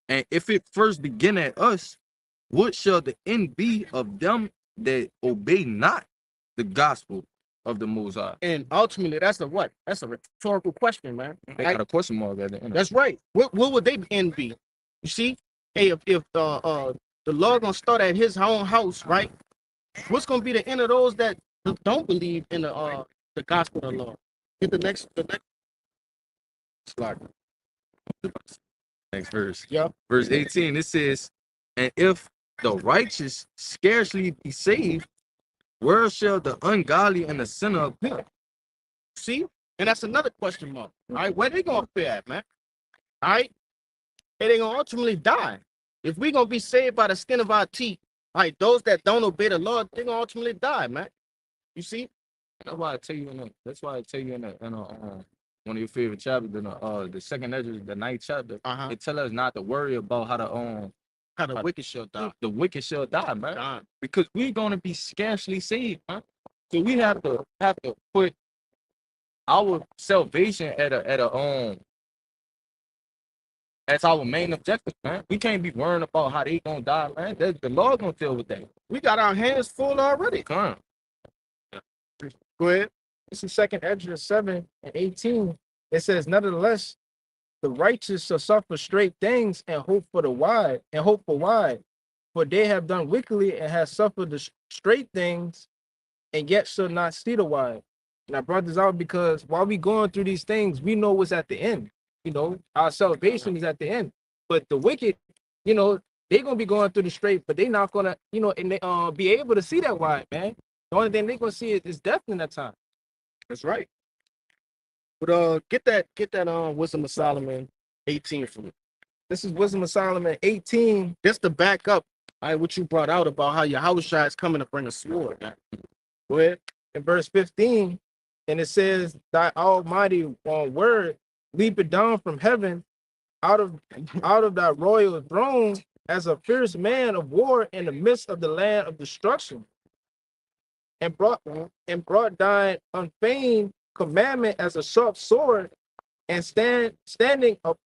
And if it first begin at us, what shall the end be of them that obey not the gospel of the Most High?" And ultimately, that's a what? That's a rhetorical question, man. They got a question mark at the end. That's right. What would they end be? You see, hey, if the Lord gonna start at His own house, right? What's gonna be the end of those that don't believe in the gospel of the Lord? Get the next slide. Next verse. Yeah. Verse 18, it says, "And if the righteous scarcely be saved, where shall the ungodly and the sinner appear?" See, and that's another question mark. All right, where they gonna appear at, man? All right, and they gonna ultimately die. If we gonna be saved by the skin of our teeth, all right, those that don't obey the Lord, they gonna ultimately die, man. You see? That's why I tell you in one of your favorite chapters, the second Ezra, the 9th chapter. It tell us not to worry about how the wicked shall die. The wicked shall die, man. Because we're gonna be scarcely saved, man. So we have to put our salvation as our main objective, man. We can't be worrying about how they gonna die, man. The Lord gonna deal with that. We got our hands full already. Come. Go ahead. This is 2 Ezra 7 and 18. It says, "Nevertheless, the righteous shall suffer straight things and hope for wide, for they have done wickedly and have suffered the straight things, and yet shall not see the wide." And I brought this out because while we going through these things, we know what's at the end. You know, our salvation is at the end. But the wicked, you know, they're gonna be going through the straight, but they're not gonna, you know, and they be able to see that wide, man. The only thing they're gonna see is death in that time. That's right. But get that Wisdom of Solomon 18 for me. This is Wisdom of Solomon 18. Just to back up, what you brought out about how Yahushua is coming to bring a sword. Man. Go ahead. In verse 15, and it says, "Thy almighty word leapeth down from heaven out of thy royal throne as a fierce man of war in the midst of the land of destruction, and brought thine unfeigned commandment as a sharp sword, and standing up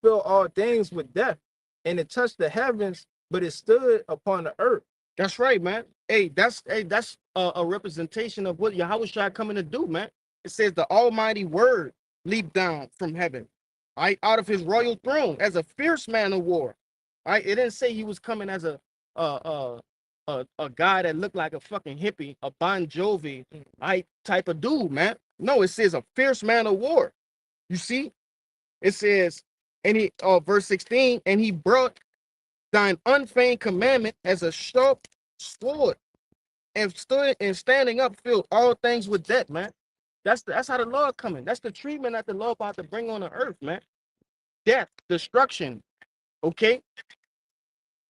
fill all things with death, and it touched the heavens, but it stood upon the earth." That's right, man. Hey, that's a representation of what Yahushua coming to do, man. It says the almighty word leaped down from heaven, right, out of his royal throne as a fierce man of war. Right? It didn't say he was coming as a a guy that looked like a fucking hippie, a Bon Jovi, type of dude, man. No, it says a fierce man of war. You see, it says, and he verse 16, and he brought thine unfeigned commandment as a sharp sword, and stood and standing up filled all things with death, man. That's how the Lord coming. That's the treatment that the Lord about to bring on the earth, man. Death, destruction. Okay.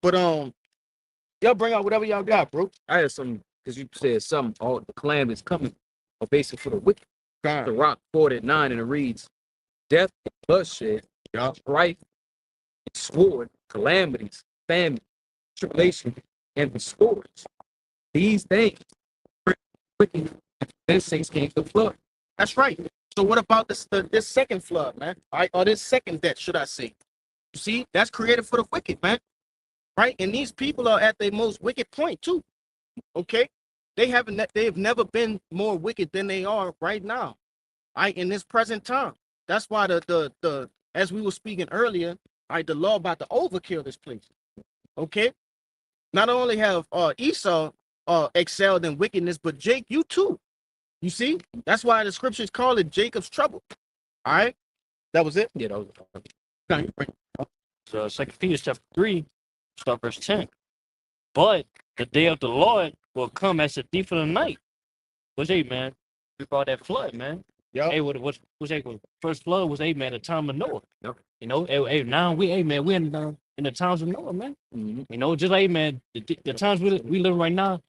But y'all bring out whatever y'all got, bro. I had some because you said something. All the calamity is coming, or basically for the wicked. The Rock 49 and it reads, "Death, bloodshed, strife, sword, calamities, famine, tribulation, and the scourge. These things, wicked, then saints came to flood." That's right. So what about this second flood, man? All right, or this second death, should I say? You see, that's created for the wicked, man. Right? And these people are at their most wicked point too. Okay? They've never been more wicked than they are right now. Right? In this present time. That's why the as we were speaking earlier, the law about to overkill this place. Okay? Not only have Esau excelled in wickedness, but Jake, you too. You see? That's why the scriptures call it Jacob's trouble. All right? That was it? Yeah, that was So 2 Peter chapter 3, start verse 10. But the day of the Lord will come as a thief of the night. What's that, man? We brought that flood, man. Yeah. Hey, what's that? First flood was, man, the time of Noah. Yep. You know, hey, now we're in the times of Noah, man. Mm-hmm. You know, just like, man, the times we live right now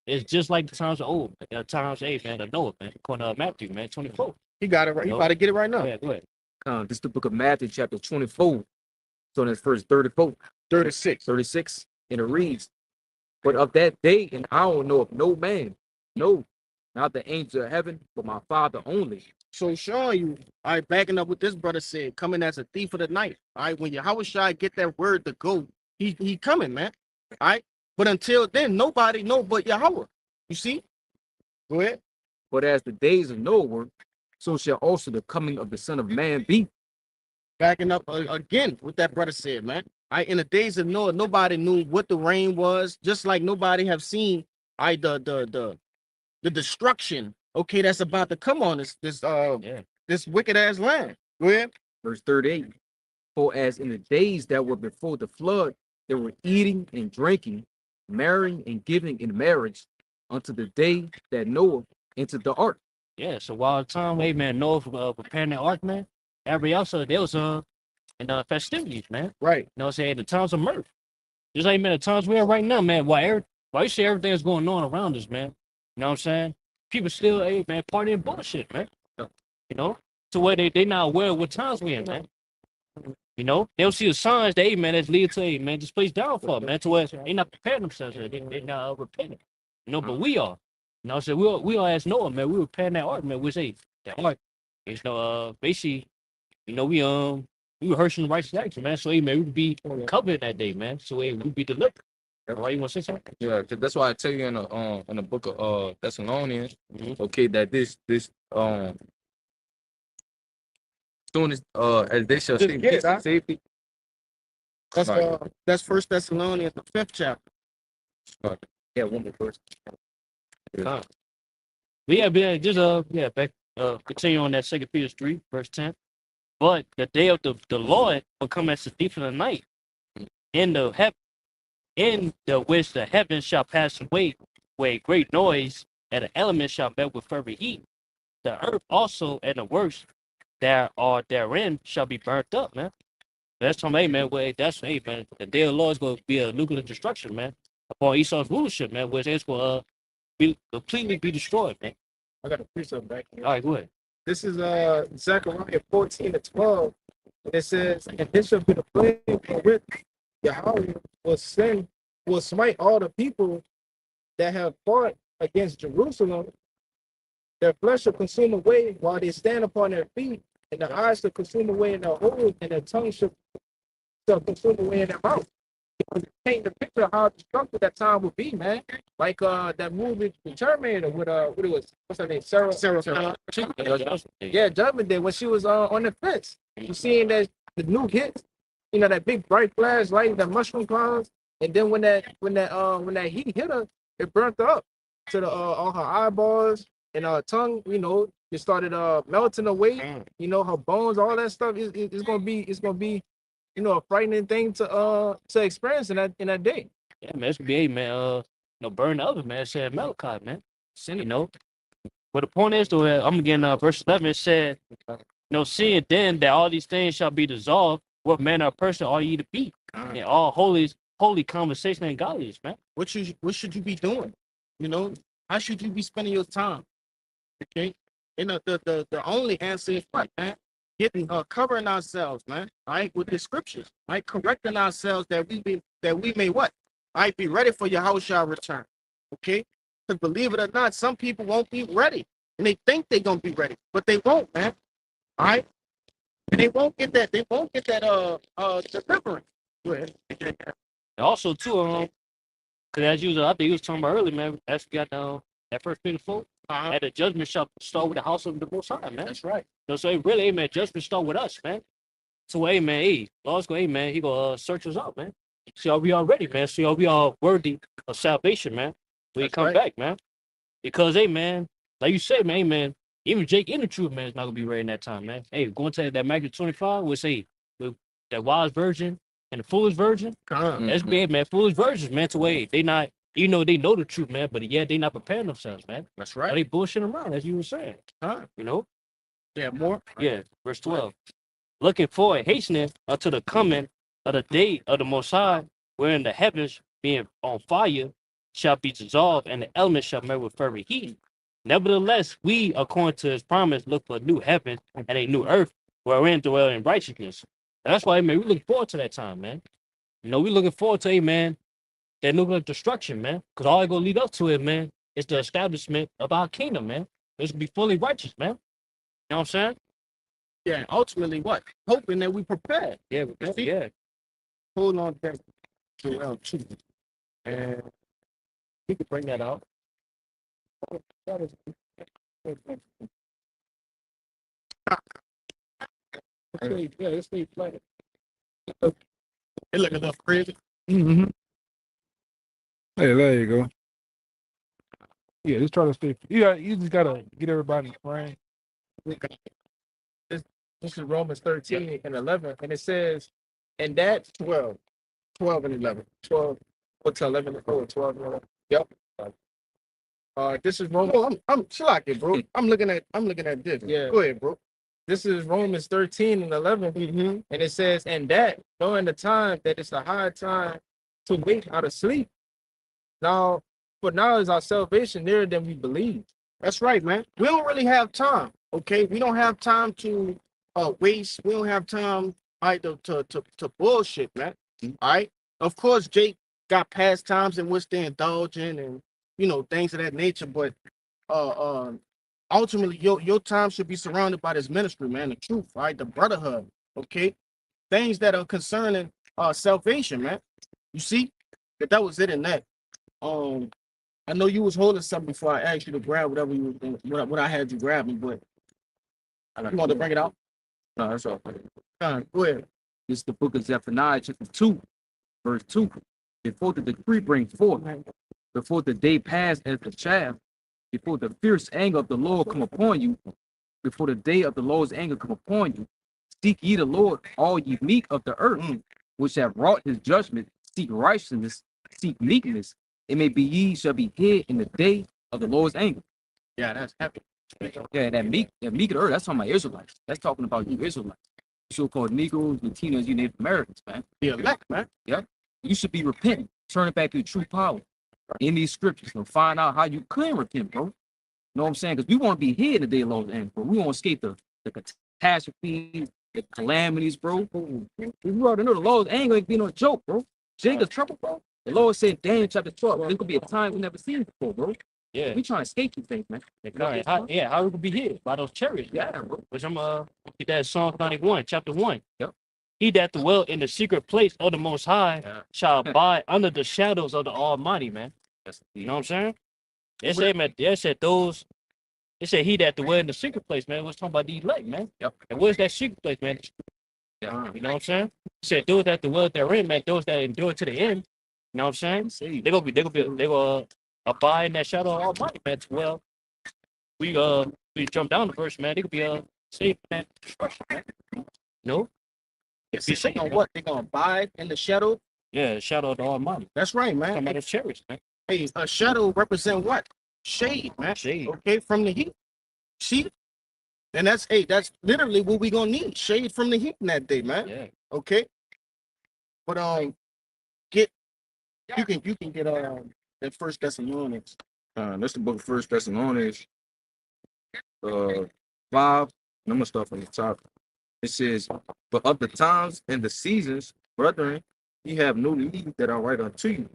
is just like the times of old. The times, man, of Noah, man. According to Matthew, man, 24. He got it right. He Nope. about to get it right now. Yeah, go ahead. This is the book of Matthew, chapter 24. So in its verse 34, 36. 36, and it reads, "But of that day and hour know of no man, no, not the angel of heaven, but my Father only." So showing you, all right, backing up what this brother said, coming as a thief of the night. All right, when Yahushua get that word to go, he coming, man. All right. But until then, nobody know but Yahweh. You see? Go ahead. "But as the days of Noah were, so shall also the coming of the Son of Man be." Backing up again what that brother said, man. All right, in the days of Noah, nobody knew what the rain was, just like nobody have seen the destruction, okay, that's about to come on this wicked ass land. Go ahead. Verse 38, "For as in the days that were before the flood, they were eating and drinking, marrying and giving in marriage, unto the day that Noah entered the ark." Yeah, so while the time, man, Noah preparing the ark, man, everybody else, they was in festivities, man. Right. You know what I'm saying? The times of mirth. Just like, man, the times we're in right now, man, why you see everything that's going on around us, man? You know what I'm saying? People still, man, partying bullshit, man. You know? To where they not aware of what times we in, man. You know? They don't see the signs that, man, that's lead to, man, this place downfall, man. To where they not preparing themselves. They not repenting. You know, but we are. You know what I'm saying? We are as Noah, man. We were preparing that ark, man. We say, that ark. You know, basically, you know, we rehearsing righteous action, man. So, man, we would be covered that day, man. So, we'd be delivered. Why you want to say something? Yeah, 'cause that's why I tell you in the book of Thessalonians, okay, that this soon as they shall Just see get it, peace and huh? safety. That's 1 Thessalonians, the 5th chapter. Yeah, one more verse. But yeah, just back continue on that 2 Peter 3, verse 10. But the day of the Lord will come as a thief in the night, in the which the heavens shall pass away with a great noise, and the elements shall melt with fervent heat. The earth also and the works that are therein shall be burnt up, man. That's something, man. That's man. The day of the Lord is going to be a nuclear destruction, man, upon Esau's rulership, man, which it's going to be completely be destroyed, man. I got a precept back here. All right, go ahead. This is Zechariah 14:12. And it says, "And this shall be the plague wherewith Yahweh will smite all the people that have fought against Jerusalem. Their flesh shall consume away while they stand upon their feet, and their eyes shall consume away in their holes, and their tongue shall consume away in their mouth." Paint the picture of how destructive that time would be, man. Like that movie The Terminator with what it was, what's her name? Sarah. Yeah, Judgment Day, when she was on the fence. You seeing that the nuke hits, you know, that big bright flash light, that mushroom clouds, And then when that heat hit her, it burnt her up to the on her eyeballs and her tongue. You know, it started melting away. Mm. You know, her bones, all that stuff. It's gonna be, you know, a frightening thing to experience in that day. Yeah, man, it's gonna be, hey, man, burn the oven, man. It said Malachi, man. You know. But the point is, though, I'm again, verse 11, it said, seeing then that all these things shall be dissolved, what manner of person are ye to be? And all holy conversation and godliness, man. What should you be doing? You know, how should you be spending your time? Okay. And the only answer is what, man? Getting covering ourselves, man. All right, with the scriptures, right? Correcting ourselves that we may what? All right, be ready for your house shall return. Okay? Because believe it or not, some people won't be ready. And they think they're gonna be ready, but they won't, man. All right. And they won't get that deliverance. Go ahead. And also, too, because as you was, I think you was talking about earlier, man, as we got that first Peter 4, at the judgment shall start with the house of the Most High, man. That's right. So it really, hey, man, judgment start with us, man. So, hey, man, Lord's going, hey, man, he going to search us out, man. See, are we all ready, man? See, are we all worthy of salvation, man? When he That's come right. back, man. Because, hey, man, like you said, man, hey, man, even Jake in the truth, man, is not going to be ready in that time, man. Hey, going to that Matthew 25, we'll say, with that wise virgin and the foolish virgin, that's bad, man. Foolish virgins, man, to wait. They not, they know the truth, man, but yeah, they not preparing themselves, man. That's Are right. they bullshitting around, as you were saying? You know? Yeah, more. Yeah, verse 12. Looking forward, hastening unto the coming of the day of the Most High, wherein the heavens being on fire shall be dissolved, and the elements shall melt with fervent heat. Nevertheless, we, according to his promise, look for a new heaven and a new earth, wherein dwell in righteousness. And that's why, man, we look forward to that time, man. You know, we looking forward to, man, that nuclear destruction, man. Because all it's going to lead up to it, man, is the establishment of our kingdom, man. It's going to be fully righteous, man. You know what I'm saying? Yeah, and ultimately what? Hoping that we prepare. Yeah, yeah. Hold on back to round 2. And You could bring that out. Yeah, let's leave it. it look enough crazy. Mm-hmm. Hey, there you go. Yeah, just try to stay. You just gotta get everybody in the frame. This is Romans 13 and 11, and it says, and that 12 and 11. 12 to 11 and 12 and 11. Yep. This is Romans. Oh, I'm slacking, bro. I'm looking at this. Yeah. Go ahead, bro. This is Romans 13 and 11, and it says, and that knowing the time that it's a high time to wake out of sleep. Now, for now is our salvation nearer than we believe. That's right, man. We don't really have time. Okay, we don't have time to waste. We don't have time, all right, to bullshit, man. All right. Of course, Jake got pastimes in which they indulge in, and things of that nature. But ultimately, your time should be surrounded by this ministry, man. The truth, all right, the brotherhood. Okay, things that are concerning salvation, man. You see, that was it in that. I know you was holding something before I asked you to grab whatever what I had you grabbing, but you want to bring it out? No, that's all. Go ahead. This is the book of Zephaniah, chapter 2, verse 2. Before the decree bring forth, before the day pass as the chaff, before the fierce anger of the Lord come upon you, before the day of the Lord's anger come upon you, seek ye the Lord, all ye meek of the earth, which have wrought his judgment, seek righteousness, seek meekness. It may be ye shall be hid in the day of the Lord's anger. Yeah, that's happy. Yeah, that meek of the earth, that's talking about Israelites. That's talking about you Israelites. So-called Negroes, Latinos, you Native Americans, man. The elect, man. You should be repenting, turning back to your true power in these scriptures and find out how you can repent, bro. You know what I'm saying? Because we want to be here in the day of the Lord's anger, bro. We want to escape the catastrophes, the calamities, bro. We already know the Lord's anger ain't be no joke, bro. Jacob's trouble, bro. The Lord said, Daniel chapter 12, there's gonna be a time we never seen before, bro. Yeah. We trying to escape these things, man. How we could be hid by those chariots? Yeah, bro. Which I'm get that Psalm 91, chapter 1. Yep. He that dwell in the secret place of the Most High shall abide under the shadows of the Almighty, man. You know what I'm saying? They said, man, they said he that dwell in the secret place, man, was talking about the elect, man. Yep. And where's that secret place, man? Yeah. You know what I'm saying? He said those that dwell therein, man, those that endure to the end. know what I'm saying? Saved. They gonna abide in that shadow of Almighty, man. Well, we jump down the verse, man. They could be saved from that destruction, man. No, It's be saying saved, man. what? They're gonna abide in the shadow. Yeah, the shadow of the Almighty. That's right, man. Come out of chariots, man. Hey, a shadow represent what? Shade, man. Shade. Okay, from the heat. See? And that's literally what we gonna need. Shade from the heat in that day, man. Yeah. Okay. But you can get that First Thessalonians. That's the book of First Thessalonians, 5. I'm gonna start from the top. It says, "But of the times and the seasons, brethren, ye have no need that I write unto you.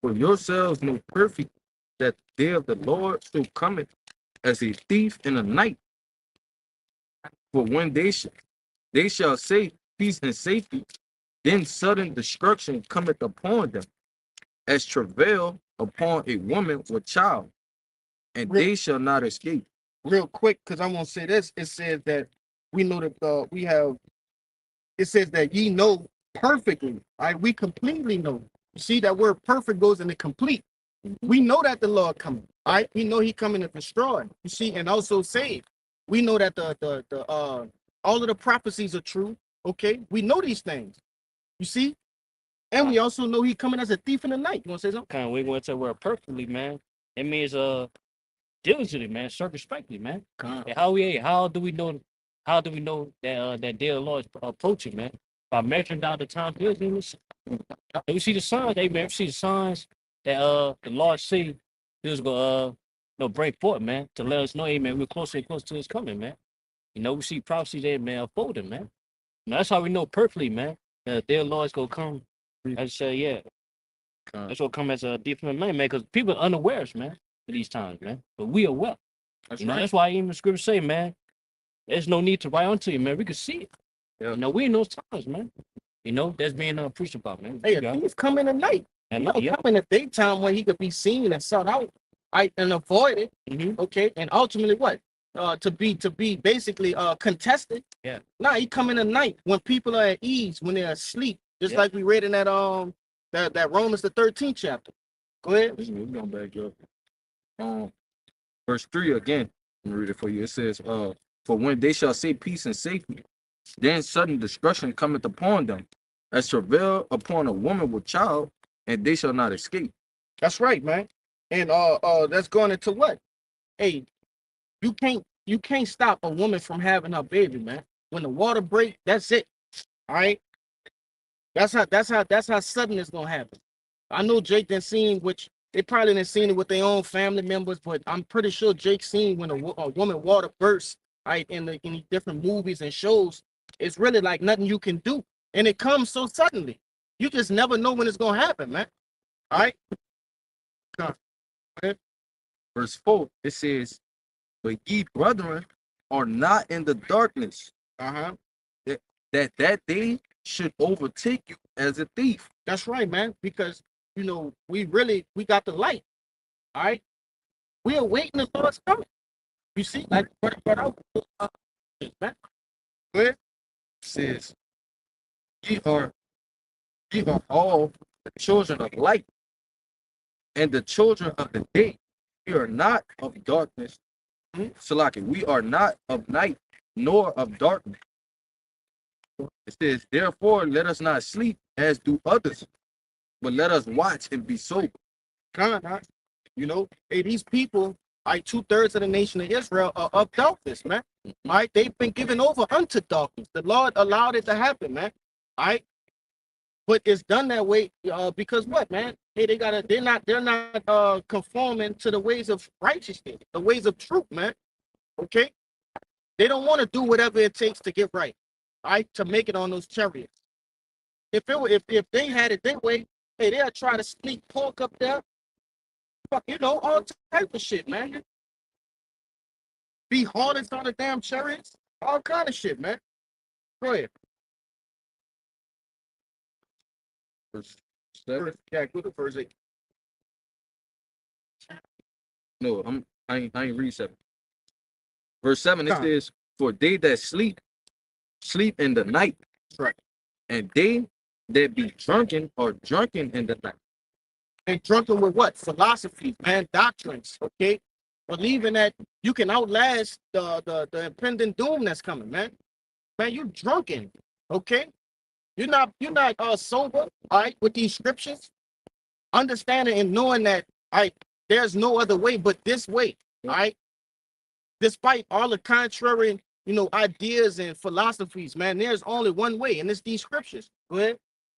For yourselves know perfect that the day of the Lord so cometh as a thief in the night. For when they shall say peace and safety, then sudden destruction cometh upon them, as travail upon a woman with child, and they shall not escape." Real quick, because I won't say this. It says that we know that we have. It says that ye know perfectly. Right? We completely know. You see that word perfect goes into complete. We know that the Lord coming. All right, we know He coming to destroy. You see, and also save. We know that the all of the prophecies are true. Okay, we know these things. You see, and we also know He coming as a thief in the night. You want to say something? Kind of we went to where perfectly, man. It means diligently, man, circumspectly, man. And how do we know that that day of the Lord is approaching, man? By measuring down the time diligently. And we see the signs, amen. We see the signs that the Lord see He was gonna bring forth, man, to let us know, amen, we're closer and closer to His coming, man. You know, we see prophecies there, man, unfolding, man. And that's how we know perfectly, man, that the day of the Lord is gonna come. I say, yeah. That's gonna come as a different man, man, because people are unawares, man, at these times, man. But we are well. That's You know, right. that's why even the scripture say, man, there's no need to write unto you, man. We can see it. Yeah. You know, we in those times, man. You know, that's being preached about, man. Hey, a thief come in the night. And He don't come in the daytime when he could be seen and sought out, right, and avoided. Mhm. Okay, and ultimately what? To be basically contested. Yeah. Nah, he come in the night when people are at ease, when they're asleep, just Yeah. like we read in that that Romans the 13th chapter. Go ahead. We're gonna back up. Verse 3 again. Let me read it for you. It says, "For when they shall say peace and safety, then sudden destruction cometh upon them, as travail upon a woman with child, and they shall not escape." That's right, man. And that's going into what? Hey, you can't stop a woman from having her baby, man. When the water break, that's it. All right. That's how sudden it's gonna happen. I know Jake done seen, which they probably didn't seen it with their own family members, but I'm pretty sure Jake seen when a woman water bursts, right, in the different movies and shows. It's really like nothing you can do, and it comes so suddenly. You just never know when it's gonna happen, man. All right. Verse 4, it says, "But ye, brethren, are not in the darkness, Uh-huh. that day should overtake you as a thief." That's right, man. Because we got the light. All right. We are waiting the Lord's coming. You see, like what out, man. Go ahead. It says, ye are all the children of light and the children of the day. We are not of darkness. Salaki, we are not of night nor of darkness. It says, "Therefore, let us not sleep as do others, but let us watch and be sober." Hey, these people, like 2/3 of the nation of Israel, are of darkness, man. All right, they've been given over unto darkness. The Lord allowed it to happen, man. All right, but it's done that way because what, man? Hey, they're not conforming to the ways of righteousness, the ways of truth, man. Okay, they don't want to do whatever it takes to get right, all right, to make it on those chariots. If they had it their way, hey, they'll try to sneak pork up there. Fuck, all type of shit, man. Be harnessed on the damn chariots, all kind of shit, man. Go ahead. Verse 7. Yeah, go to verse 8. No, I ain't read 7. Verse 7, it Come. says, "For they that sleep in the night, Right. and they that be drunken or drunken in the night. And drunken with what? Philosophy, man, doctrines, okay? Believing that you can outlast the impending doom that's coming, man. Man, you drunken, okay? You're not sober, all right, with these scriptures, understanding and knowing that, all right, there's no other way but this way, all right? Despite all the contrary, ideas and philosophies, man, there's only one way, and it's these scriptures. Go ahead.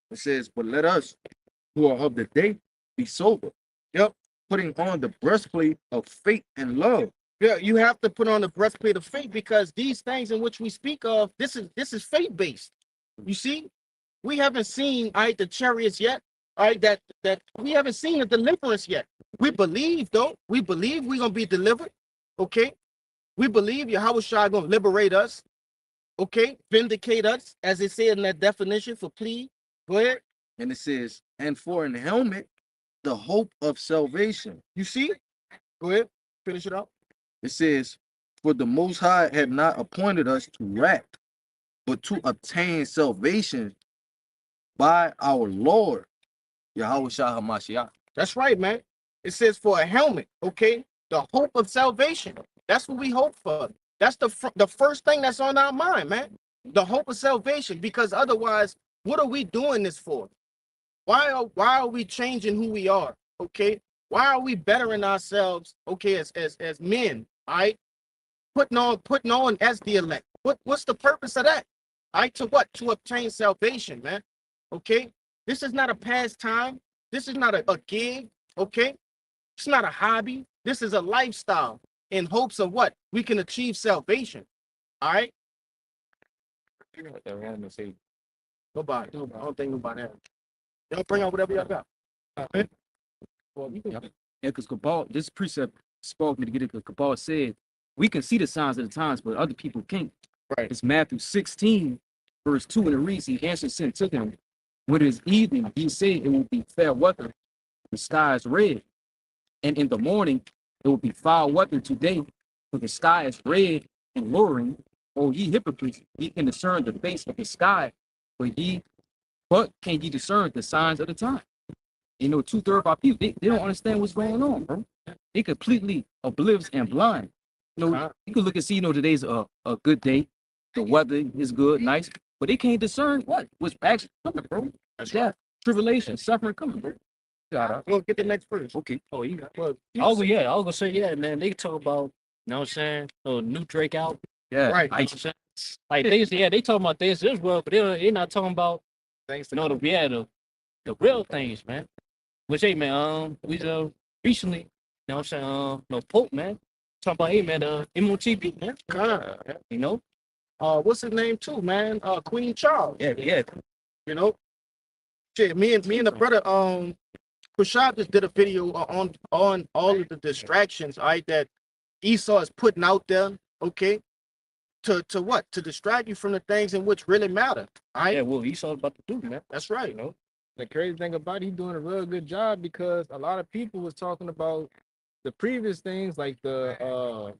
It says, but let us who are of the day be sober. Yep. Putting on the breastplate of faith and love. Yeah, you have to put on the breastplate of faith, because these things in which we speak of, this is faith based. You see, we haven't seen the chariots yet. All right, that we haven't seen the deliverance yet. We believe, though. We believe we're gonna be delivered. Okay. We believe Yahushua gonna liberate us. Okay, vindicate us, as it said in that definition for plea. Go ahead. And it says, and for an helmet, the hope of salvation. You see? Go ahead. Finish it up. It says, for the Most High had not appointed us to wrath, but to obtain salvation by our Lord, Yahushua HaMashiach. That's right, man. It says for a helmet, okay? The hope of salvation. That's what we hope for. That's the first thing that's on our mind, man. The hope of salvation, because otherwise, what are we doing this for? Why are we changing who we are? Okay? Why are we bettering ourselves, okay, as men, all right? Putting on as the elect. What's the purpose of that? All right, to what? To obtain salvation, man. Okay? This is not a pastime. This is not a gig, okay? It's not a hobby. This is a lifestyle in hopes of what? We can achieve salvation. All right? Nobody. I don't think nobody has. Y'all bring out whatever y'all got. Well, you can, yeah, because Cabal, this precept spoke me to get it, because Cabal said we can see the signs of the times, but other people can't. Right. It's Matthew 16, verse 2, and it reads, he answered, said to them, when it is evening, he said it will be fair weather, the sky is red. And in the morning, it will be foul weather today, for the sky is red and lowering. O ye hypocrites, ye can discern the face of the sky, but can ye discern the signs of the time? 2/3 of our people, they don't understand what's going on, bro. They completely oblivious and blind. You can look and see, today's a good day. The weather is good, nice, but they can't discern what's actually coming, bro. Death, tribulation, suffering coming, bro. We'll get the next verse. Okay. Oh, you got. Well, I was gonna say, yeah, man. They talk about, you know what I'm saying? Oh, new Drake out. Yeah. Right. You know what I'm saying? Like things, yeah, they talking about things in this world, but they're not talking about, Thanks to the real things, man. Which, hey, man, we recently, you know what I'm saying? Pope, man, talking about, hey, man, MOTB, man. You know? what's his name too, man? Queen Charles. Yeah. You know? Shit, me and the brother, Prashad just did a video on all of the distractions, all right, that Esau is putting out there, okay? To what? To distract you from the things in which really matter. All right. Yeah, well, Esau's about to do, man. That's right. You know? The crazy thing about it, he's doing a real good job, because a lot of people was talking about the previous things, like the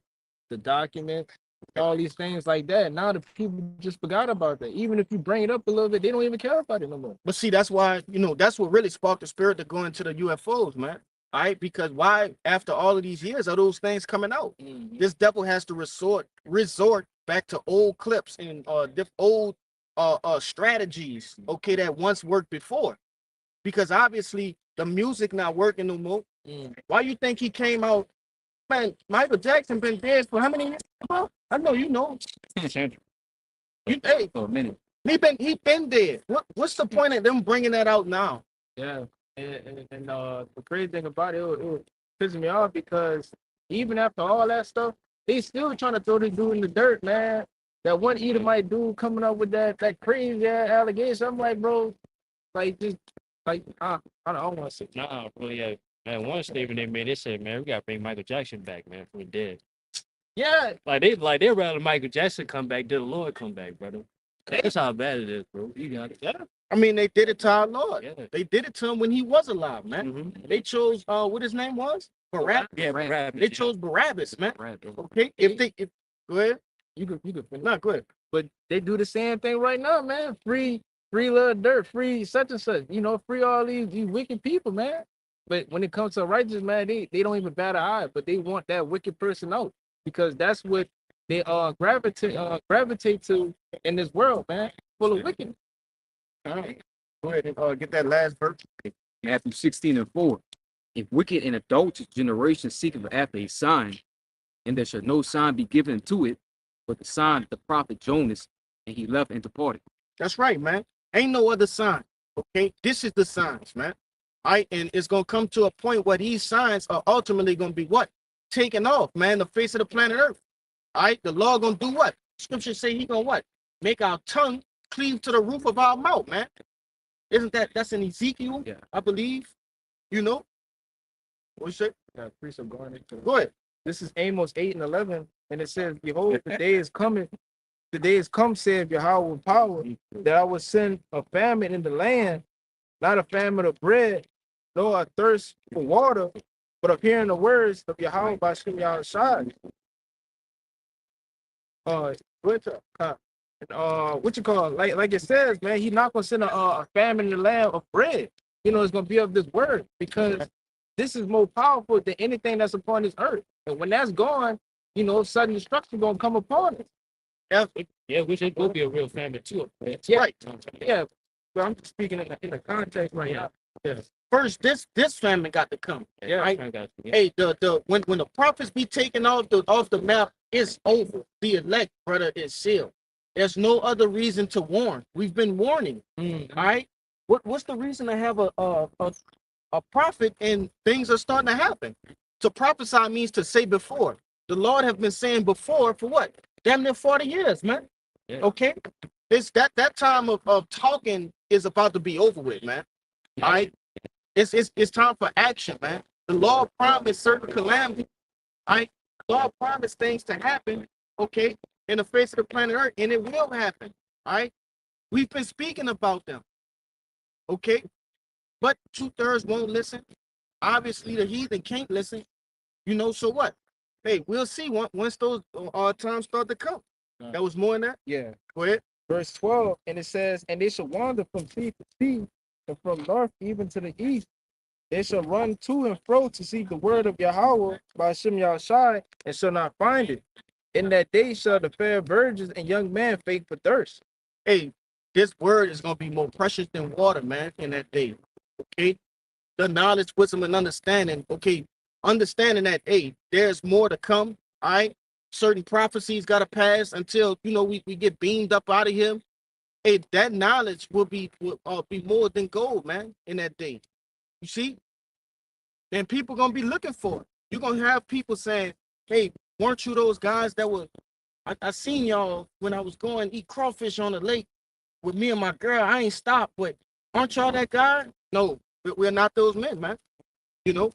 document, all these things like that. Now the people just forgot about that. Even if you bring it up a little bit, they don't even care about it no more. But see, that's why, that's what really sparked the spirit to go into the UFOs, man. All right, because why, after all of these years, are those things coming out? This devil has to resort back to old clips and old strategies, okay, that once worked before. Because obviously the music not working no more. Why you think he came out? Man, Michael Jackson been dead for how many years? I know you know. Hey, For a minute. he been dead. What's the point of them bringing that out now? Yeah, and the crazy thing about it, it pisses me off, because even after all that stuff, they still trying to throw this dude in the dirt, man. That one Edomite dude coming up with that crazy ass allegation. I'm like, bro, like just like I don't want to say. Nah, bro, yeah. Man, one statement they made, they said, man, we gotta bring Michael Jackson back, man, from the dead. Yeah, Like they rather Michael Jackson come back than the Lord come back, brother. That's how bad it is, bro. You got it. Yeah. I mean, they did it to our Lord. Yeah. They did it to him when he was alive, man. Mm-hmm. They chose what his name was? Barabbas. Yeah, Barabbas. They chose Barabbas, man. Right. Okay. If go ahead. you could finish. No, go ahead. But they do the same thing right now, man. Free free little dirt, free such and such, you know, free all these wicked people, man. But when it comes to a righteous man, they don't even bat an eye, but they want that wicked person out because that's what they gravitate to in this world, man, full of wickedness. All right. Go ahead and get that last verse. Matthew 16:4. If wicked and adulterous generation seeketh after a sign, and there shall no sign be given to it, but the sign of the prophet Jonas, and he left and departed. That's right, man. Ain't no other sign. Okay, this is the signs, man. All right, and it's gonna come to a point where these signs are ultimately gonna be what? Taken off, man, the face of the planet Earth. All right, the Lord gonna do what? Scripture say he gonna what? Make our tongue cleave to the roof of our mouth, man. Isn't that's in Ezekiel? Yeah. I believe. You know? What you say? Yeah, priest of garnet. Go ahead. This is Amos 8:11, and it says, "Behold, the day is coming. The day is come, saith Yahweh with power, that I will send a famine in the land, not a famine of bread, nor a thirst for water, but of hearing the words of Yahweh by Shem Yahushai." What you call it? Like it says, man, he's not gonna send a famine in the land of bread. You know, it's gonna be of this word because this is more powerful than anything that's upon this earth. And when that's gone, you know, sudden destruction gonna come upon it. Yeah, which it will be a real famine too. Yeah. Right. Yeah, but I'm just speaking in the context right now. Yeah, First, this famine got to come. yeah, Right? I got you. Hey, when the prophets be taken off the map, it's over. The elect, brother, is sealed. There's no other reason to warn. We've been warning. All right. What's the reason to have a prophet and things are starting to happen? To prophesy means to say before. The Lord have been saying before for what? Damn near 40 years, man. Yeah. Okay. It's that time of talking is about to be over with, man. All right. It's time for action, man. The Lord promised certain calamities. All right. The Lord promised things to happen, okay, in the face of the planet Earth, and it will happen. All right. We've been speaking about them. Okay. But 2/3 won't listen. Obviously, the heathen can't listen. You know, so what? Hey, we'll see once those times start to come. That was more than that. yeah. Go ahead. Verse 12, and it says, "And they shall wander from sea to sea, and from north even to the east. They shall run to and fro to seek the word of Yahweh by Shem Yahushai, and shall not find it. In that day shall the fair virgins and young men faint for thirst." Hey, this word is gonna be more precious than water, man, in that day. Okay. The knowledge, wisdom, and understanding. Okay. Understanding that, hey, there's more to come. All right. Certain prophecies gotta pass until we get beamed up out of here. Hey, that knowledge will be more than gold, man, in that day. You see? And people gonna be looking for it. You're gonna have people saying, "Hey, weren't you those guys that were? I seen y'all when I was going eat crawfish on the lake with me and my girl. I ain't stopped, but aren't y'all that guy?" No, we're not those men, man. You know.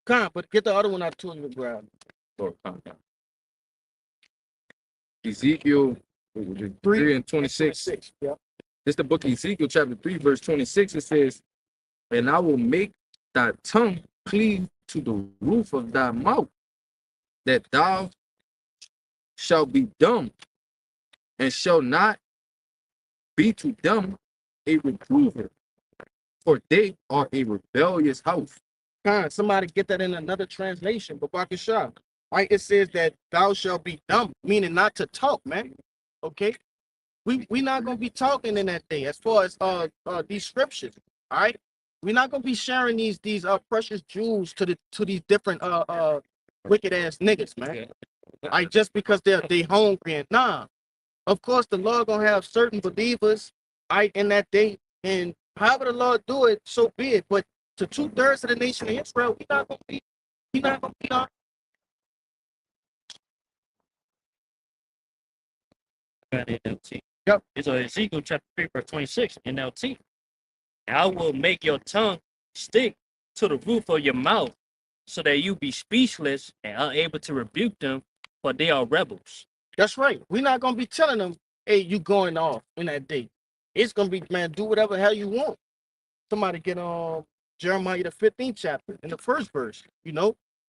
Come on, but get the other one I told you to grab. Ezekiel 3:26. Yeah. This is the book of Ezekiel, chapter 3, verse 26. It says, "And I will make thy tongue cleave to the roof of thy mouth, that thou shalt be dumb, and shall not be to them a reprover, for they are a rebellious house." Somebody get that in another translation, but Bakashah. Right, it says that thou shalt be dumb, meaning not to talk, man. Okay, we not gonna be talking in that day as far as these scriptures. All right, we're not gonna be sharing these precious jewels to these different wicked ass niggas, man. All right, just because they hungry and nah. Of course, the Lord gonna have certain believers, right, in that day, and however the Lord do it, so be it. But to 2/3 of the nation of Israel, we not gonna be on. NLT. Yep. It's Ezekiel chapter 3, verse 26, NLT. "And I will make your tongue stick to the roof of your mouth, so that you be speechless and unable to rebuke them, for they are rebels." That's right. We're not gonna be telling them, "Hey, you going off in that day." It's gonna be, man, do whatever the hell you want. Somebody get Jeremiah the 15th chapter in the first verse.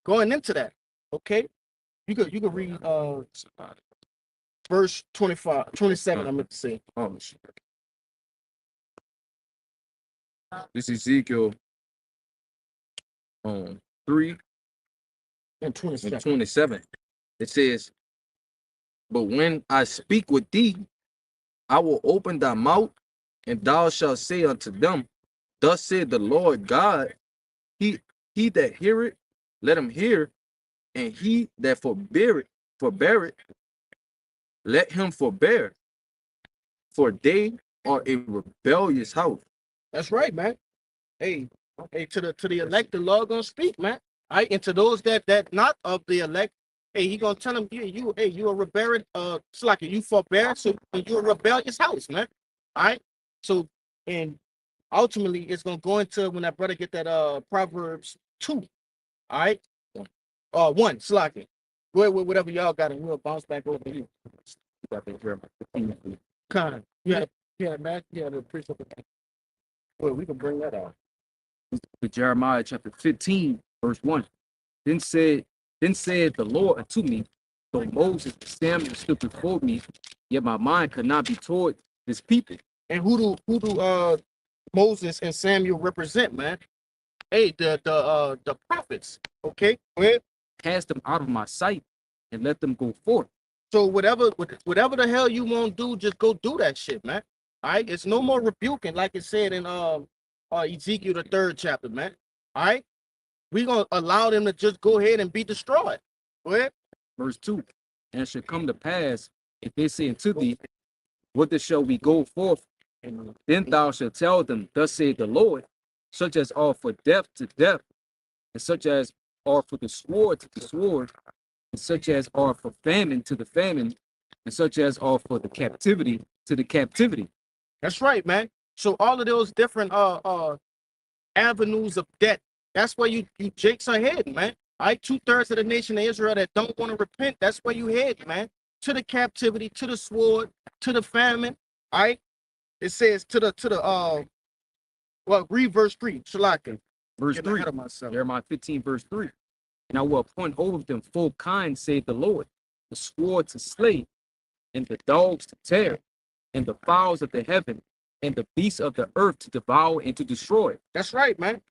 Going into that. Okay, you could read verse 25, 27, I meant to say. Oh, shit. This is Ezekiel 3 And 27. and 27. It says, but when I speak with thee, I will open thy mouth, and thou shalt say unto them, thus said the Lord God, he that heareth, let him hear, and he that forbeareth, let him forbear, for they are a rebellious house. That's right, man. Hey, to the elect, the Lord gonna speak, man. All right, and to those that not of the elect, hey, he gonna tell them, you a rebellious, it's like you forbear, so you're a rebellious house, man. All right, so and ultimately it's gonna go into when that brother get that Proverbs 2. All right, 1, Slaki. Go ahead with whatever y'all got, and we'll bounce back over to you. Kind, yeah, man, yeah, the priest of the. Well, we can bring that out. To Jeremiah chapter 15, verse 1. Then said the Lord unto me, though Moses and Samuel stood before me, yet my mind could not be toward this people. And who do Moses and Samuel represent, man? Hey, the prophets. Okay, go ahead. Cast them out of my sight and let them go forth. So whatever the hell you want to do, just go do that shit, man. All right, it's no more rebuking, like it said in Ezekiel the 3rd chapter, man. All right, we gonna allow them to just go ahead and be destroyed. Go ahead. Verse 2. And it shall come to pass, if they say unto thee, whither shall we go forth? And then thou shalt tell them, thus saith the Lord, such as are for death to death, and such as are for the sword to the sword, and such as are for famine to the famine, and such as are for the captivity to the captivity. That's right, man. So all of those different avenues of debt, that's where you jakes are heading, man. All right, 2/3 of the nation of Israel that don't want to repent, that's where you head, man. To the captivity, to the sword, to the famine. All right. It says to the read verse 3, Shalaka. Verse 3, Jeremiah 15, verse 3. And I will appoint over them full kind, saith the Lord, the sword to slay, and the dogs to tear, and the fowls of the heaven, and the beasts of the earth to devour and to destroy. That's right, man.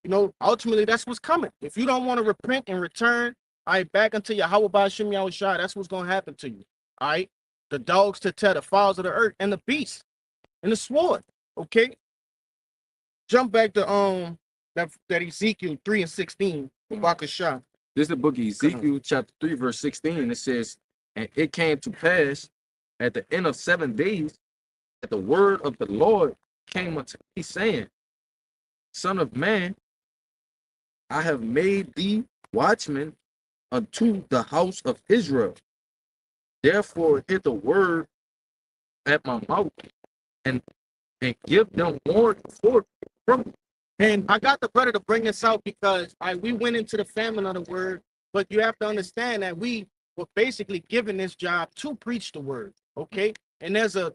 You know, ultimately that's what's coming. If you don't want to repent and return, all right, back unto Yahweh Ba'ashem Yahushua, that's what's gonna happen to you. All right, the dogs to tear, the fowls of the earth, and the beasts, and the sword. Okay. Jump back to that Ezekiel 3 and 16. Bakashah. This is the book of Ezekiel, chapter 3, verse 16. It says, and it came to pass at the end of 7 days that the word of the Lord came unto me, saying, Son of man, I have made thee watchman unto the house of Israel. Therefore hear the word at my mouth, and give them more from me. And I got the brother to bring this out because we went into the famine of the word, but you have to understand that we were basically given this job to preach the word, okay? And there's a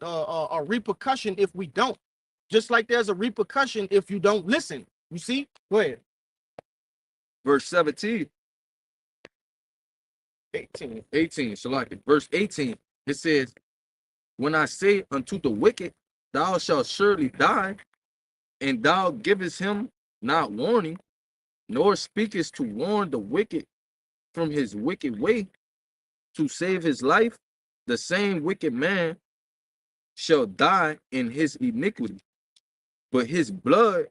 repercussion if we don't, just like there's a repercussion if you don't listen. You see? Go ahead. Verse 17. 18, Shalaki. Verse 18, it says, when I say unto the wicked, thou shalt surely die, and thou givest him not warning, nor speakest to warn the wicked from his wicked way, to save his life, the same wicked man shall die in his iniquity, but his blood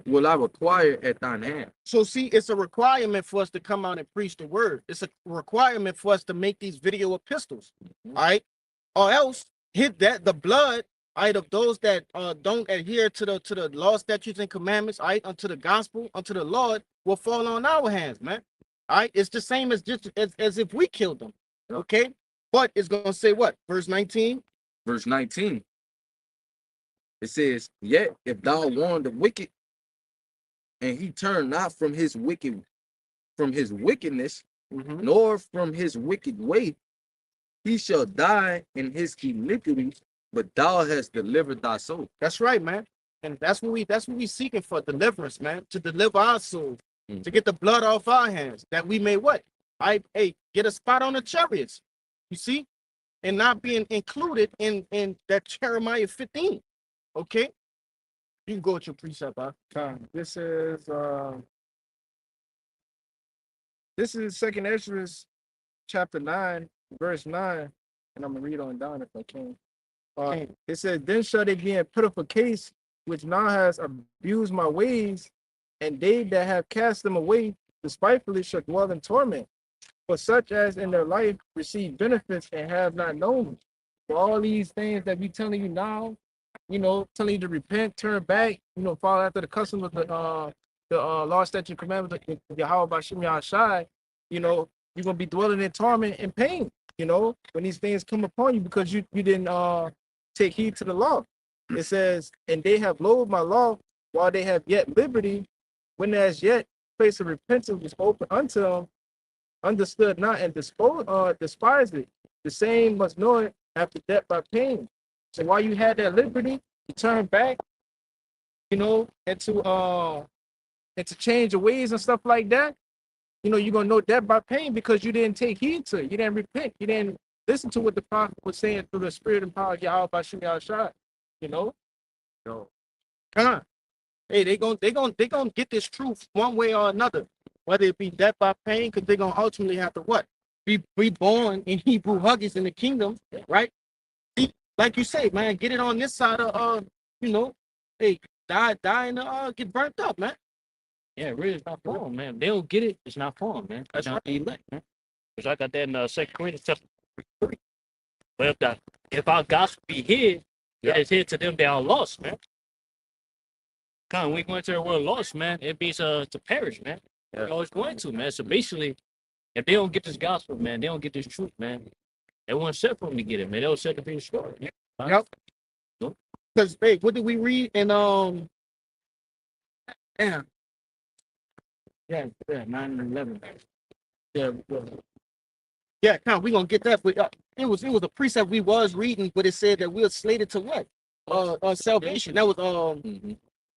will I require at thine hand. So see, it's a requirement for us to come out and preach the word. It's a requirement for us to make these video epistles, all right? Or else hit that the blood, all right, of those that don't adhere to the law, statutes, and commandments, all right, unto the gospel, unto the Lord, will fall on our hands, man. All right, it's the same as just as if we killed them, okay? But it's gonna say what? Verse 19. Verse 19. It says, yet if thou warn the wicked, and he turn not from his wickedness, nor from his wicked way, he shall die in his iniquity, but thou hast delivered thy soul. That's right, man. And that's what we seeking for, deliverance, man, to deliver our soul, to get the blood off our hands, that we may what? hey, get a spot on the chariots. You see, and not being included in that Jeremiah 15. Okay, you can go with your precept, huh? This is Second Ezra chapter 9, verse 9, and I'm gonna read on down if I can. It says, "Then shall they be in pitiful case, which now has abused my ways, and they that have cast them away despitefully shall dwell in torment. For such as in their life receive benefits and have not known me." For all these things that we telling you now, telling you to repent, turn back, follow after the customs of the law, statute, commandments of Yahweh Bashim Yahshai, you're gonna be dwelling in torment and pain, when these things come upon you because you didn't take heed to the law. It says, "And they have loathed my law while they have yet liberty, when as yet place of repentance was open unto them, understood not and despised it. The same must know it after death by pain." So while you had that liberty, you turn back, and to change your ways and stuff like that, you're gonna know death by pain because you didn't take heed to it. You didn't repent. You didn't listen to what the prophet was saying through the spirit and power of Yahweh Bashim Yahshai. Come on. Hey, they gonna get this truth one way or another, whether it be death by pain, because they're gonna ultimately have to what? Be reborn in Hebrew Huggies in the kingdom, right? Like you say, man, get it on this side of hey, die and get burnt up, man. Yeah, really, it's not for them, man. If they don't get it, it's not for them, man. That's It's not right. the elect, man. Because I got that in 2 Corinthians chapter 3. But if our gospel be hid, it is hid to them that are lost, man. Come on, we going to the word lost, man. It means to perish, man. They're always going to, man. So basically, if they don't get this gospel, man, they don't get this truth, man. They won't set for them to get it, man. They'll set to be destroyed. Yeah. Yep. Because hey, what did we read in damn. Yeah, 9 and 11. Yeah, we gonna get that, but it was a precept we was reading, but it said that we were slated to what? Salvation. That was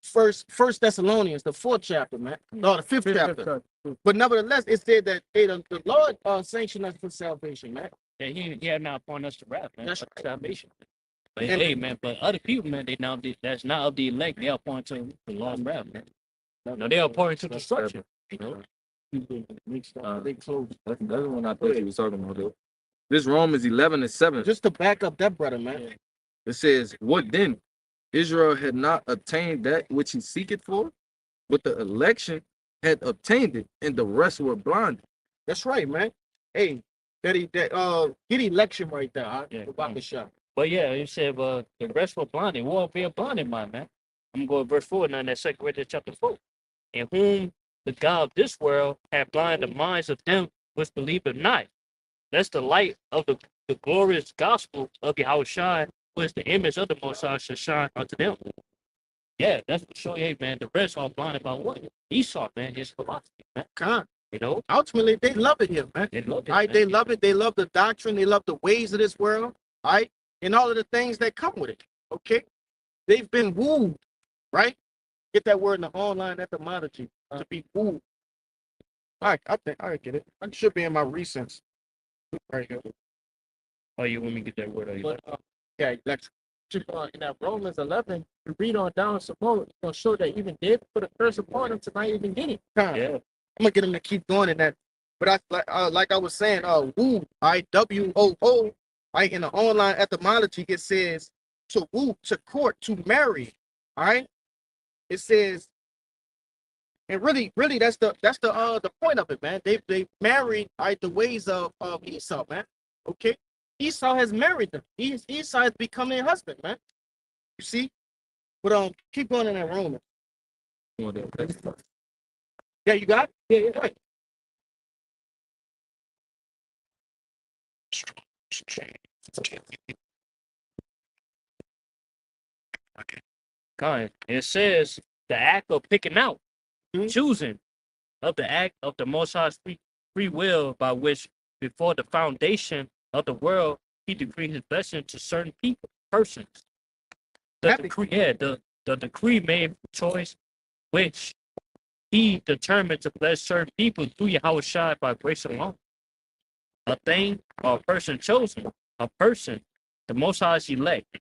First Thessalonians, the 4th chapter, man. No, the 5th chapter. But nevertheless, it said that the Lord sanctioned us for salvation, man. Yeah, he had not upon us to wrath, man. That's Salvation. But And- hey, man, but other people, man, that's not of the elect. They are upon to the Lord's wrath, man. No, they are upon to destruction. That's the one I thought you was talking about, though. This Romans 11 and 7. Just to back up that brother, man. It says, "What then? Israel had not obtained that which he seeketh for, but the election had obtained it, and the rest were blinded." That's right, man. Hey, get election right there, huh? Yeah. About the shot. But yeah, you said, the rest were blinded. We won't be a blinded mind, man. I'm going to go to verse 4 now in that 2 Corinthians chapter 4. "In whom the God of this world hath blinded the minds of them which believe not, lest the light of the glorious gospel of Yahushua, who is the image of the Most High, shall shine unto them." Yeah, that's for sure. Hey, man, the rest are blinded by what? Esau, man, his philosophy, man. Con. Ultimately, They love it here, man. they love it. All right, man. they love it. They love the doctrine. They love the ways of this world. All right, and all of the things that come with it. Okay, they've been wooed, right? Get that word in the online etymology to be wooed. All right, I think I get it. I should be in my recents. Right here. Oh, you want me to get that word? But yeah, election. In that Romans 11, you read on down some more, it's gonna show that even David put a curse upon him to not even get it. Yeah. I'm gonna get them to keep going in that. But like I was saying, woo, WOO, right? In the online etymology, it says to woo, to court, to marry. All right. It says, and really, that's the point of it, man. They married the ways of Esau, man. Okay. Esau has married them. Esau has become their husband, man. You see? But keep going in that Roman. Yeah, you got it? Yeah, right. Kind. It says the act of picking out, choosing of the act of the Most High's free will, by which before the foundation of the world he decreed his blessing to certain people, persons. The decree made choice which he determined to bless certain people through Yahushua by grace alone. a thing or a person chosen, a person, the Most High's elect.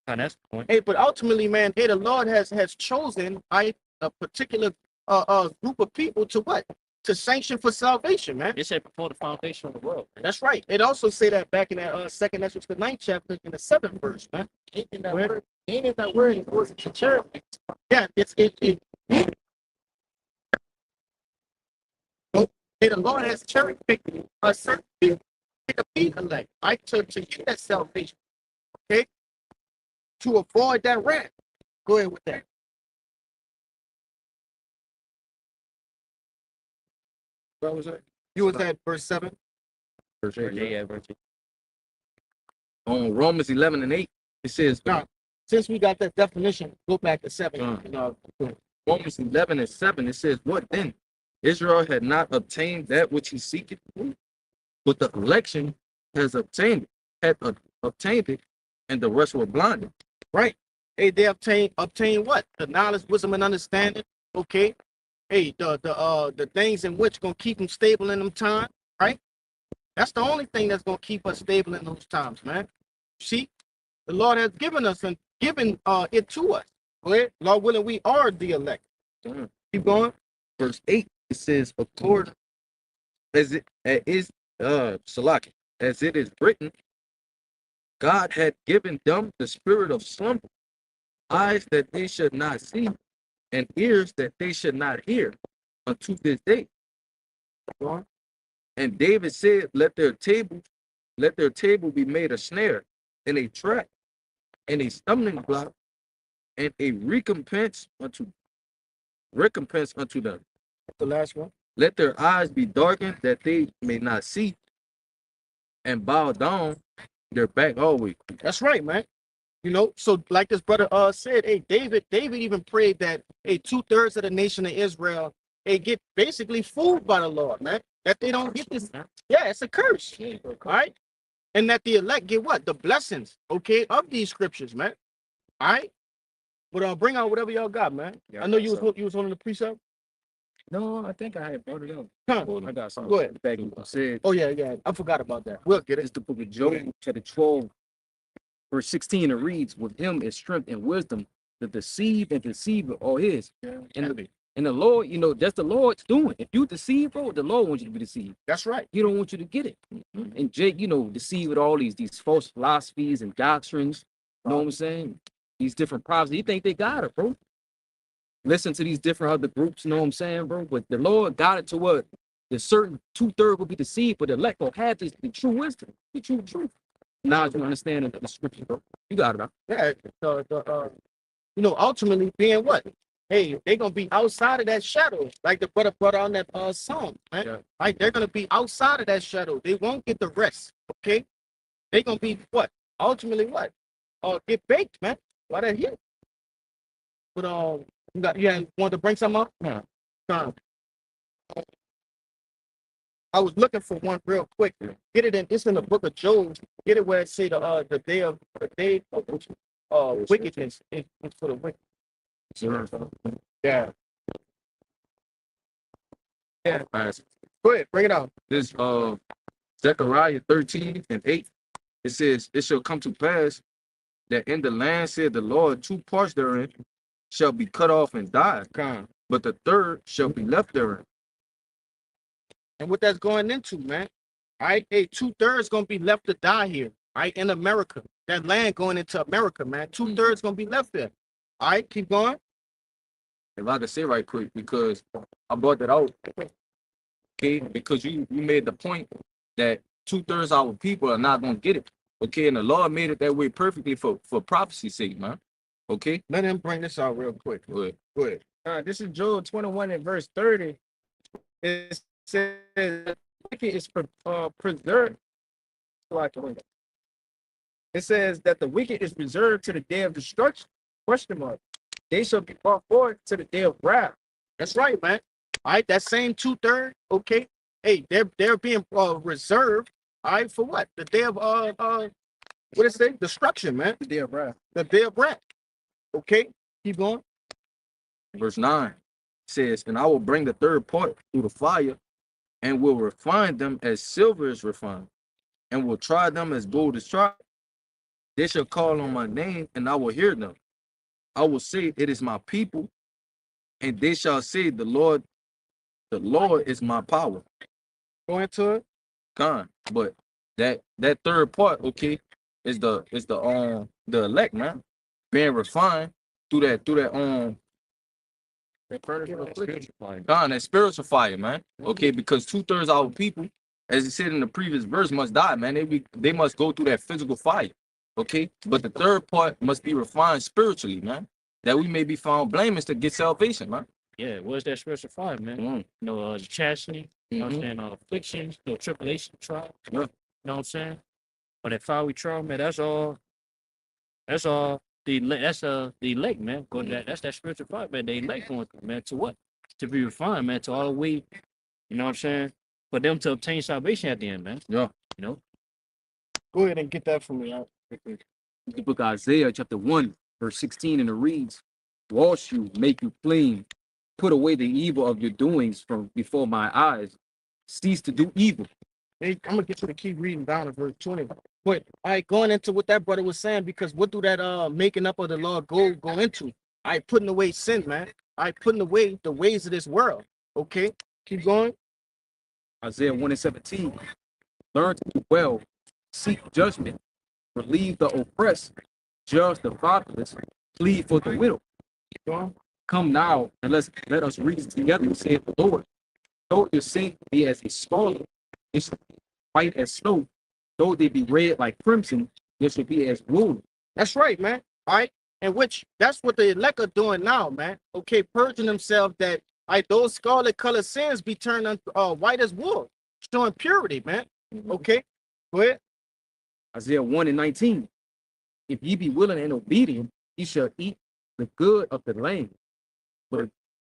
And that's the point. Hey, but ultimately, man, hey, the Lord has chosen a particular group of people to what? To sanction for salvation, man. It said before the foundation of the world. That's right. It also say that back in that second Ezra, the 9th chapter, in the 7th verse, man. Ain't that word? It was a church. Yeah, it hey, the Lord has cherry picked a certain people to be elect, right? To get that salvation, okay? To avoid that wrath. Go ahead with that. What was that? You was at verse 7. Verse 8, yeah. Yeah, verse 8. On Romans 11 and 8, it says, Now, since we got that definition, go back to 7. Romans 11 and 7, it says, what then? Israel had not obtained that which he seeketh, but the election has obtained it, and the rest were blinded. Right. Hey, they obtain what? The knowledge, wisdom, and understanding. Okay. Hey, the things in which gonna keep them stable in them times, right? That's the only thing that's gonna keep us stable in those times, man. See, the Lord has given us and given it to us. Okay? Lord willing, we are the elect. Keep going. Verse 8, it says, according as it is Salaki, as it is written, God had given them the spirit of slumber, eyes that they should not see, and ears that they should not hear, unto this day. And David said, let their table be made a snare, and a trap, and a stumbling block, and a recompense unto them. The last one. Let their eyes be darkened that they may not see, and bow down their back always. That's right, man. You know, so like this brother said, hey, David even prayed that 2/3 of the nation of Israel get basically fooled by the Lord, man. That they don't get this. Yeah, it's a curse. All right. And that the elect get what? The blessings, okay, of these scriptures, man. All right. But bring out whatever y'all got, man. Yeah, I know you was holding the precept. No, I think I had brought it up. Huh. I got something. Go ahead. Back in said, Oh yeah. I forgot about that. We'll get it. it's the book of Job, chapter 12, verse 16. It reads, with him is strength and wisdom, to deceive and deceiver all his. And the Lord, you know, that's the Lord's doing. If you deceive, bro, the Lord wants you to be deceived. That's right. He don't want you to get it. And Jake, you know, deceive with all these false philosophies and doctrines. You know what I'm saying? These different prophecies. You think they got it, bro. Listen to these different other groups, you know what I'm saying, bro? But the Lord got it to what? The certain 2/3 will be deceived, but the elect will have this, the true wisdom, the true truth. Now you understand the scripture, bro. You got it, bro. Yeah. You know, ultimately being what? Hey, they're gonna be outside of that shadow, like the brother brought on that song, man. Yeah. Right? They're gonna be outside of that shadow. They won't get the rest. Okay, they're gonna be what? Ultimately, what? Get baked, man. Why they're here? But you want to bring something up? Yeah. I was looking for one real quick. Get it in. It's in the book of Job. Get it where it say the day of wickedness is for the wicked. Yeah. All right. Go ahead, bring it out. This Zechariah 13 and 8, it says, it shall come to pass that in the land, said the Lord, 2 parts therein shall be cut off and die, but the third shall be left therein. And what that's going into, man. All right, hey, 2/3 gonna be left to die here, right? In America. That land going into America, man. 2/3 gonna be left there. All right, keep going. If I could say right quick, because I brought that out, okay, because you made the point that 2/3 of our people are not gonna get it. Okay, and the Lord made it that way perfectly for prophecy's sake, man. Okay. Let him bring this out real quick. Go ahead. Go ahead. This is Job 21 and verse 30. It says, wicked is preserved. It says that the wicked is reserved to the day of destruction. Question mark. They shall be brought forward to the day of wrath. That's right, man. All right, that same 2/3. Okay. Hey, they're being reserved. All right, for what? The day of what is it? Destruction, man. The day of wrath. The day of wrath. Okay, keep going. Verse 9 says, and I will bring the third part through the fire, and will refine them as silver is refined, and will try them as gold is tried. They shall call on my name, and I will hear them. I will say, it is my people, and they shall say, the Lord is my power. Go into it. Gone. But that third part, okay, is the elect, man, being refined through that Spiritual fire. God, that spiritual fire, man. Okay, because 2/3 of our people, as it said in the previous verse, must die, man. They must go through that physical fire. Okay, but the third part must be refined spiritually, man, that we may be found blameless to get salvation, man. Yeah, what's that spiritual fire, man? Mm. The chastening, you know what I'm Mhm. saying? Afflictions, tribulation, trial. Yeah. You know what I'm saying? But that fiery trial, man, that's all. That's all. The elect, man. Go to that. That's that spiritual fire, man. The elect going through, man. To what? To be refined, man. To all the way. You know what I'm saying? For them to obtain salvation at the end, man. Yeah. You know. Go ahead and get that from me. Out. The book of Isaiah, chapter 1, verse 16, and it reads, wash you, make you clean, put away the evil of your doings from before my eyes. Cease to do evil. Hey, I'm gonna get you to keep reading down to verse 20. But going into what that brother was saying, because what do that making up of the law go into? Putting away sin, man. Putting away the ways of this world. Okay, keep going. Isaiah 1 and 17. Learn to do well, seek judgment, relieve the oppressed, judge the fatherless, plead for the widow. Keep going. Come now and let us reason together, saith the Lord. Though your sin be as a scarlet, it shall be white as snow. Though they be red like crimson, it shall be as wool. That's right, man. All right, and which that's what the elect are doing now, man. Okay, purging themselves that those scarlet colored sins be turned white as wool, showing purity, man. Okay, go ahead. Isaiah 1 and 19. If ye be willing and obedient, ye shall eat the good of the land.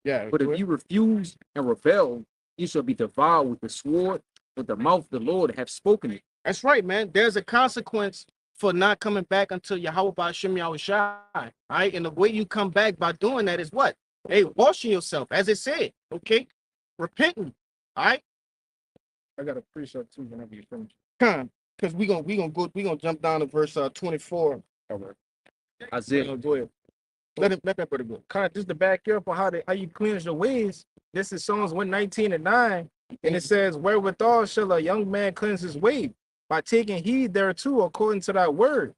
Yeah, But if you refuse and rebel, ye shall be devoured with the sword, with the mouth of the Lord hath spoken it. that's right, man. There's a consequence for not coming back until Yahweh Ba'ashem Yahushai. All right, and the way you come back by doing that is what? Hey, washing yourself, as it said. Okay, repenting. All right. I got a precept too whenever you finish. Because we gonna jump down to verse 24. Isaiah, Go ahead. Let that brother go. Kind of just to back you up on how you cleanse your ways. This is Psalms 119 and 9. And it says, wherewithal shall a young man cleanse his way? By taking heed thereto according to that word.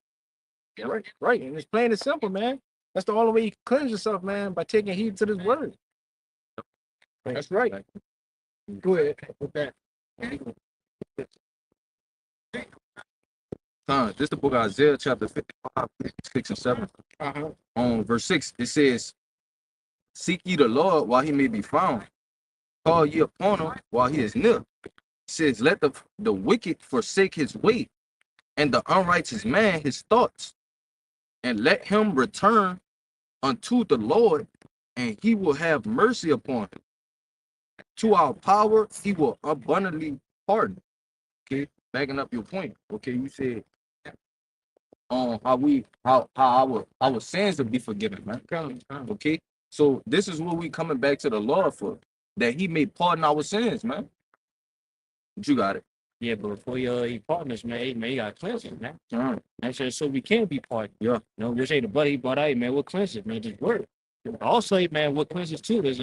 Yep. Right. And it's plain and simple, man. That's the only way you can cleanse yourself, man, by taking heed to this word. That's right. Go ahead with that. This is the book of Isaiah, chapter 55, 6 and 7. Uh-huh. On verse 6, it says, seek ye the Lord while he may be found. Call ye upon him while he is near. It says, let the wicked forsake his way, and the unrighteous man his thoughts, and let him return unto the Lord, and he will have mercy upon him. To our power, he will abundantly pardon. Okay, backing up your point. Okay, you said how our sins will be forgiven, man. Okay, so this is what we coming back to the Lord for, that he may pardon our sins, man. But you got it. Yeah, but before you partners, man, hey, man, you gotta cleanse it, man. All right. And so we can be pardoned. Yeah. You know, which ain't the blood he brought out, man. What cleanses, man? Just word. Also, man, what cleanses too is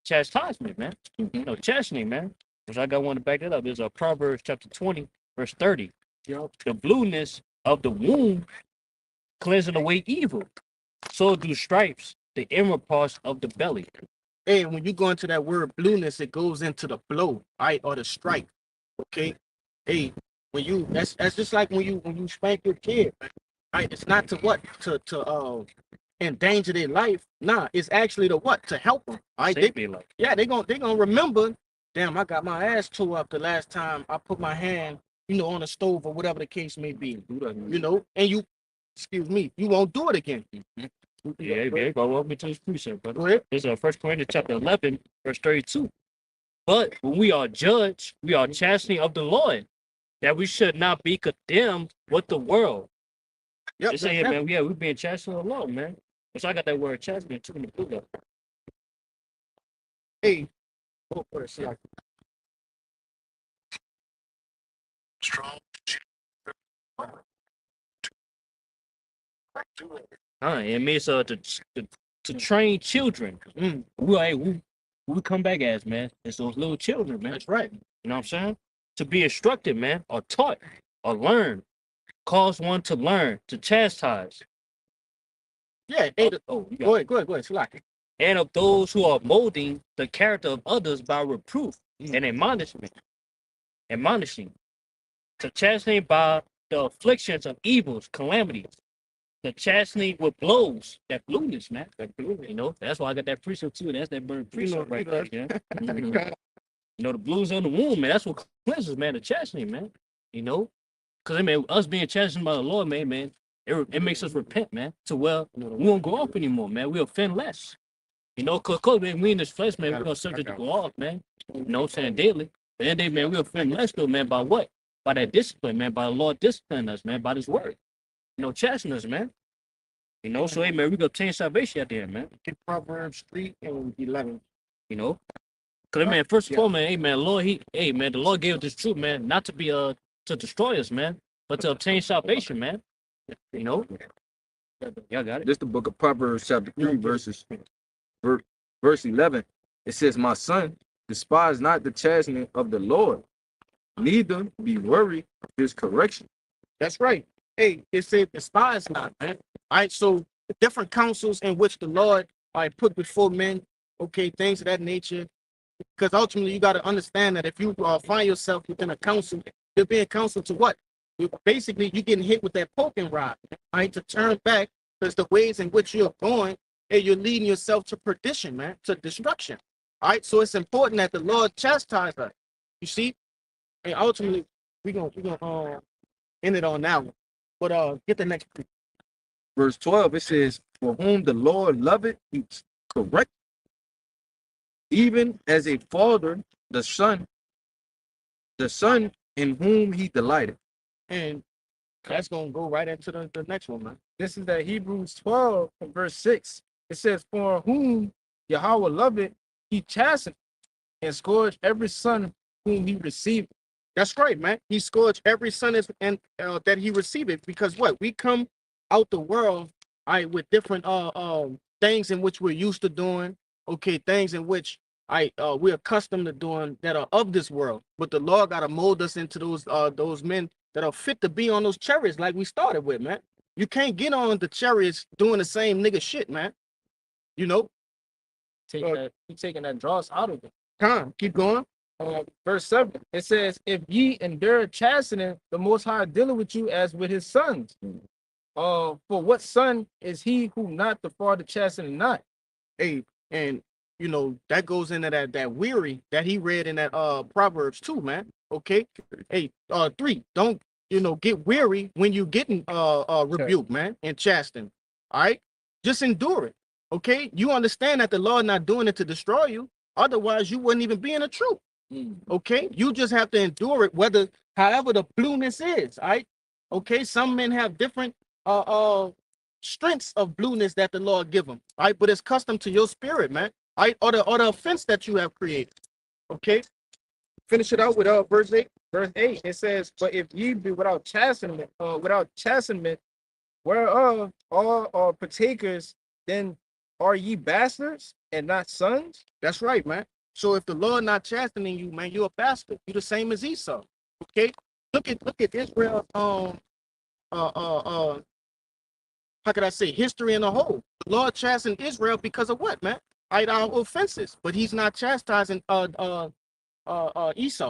chastisement, man. You know, chastening, man. Which I got one to back that up. There's a Proverbs chapter 20, verse 30. The blueness of the womb cleansing away evil. So do stripes, the inward parts of the belly. Hey, when you go into that word blueness, it goes into the blow, right, or the strike. Okay. Hey, when you that's just like when you spank your kid, man. Right? It's not to what to endanger their life. Nah, it's actually to what to help them. All right, they gonna remember. Damn, I got my ass tore up the last time I put my hand, on the stove or whatever the case may be. And you, excuse me, you won't do it again. Yeah, go welcome me to this precept, brother. Go ahead. This is 1 Corinthians chapter 11, verse 32. But when we are judged, we are chastening of the Lord, that we should not be condemned with the world. Yep, Just saying, man, we're being chastened of the Lord, man. So I got that word chastisement too in the book. Hey, It means to train children. We come back as, man. It's those little children, man. That's right. You know what I'm saying? To be instructed, man, or taught, or learn. Cause one to learn, to chastise. Yeah. Hey, You got go ahead. Slack. and of those who are molding the character of others by reproof and admonishing, to chastening by the afflictions of evils, calamities, the chastening with blows, that blueness, man, that blue, that's why I got that precept too. That's that bird precept right there, yeah. The blues on the womb, man, that's what cleanses, man, the chastening, man, because, man, us being chastened by the Lord, man, it makes us repent, man, to where we won't go off anymore, man, we offend less. Because man, we in this flesh, man, we're gonna subject to go off, man. Saying daily. The end of the day, man, we offend less though, man, by what? By that discipline, man, by the Lord disciplining us, man, by this word. Chastening us, man. So hey, man, we gonna obtain salvation out there, man. Get Proverbs 3:11. Because man, first of all, man, hey man, the Lord gave us this truth, man, not to be to destroy us, man, but to obtain salvation, man. Y'all got it. This is the book of Proverbs, chapter 3, verse 11. It says, "My son, despise not the chastening of the Lord, neither be worried of his correction." That's right. Hey, it said despise not, man. All right, so the different counsels in which the Lord put before men, okay, things of that nature. Because ultimately, you got to understand that if you find yourself within a council, you're being counseled to what? You're getting hit with that poking rod, right? To turn back, because the ways in which you're going, hey, you're leading yourself to perdition, man, to destruction. All right, so it's important that the Lord chastise us. You see, and ultimately, we're gonna end it on that one. But get the next. Verse 12, it says, "For whom the Lord loveth, he correct, even as a father, the son in whom he delighted." And that's gonna go right into the next one, man. This is that Hebrews 12 and verse 6. It says, "For whom Yahweh loveth, he chasteneth, and scourge every son whom he received." That's right, man. He scourged every son that he received, because what? We come out the world, with different things in which we're used to doing, okay, things in which we're accustomed to doing that are of this world. But the Lord gotta mold us into those men that are fit to be on those chariots, like we started with, man. You can't get on the chariots doing the same nigga shit, man. Taking that dross out of it. Keep going. Verse 7, it says, "If ye endure chastening, the Most High dealeth with you as with his sons. For what son is he who not the father chastening not?" Hey, and that goes into that weary that he read in that Proverbs 2, man. Okay. Hey, 3, don't get weary when you getting rebuked, man, and chastened. All right, just endure it. Okay, you understand that the Lord not doing it to destroy you, otherwise you wouldn't even be in the truth. Okay, you just have to endure it, however the blueness is. All right. Okay, some men have different strengths of blueness that the Lord give them. All right, but it's custom to your spirit, man. All right, or the offense that you have created. Okay, finish it out with verse 8. Verse 8, it says, "But if ye be without chastenment, whereof all are partakers, then are ye bastards and not sons?" That's right, man. So if the Lord not chastening you, man, you're a bastard. You're the same as Esau. Okay, look at Israel. How could I say history in a whole? The Lord chastened Israel because of what, man? Our offenses, but He's not chastising Esau,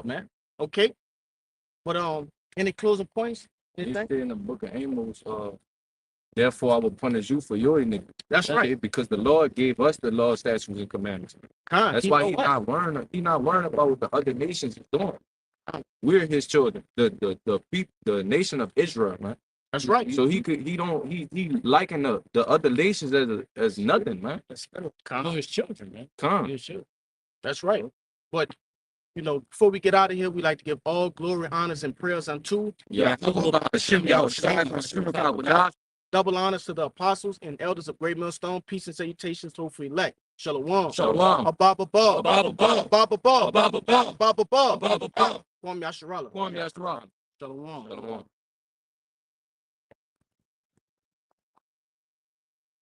man. Okay, but any closing points? He said in the book of Amos, "Therefore I will punish you for your iniquity." That's right. Because the Lord gave us the law, statutes, and commandments. That's why he's not worrying about what the other nations is doing. We're his children, the nation of Israel, man. That's right. So he liking the other nations as nothing, man. His children, man. His children. That's right. But before we get out of here, we like to give all glory, honors, and prayers unto double honors to the apostles and elders of Great Millstone. Peace and salutations to hopefully elect. Shalom. Shalom. Ababa. Ababa. Ababa. Ababa. Ababa. Ababa. Kwame Yasharala. Kwame Yasharala. Shalom. Shalom.